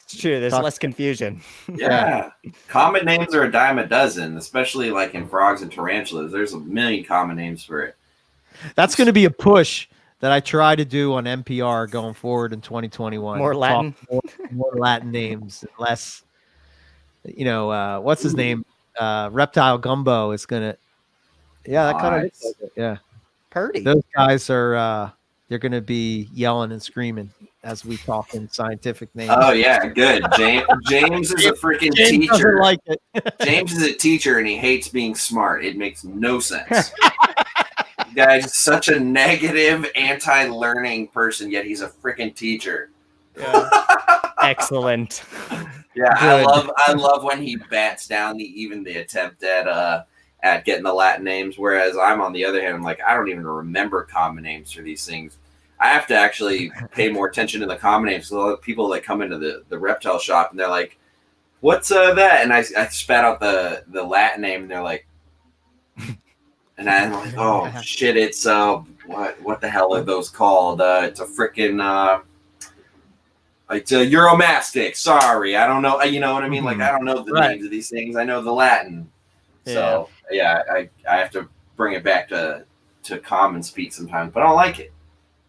It's true. There's Talk- less confusion. Yeah. Common names are a dime a dozen, especially like in frogs and tarantulas. There's a million common names for it. That's going to be a push that I try to do on NPR going forward in 2021. More Latin? Talk more Latin names, less. What's his name? Reptile Gumbo is gonna. Yeah, that kind of. Nice. Yeah, Purdy. those guys are. They're gonna be yelling and screaming as we talk in scientific names. Oh yeah, good. James is a freaking James doesn't teacher. like it. James is a teacher and he hates being smart. It makes no sense. The guy's such a negative, anti-learning person, yet he's a freaking teacher. Excellent. Yeah, Good. I love when he bats down even the attempt at getting the Latin names. Whereas I'm on the other hand, I'm like, I don't even remember common names for these things. I have to actually pay more attention to the common names. So a lot of people that come into the reptile shop and they're like, "What's that?" And I spat out the Latin name, and they're like, and I'm like, "Oh shit! It's what the hell are those called? It's a freaking." It's a Euromastic. Sorry, I don't know. You know what I mean? Like I don't know the names of these things. I know the Latin. So yeah, I have to bring it back to common speak sometimes, but I don't like it.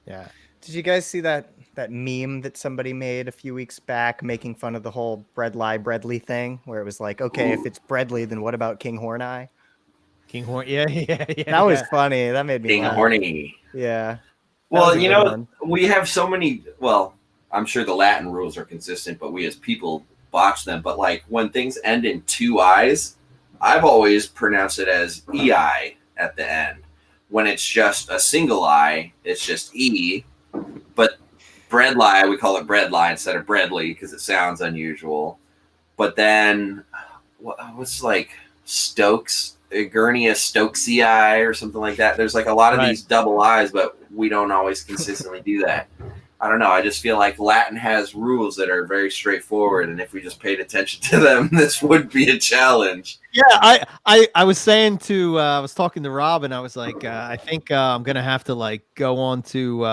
Yeah. Did you guys see that meme that somebody made a few weeks back making fun of the whole Breadly thing, where it was like, okay, if it's Breadly, then what about King Horneye? King Horn. Yeah. That was funny. That made me Being laugh. horny. Yeah. Well, was a you good know, one. we have so many. Well, I'm sure the Latin rules are consistent, but we as people botch them. But like when things end in two I's, I've always pronounced it as EI at the end. When it's just a single I, it's just E. But Breadlie, we call it Breadlie instead of Breadly because it sounds unusual. But then, what's like Stokes, Gurnia Stokesii or something like that? There's like a lot of these double I's, but we don't always consistently do that. I don't know. I just feel like Latin has rules that are very straightforward, and if we just paid attention to them, this would be a challenge. Yeah, I was saying to I was talking to Rob, and I was like, I think I'm gonna have to like go on to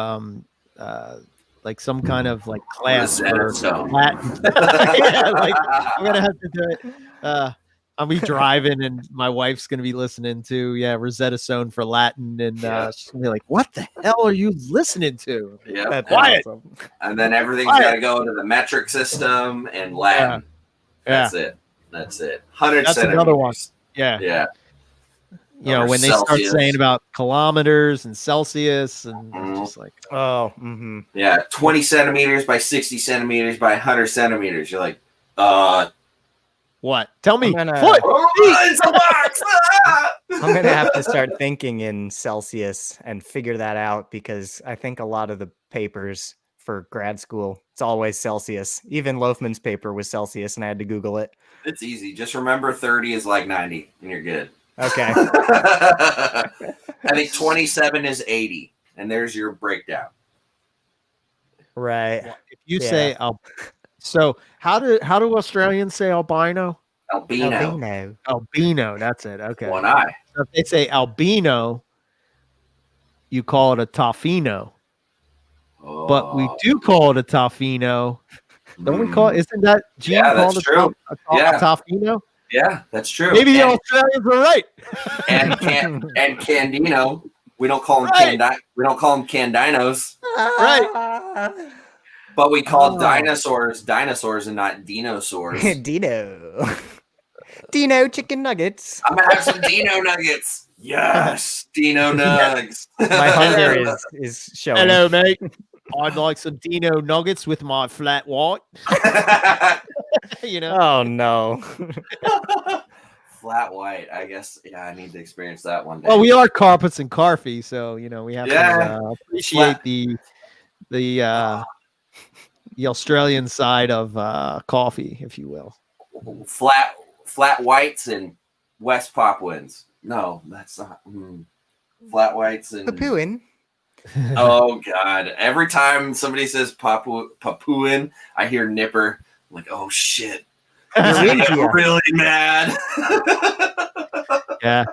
like some kind of like class for Latin. Yeah, like I'm gonna have to do it. I'll be driving, and my wife's gonna be listening to Rosetta Stone for Latin, and she's gonna be like, "What the hell are you listening to?" Yeah, That's quiet. awesome. And then everything's got to go to the metric system and Latin. Yeah. That's it. 100 That's centimeters. another one. Yeah. Yeah. You know, Or when they start Celsius. saying about kilometers and Celsius, and it's just like, Oh, mm-hmm. Yeah, 20 centimeters by 60 centimeters by 100 centimeters. You're like, what? Tell me. I'm gonna- Foot. oh, it's a box. I'm gonna have to start thinking in Celsius and figure that out, because I think a lot of the papers for grad school, it's always Celsius. Even Loafman's paper was Celsius, and I had to Google it. It's easy. Just remember 30 is like 90, and you're good. Okay. I think 27 is 80, and there's your breakdown. Right. If you Yeah. say so how do Australians say albino? Albino. Albino. That's it. Okay. One eye. So if they say albino, you call it a toffino. But we do call it a toffino. Don't we call it? Isn't that Gene called that's true. a toffino? Yeah, that's true. Maybe the Australians were right. and Candino. We don't call them we don't call them Candinos. Right. But we call dinosaurs and not dinosaurs. Dino chicken nuggets. I'm gonna have some Dino nuggets. Yes, Dino nugs. My hunger is showing. Hello, mate. I'd like some Dino nuggets with my flat white. Oh no. Flat white. I guess. Yeah, I need to experience that one day. Well, we are carpets and coffee, so we have to appreciate the Australian side of coffee, if you will. Flat whites and West Papuans. No, that's not. Flat whites and Papuan. Oh God! Every time somebody says Papuan, I hear Nipper. I'm like, oh shit! I'm really mad. Yeah.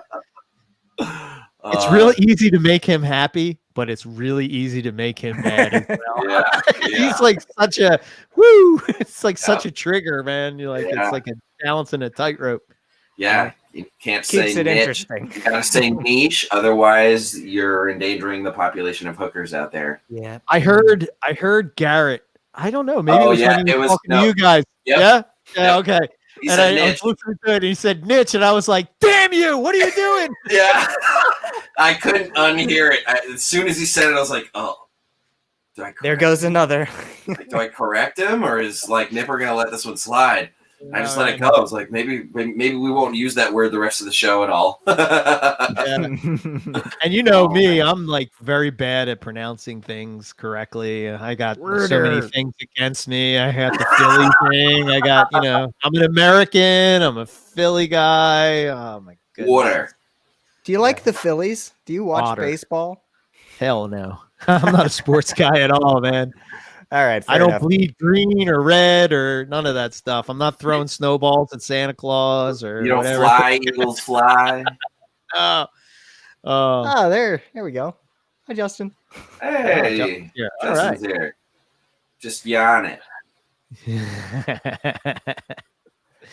It's really easy to make him happy, but it's really easy to make him mad as well. Yeah. He's like such a woo. It's like such a trigger, man. You're like it's like a balancing a tightrope. Yeah. You can't Keeps say it niche. interesting. You gotta say niche, otherwise you're endangering the population of hookers out there. Yeah. I heard Garrett. I don't know. Maybe when he was talking to you guys. Yep. Yeah. Okay. He And said I was listening to it, and he said niche, and I was like, "Damn you! What are you doing?" Yeah. I couldn't unhear it. As soon as he said it, I was like, "Oh, there goes another." Do I correct him, or is Nipper gonna let this one slide? I just let it go. I was like, maybe we won't use that word the rest of the show at all. And you know me, I'm like very bad at pronouncing things correctly. I got so many things against me. I had the Philly thing. I got, I'm an American. I'm a Philly guy. Oh my goodness. Water. Do you like the Phillies? Do you watch baseball? Hell no. I'm not a sports guy at all, man. All right. I don't bleed green or red or none of that stuff. I'm not throwing snowballs at Santa Claus or you don't whatever. Fly, Eagles fly. There we go. Hi, Justin. Hey, yeah, Justin's here. Just yawn it.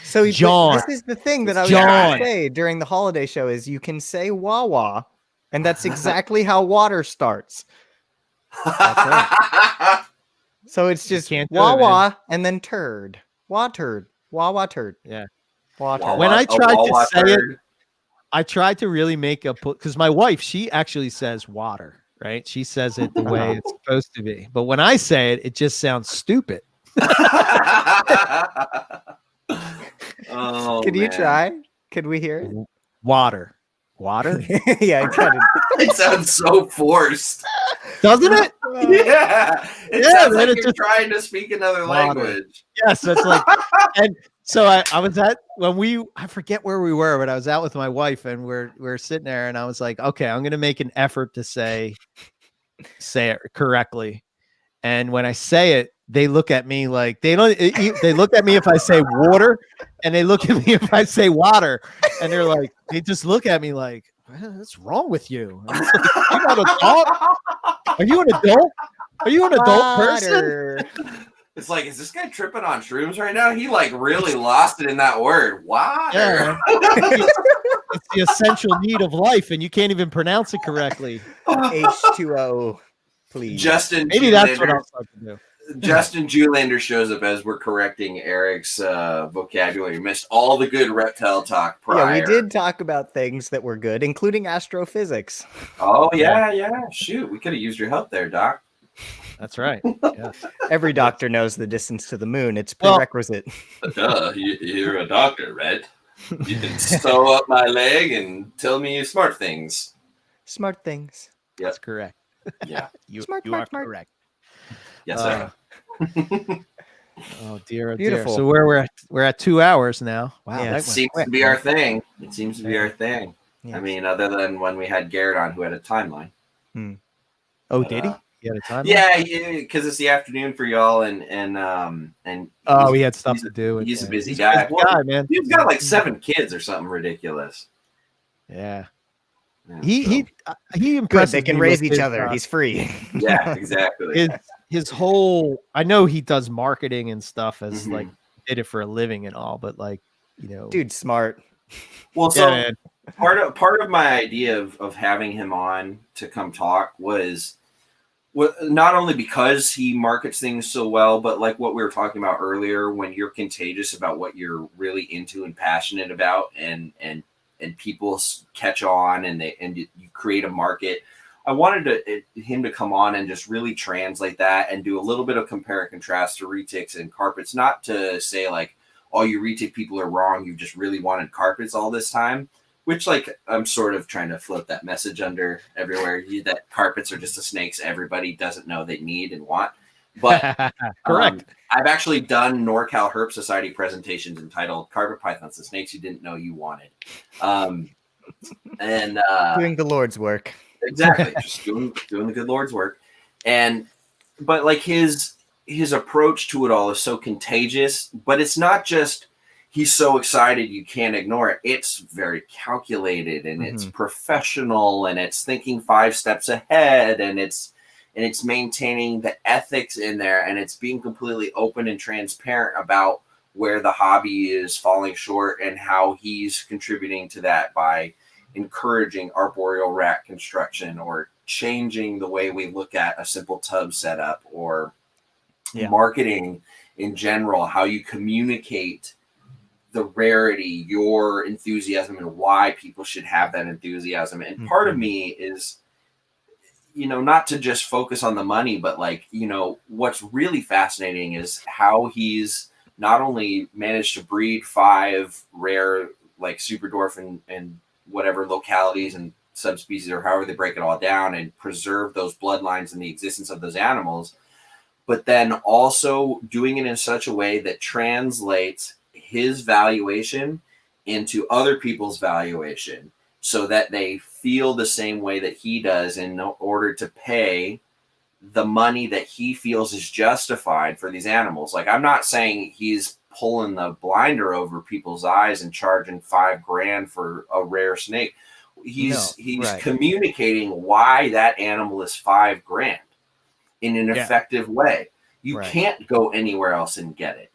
So John, this is the thing that I was going to say during the holiday show is you can say Wawa, and that's exactly how water starts. So it's just Wawa and then turd. Wawa turd. Yeah. Water. When I tried to say it, I tried to really make a because my wife, she actually says water, right? She says it the way it's supposed to be. But when I say it, it just sounds stupid. Can you try? Could we hear it? Water. Yeah, it sounds so forced. Doesn't it? Yeah. It sounds like you're trying to speak another language. Yes, it's like, and so I was at I forget where we were, but I was out with my wife and we're sitting there and I was like, okay, I'm gonna make an effort to say it correctly. And when I say it, they look at me like they look at me if I say water, and they look at me if I say water, and they're like, they just look at me like, what's wrong with you? Like, you're not an adult? Are you an adult? Are you an adult person? It's like, is this guy tripping on shrooms right now? He really lost it in that word. Water. Yeah. It's the essential need of life, and you can't even pronounce it correctly. H2O, please. Justin, maybe that's what I'll start to do. Justin Julander shows up as we're correcting Eric's vocabulary. You missed all the good reptile talk prior. Yeah, we did talk about things that were good, including astrophysics. Oh, yeah. Shoot, we could have used your help there, Doc. That's right. Yeah. Every doctor knows the distance to the moon. It's prerequisite. You're a doctor, right? You can sew up my leg and tell me smart things. Smart things. Yep. That's correct. Yeah. You are correct. Yes, sir. Oh dear, beautiful. So we're at 2 hours now. Wow, yeah, it seems to be our thing. It seems to be our thing. Yes. I mean, other than when we had Garrett on, who had a timeline. Oh, did he? He had a timeline? Yeah, because it's the afternoon for y'all, and Oh, he had stuff he's, to do. he's a busy He's guy. a busy guy, man. He's got like 7 kids or something ridiculous. Yeah. Yeah, He Good. impresses They can me raise with each his, other. He's free. yeah, exactly. his whole. I know he does marketing and stuff as Mhm. like did it for a living and all, but like Dude, smart. Well, yeah, so man. part of my idea of having him on to come talk was not only because he markets things so well, but like what we were talking about earlier, when you're contagious about what you're really into and passionate about, and people catch on, and you create a market. I wanted him to come on and just really translate that and do a little bit of compare and contrast to retics and carpets. Not to say like all you retic people are wrong. You just really wanted carpets all this time, which like I'm sort of trying to float that message under everywhere. That carpets are just the snakes everybody doesn't know they need and want. But Correct. I've actually done NorCal Herp Society presentations entitled "Carpet Pythons: The Snakes You Didn't Know You Wanted," and Doing the Lord's work. exactly, just doing the good Lord's work. But like his approach to it all is so contagious. But it's not just he's so excited you can't ignore it. It's very calculated, and it's professional, and it's thinking 5 steps ahead, and it's maintaining the ethics in there, and it's being completely open and transparent about where the hobby is falling short and how he's contributing to that by encouraging arboreal rack construction or changing the way we look at a simple tub setup, or marketing in general, how you communicate the rarity, your enthusiasm, and why people should have that enthusiasm. And part of me is, not to just focus on the money, but like, what's really fascinating is how he's not only managed to breed 5 rare, like super dwarf and whatever localities and subspecies, or however they break it all down, and preserve those bloodlines and the existence of those animals, but then also doing it in such a way that translates his valuation into other people's valuation, so that they feel the same way that he does in order to pay the money that he feels is justified for these animals. Like, I'm not saying he's pulling the blinder over people's eyes and charging $5,000 for a rare snake. He's communicating why that animal is $5,000 in an effective way. You can't go anywhere else and get it.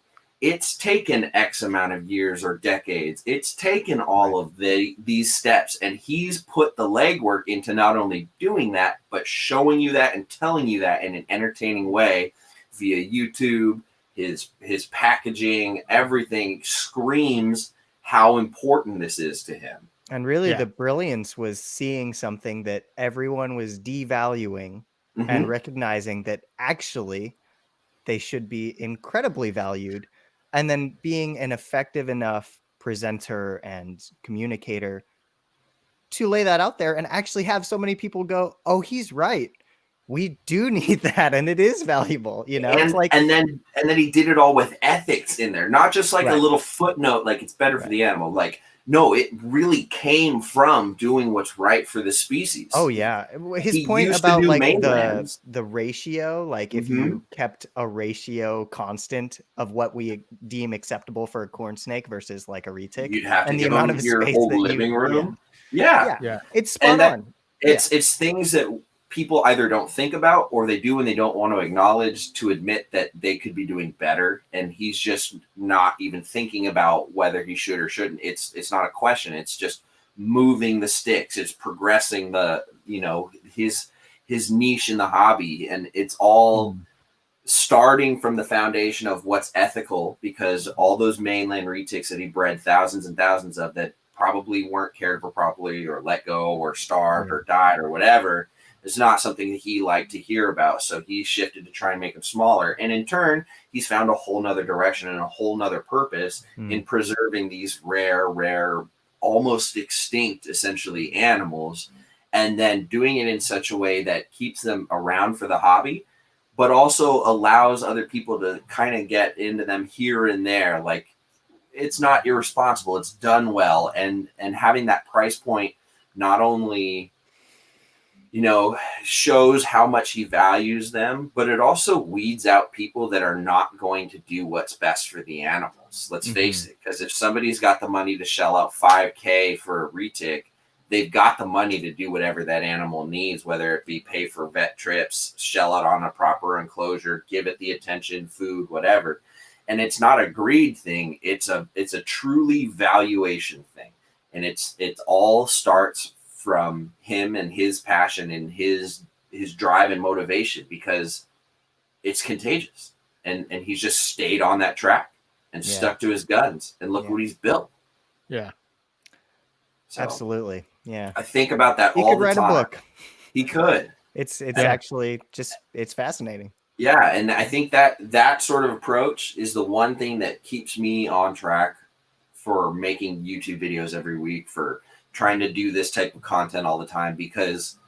It's taken X amount of years or decades. It's taken all of these steps, and he's put the legwork into not only doing that, but showing you that and telling you that in an entertaining way via YouTube. His packaging, everything screams how important this is to him. And really the brilliance was seeing something that everyone was devaluing and recognizing that actually they should be incredibly valued, and then being an effective enough presenter and communicator to lay that out there and actually have so many people go, oh, he's right. We do need that, and it is valuable, it's like, and then he did it all with ethics in there, not just like a little footnote, like it's better for the animal. Like, no, it really came from doing what's right for the species. Oh yeah, his point about like the ratio, like if you kept a ratio constant of what we deem acceptable for a corn snake versus like a retic, you'd have to and the give amount them of your space whole that living room. Yeah, it's spot on. It's things that people either don't think about, or they do and they don't want to acknowledge to admit that they could be doing better, and he's just not even thinking about whether he should or shouldn't. It's not a question. It's just moving the sticks. It's progressing the his niche in the hobby, and it's all starting from the foundation of what's ethical, because all those mainland retics that he bred thousands and thousands of that probably weren't cared for properly, or let go, or starved, or died, or whatever, is not something that he liked to hear about. So he shifted to try and make them smaller. And in turn, he's found a whole nother direction and a whole nother purpose in preserving these rare, almost extinct, essentially, animals, and then doing it in such a way that keeps them around for the hobby, but also allows other people to kind of get into them here and there. Like, it's not irresponsible. It's done well. And having that price point, not only shows how much he values them, but it also weeds out people that are not going to do what's best for the animals. Let's face it, because if somebody's got the money to shell out $5,000 for a retic, they've got the money to do whatever that animal needs, whether it be pay for vet trips, shell out on a proper enclosure, give it the attention, food, whatever. And it's not a greed thing. It's a truly valuation thing. And it all starts from him and his passion and his drive and motivation, because it's contagious. And he's just stayed on that track and stuck to his guns, and look what he's built. Yeah. So, absolutely. Yeah. I think about that he all could the write time. a book. He could. It's actually just, it's fascinating. Yeah. And I think that sort of approach is the one thing that keeps me on track for making YouTube videos every week, for trying to do this type of content all the time, because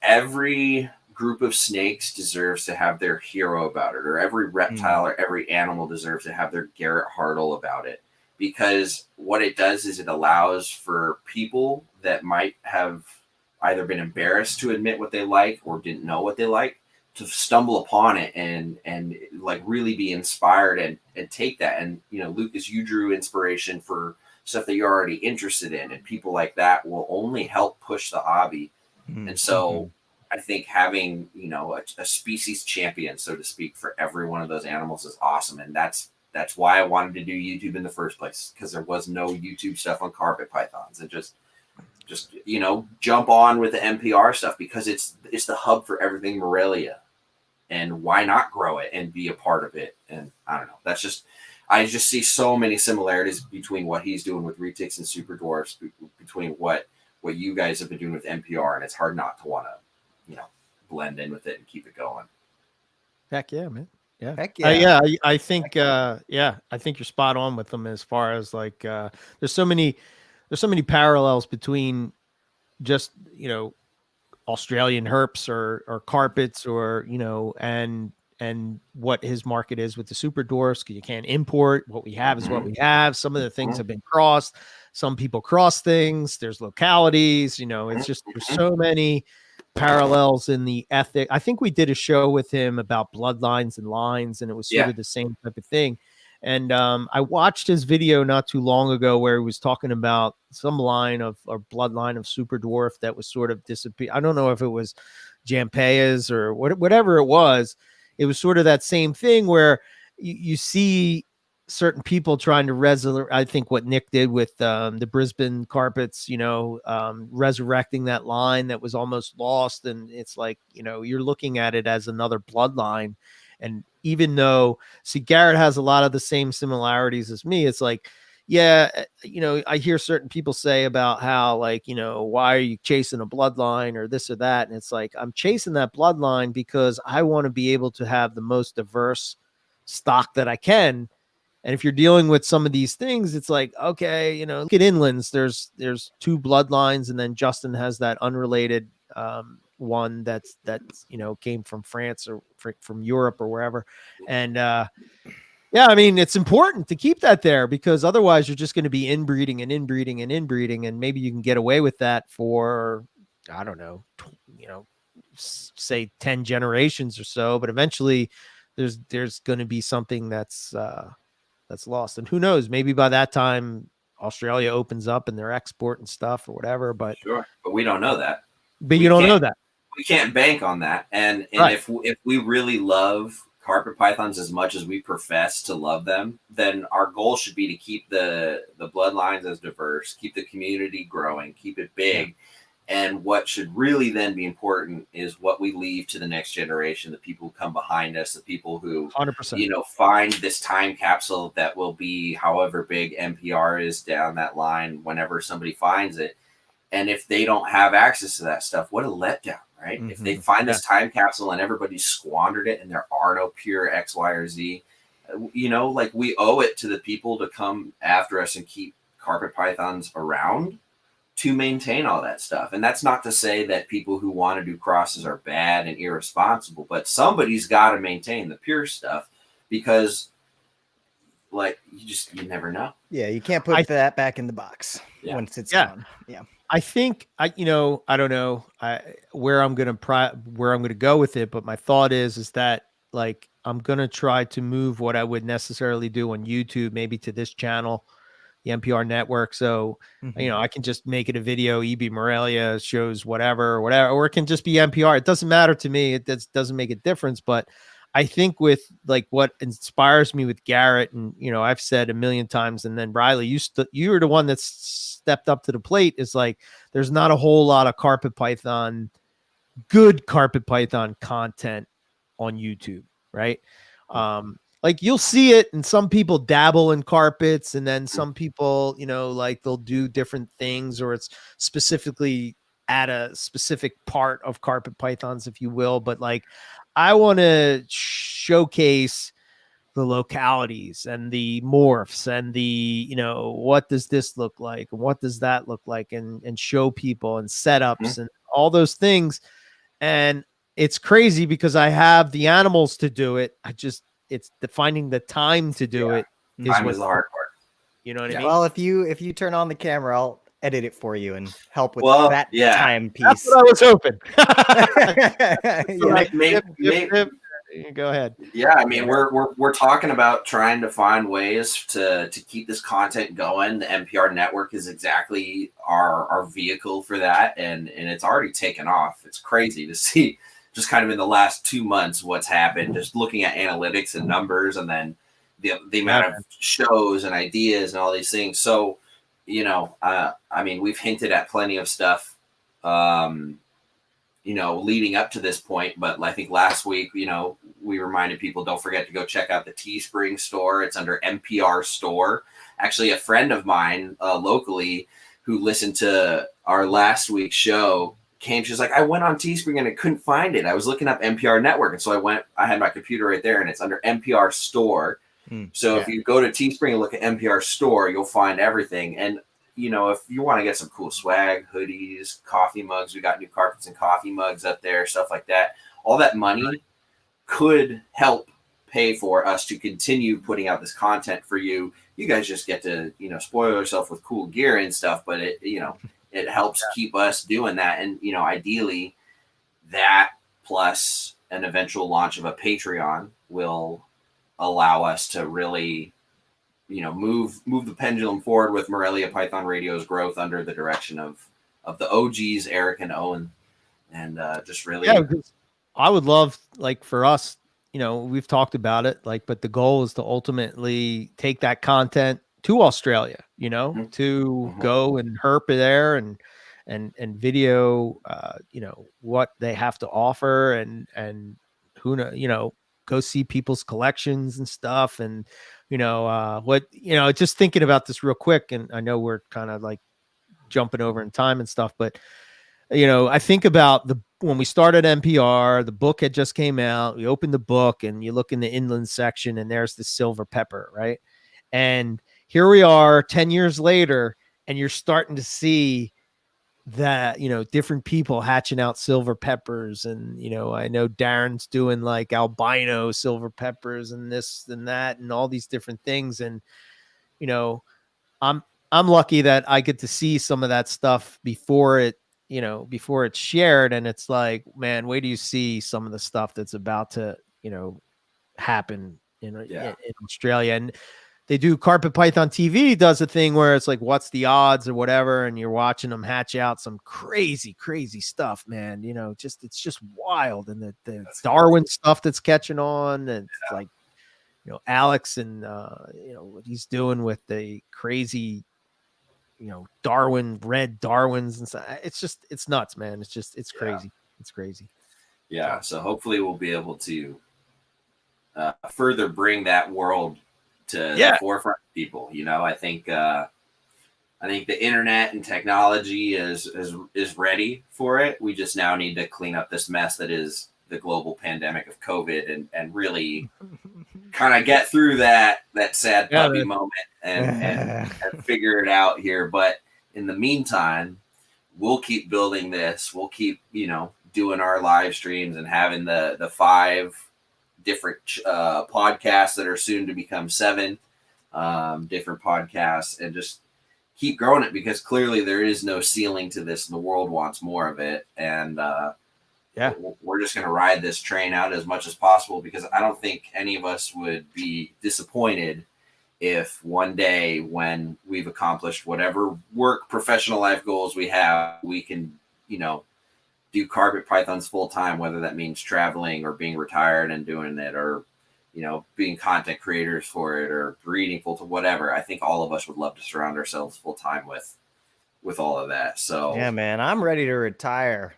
every group of snakes deserves to have their hero about it, or every reptile or every animal deserves to have their Garrett Hartle about it, because what it does is it allows for people that might have either been embarrassed to admit what they like or didn't know what they like to stumble upon it and like really be inspired and take that. And Lucas, you drew inspiration for stuff that you're already interested in, and people like that will only help push the hobby. And so I think having a species champion, so to speak, for every one of those animals is awesome. And that's why I wanted to do YouTube in the first place, because there was no YouTube stuff on carpet pythons, and just jump on with the NPR stuff, because it's the hub for everything Morelia, and why not grow it and be a part of it? And I don't know, I just see so many similarities between what he's doing with retics and super dwarfs, between what you guys have been doing with NPR, and it's hard not to want to, blend in with it and keep it going. Heck yeah, man. Yeah. Heck yeah. I think I think you're spot on with them, as far as like there's so many parallels between just Australian herps or carpets, or and what his market is with the super dwarfs. You can't import. What we have is what we have. Some of the things have been crossed. Some people cross things. There's localities. It's just, there's so many parallels in the ethic. I think we did a show with him about bloodlines and lines, and it was sort of the same type of thing. And I watched his video not too long ago where he was talking about some line of, or bloodline of super dwarf that was sort of disappear. I don't know if it was Jampea's or whatever it was. It was sort of that same thing where you see certain people trying to resurrect. I think what Nick did with the Brisbane carpets, resurrecting that line that was almost lost. And it's like, you're looking at it as another bloodline. And even though, see, Garrett has a lot of the same similarities as me, it's like, I hear certain people say about how, like, why are you chasing a bloodline or this or that? And it's like, I'm chasing that bloodline because I want to be able to have the most diverse stock that I can. And if you're dealing with some of these things, it's like, okay, look at inlands. There's two bloodlines, and then Justin has that unrelated one that's came from France or from Europe or wherever. And it's important to keep that there, because otherwise you're just going to be inbreeding, and maybe you can get away with that for, I don't know, say 10 generations or so, but eventually there's going to be something that's lost. And who knows, maybe by that time Australia opens up and they're exporting stuff or whatever, but we don't know that. But you don't know that. We can't bank on that. And right. if we really love carpet pythons as much as we profess to love them, then our goal should be to keep the bloodlines as diverse, keep the community growing, keep it big. Yeah. And what should really then be important is what we leave to the next generation, the people who come behind us, the people who 100%. Find this time capsule that will be however big NPR is down that line whenever somebody finds it. And if they don't have access to that stuff, what a letdown, right? Mm-hmm. If they find this time capsule and everybody squandered it and there are no pure X, Y, or Z, like, we owe it to the people to come after us and keep carpet pythons around to maintain all that stuff. And that's not to say that people who want to do crosses are bad and irresponsible, but somebody's got to maintain the pure stuff, because like, you never know. Yeah. You can't put that back in the box once it's gone. Yeah. I think I don't know where I'm gonna go with it, but my thought is that like I'm gonna try to move what I would necessarily do on YouTube, maybe to this channel, the NPR network. So I can just make it a video. EB Morelia shows whatever, or it can just be NPR. It doesn't matter to me. It doesn't make a difference. But I think with like what inspires me with Garrett, and I've said a million times, and then Riley, you're the one that's stepped up to the plate. Is like there's not a whole lot of good carpet python content on YouTube, right? Like you'll see it, and some people dabble in carpets, and then some people, like they'll do different things, or it's specifically at a specific part of carpet pythons, if you will. But like, I want to showcase the localities and the morphs and the what does this look like and what does that look like, and show people and setups and all those things. And it's crazy because I have the animals to do it. It's finding the time to do it. Time is the hard part. You know what I mean? Well, if you turn on the camera, I'll edit it for you and help with that time piece. That's what I was hoping. Go ahead. Yeah, I mean, we're talking about trying to find ways to keep this content going. The NPR network is exactly our vehicle for that, and it's already taken off. It's crazy to see just kind of in the last 2 months what's happened, just looking at analytics and numbers, and then the amount of shows and ideas and all these things. So, I mean, we've hinted at plenty of stuff leading up to this point. But I think last week, we reminded people, don't forget to go check out the Teespring store. It's under NPR store. Actually, a friend of mine locally who listened to our last week's show came, she's like, I went on Teespring and I couldn't find it. I was looking up NPR network. And so I had my computer right there, and it's under NPR store. So if you go to Teespring and look at NPR store, you'll find everything. And if you want to get some cool swag, hoodies, coffee mugs, we got new carpets and coffee mugs up there, stuff like that. All that money could help pay for us to continue putting out this content for you. You guys just get to, spoil yourself with cool gear and stuff, but it helps keep us doing that. And, ideally that plus an eventual launch of a Patreon will allow us to really move the pendulum forward with Morelia Python Radio's growth under the direction of the OGs, Eric and Owen, and just really. Yeah, I would love, like, for us, we've talked about it, like, but the goal is to ultimately take that content to Australia, to go and herp there and video, what they have to offer, and who know, go see people's collections and stuff. And just thinking about this real quick, and I know we're kind of like jumping over in time and stuff, but I think about when we started NPR, the book had just came out. We opened the book and you look in the inland section and there's the silver pepper, right? And here we are 10 years later, and you're starting to see that, different people hatching out silver peppers. And, I know Darren's doing like albino silver peppers and this and that and all these different things. And, I'm lucky that I get to see some of that stuff before it's shared. And it's like, man, wait till you see some of the stuff that's about to, happen in Australia. And they do Carpet Python TV does a thing where it's like, what's the odds or whatever. And you're watching them hatch out some crazy, crazy stuff, man. It's just wild. And the Darwin stuff that's catching on, and it's like, Alex and, what he's doing with the crazy, red Darwins and stuff. It's nuts, man. It's crazy. It's crazy. Yeah. So hopefully we'll be able to further bring that world to the forefront of people. I think the internet and technology is ready for it. We just now need to clean up this mess that is the global pandemic of COVID, and really kind of get through that sad puppy moment and figure it out here. But in the meantime, we'll keep building this. We'll keep, doing our live streams and having the 5 different podcasts that are soon to become 7 different podcasts, and just keep growing it, because clearly there is no ceiling to this. The world wants more of it. And we're just going to ride this train out as much as possible, because I don't think any of us would be disappointed if one day, when we've accomplished whatever work, professional life goals we have, we can, do carpet pythons full time, whether that means traveling or being retired and doing it, or, being content creators for it, or breeding full time, whatever. I think all of us would love to surround ourselves full time with all of that. So yeah, man, I'm ready to retire.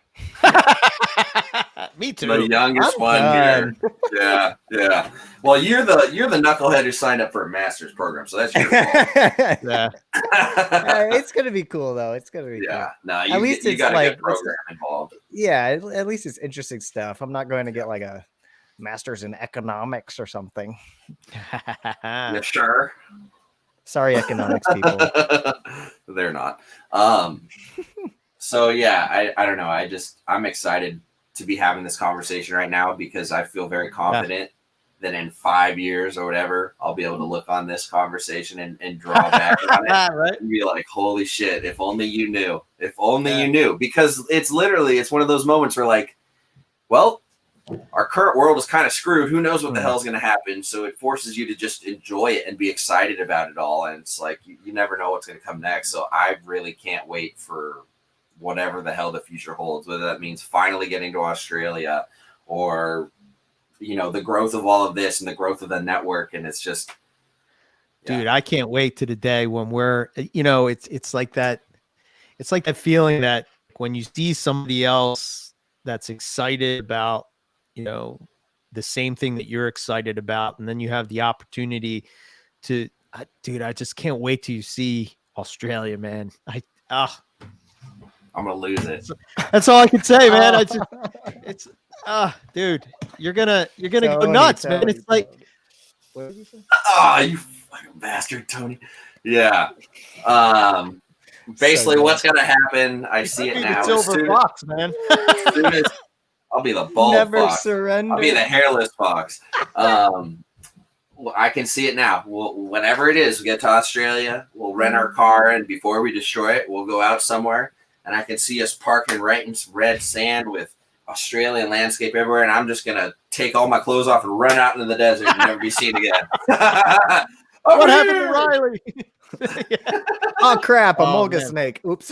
Me too. The youngest one here. Yeah. Well, you're the knucklehead who signed up for a master's program, so that's your fault. Yeah. It's gonna be cool though. It's gonna be cool. No, at least you it's got a like good program involved. Yeah, at least it's interesting stuff. I'm not going to get like a master's in economics or something. Yeah, sure. Sorry, economics people. They're not. So yeah, I don't know. I'm excited to be having this conversation right now, because I feel very confident that in 5 years or whatever, I'll be able to look on this conversation and draw back on it right? and be like, holy shit, if only you knew. If only you knew. Because it's one of those moments where, like, well, our current world is kind of screwed. Who knows what the hell is going to happen? So it forces you to just enjoy it and be excited about it all. And it's like, you never know what's going to come next. So I really can't wait for whatever the hell the future holds, whether that means finally getting to Australia, or, the growth of all of this and the growth of the network. And it's just, dude, I can't wait to the day when we're, it's like that. It's like that feeling that when you see somebody else that's excited about, the same thing that you're excited about, and then you have the opportunity to, dude, I just can't wait till you see Australia, man. I'm gonna lose it. That's all I can say, man. Dude, you're gonna go nuts, man. It's like, what did you say? You fucking bastard, Tony. Yeah. Basically, what's gonna happen? I see it now. Silver fox, man. As soon as I'll be the bald fox. Surrender. I'll be the hairless fox. I can see it now. Whenever it is, we get to Australia, we'll rent our car, and before we destroy it, we'll go out somewhere, and I can see us parking right in some red sand with Australian landscape everywhere, and I'm just gonna take all my clothes off and run out into the desert and never be seen again. What happened to Riley? Oh crap, a mulga snake. Oops.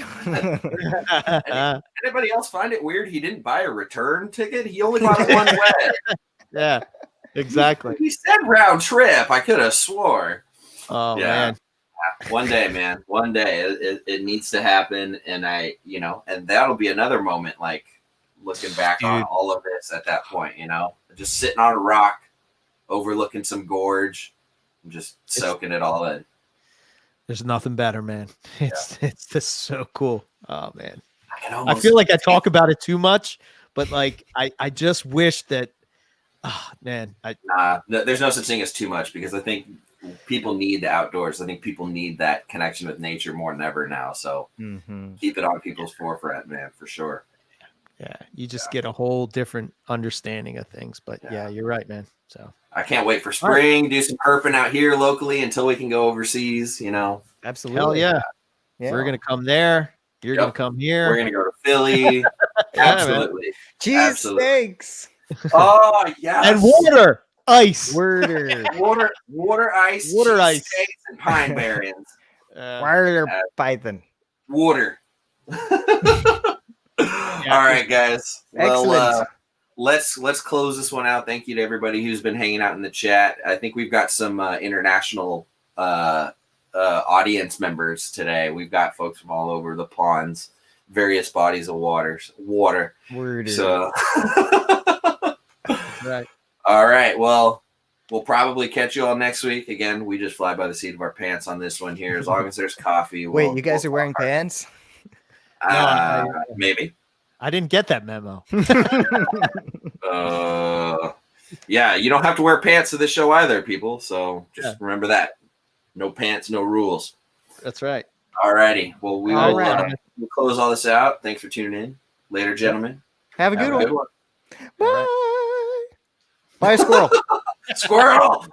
Anybody else find it weird he didn't buy a return ticket? He only bought one way. Yeah, exactly. He said round trip. I could have swore. Oh man. One day, man. One day. It needs to happen. And and that'll be another moment, like looking back on all of this at that point, just sitting on a rock, overlooking some gorge, and just soaking it all in. There's nothing better, man. It's just so cool. Oh man. I feel like I talk about it too much, but like I just wish that there's no such thing as too much, because I think people need the outdoors. I think people need that connection with nature more than ever now. So keep it on people's forefront, man, for sure. Yeah, you just get a whole different understanding of things. But yeah, you're right, man. So I can't wait for spring. Do some herping out here locally until we can go overseas. Absolutely. Hell yeah. We're gonna come there. You're gonna come here. We're gonna go to Philly. Absolutely. Cheese steaks. Oh yeah. And water, ice, water, ice, steaks, and pine berries. Water python. Water. All right, guys. Well, let's close this one out. Thank you to everybody who's been hanging out in the chat. I think we've got some international audience members today. We've got folks from all over the ponds, various bodies of water. So, right. All right. Well, we'll probably catch you all next week. Again, we just fly by the seat of our pants on this one here. As long as there's coffee. Wait, you guys are wearing pants? Maybe. I didn't get that memo. Yeah, you don't have to wear pants to this show either, people. So just remember that. No pants, no rules. That's right. All righty. Well, we'll close all this out. Thanks for tuning in. Later, gentlemen. Have a good one. Bye. Right. Bye, squirrel. Squirrel.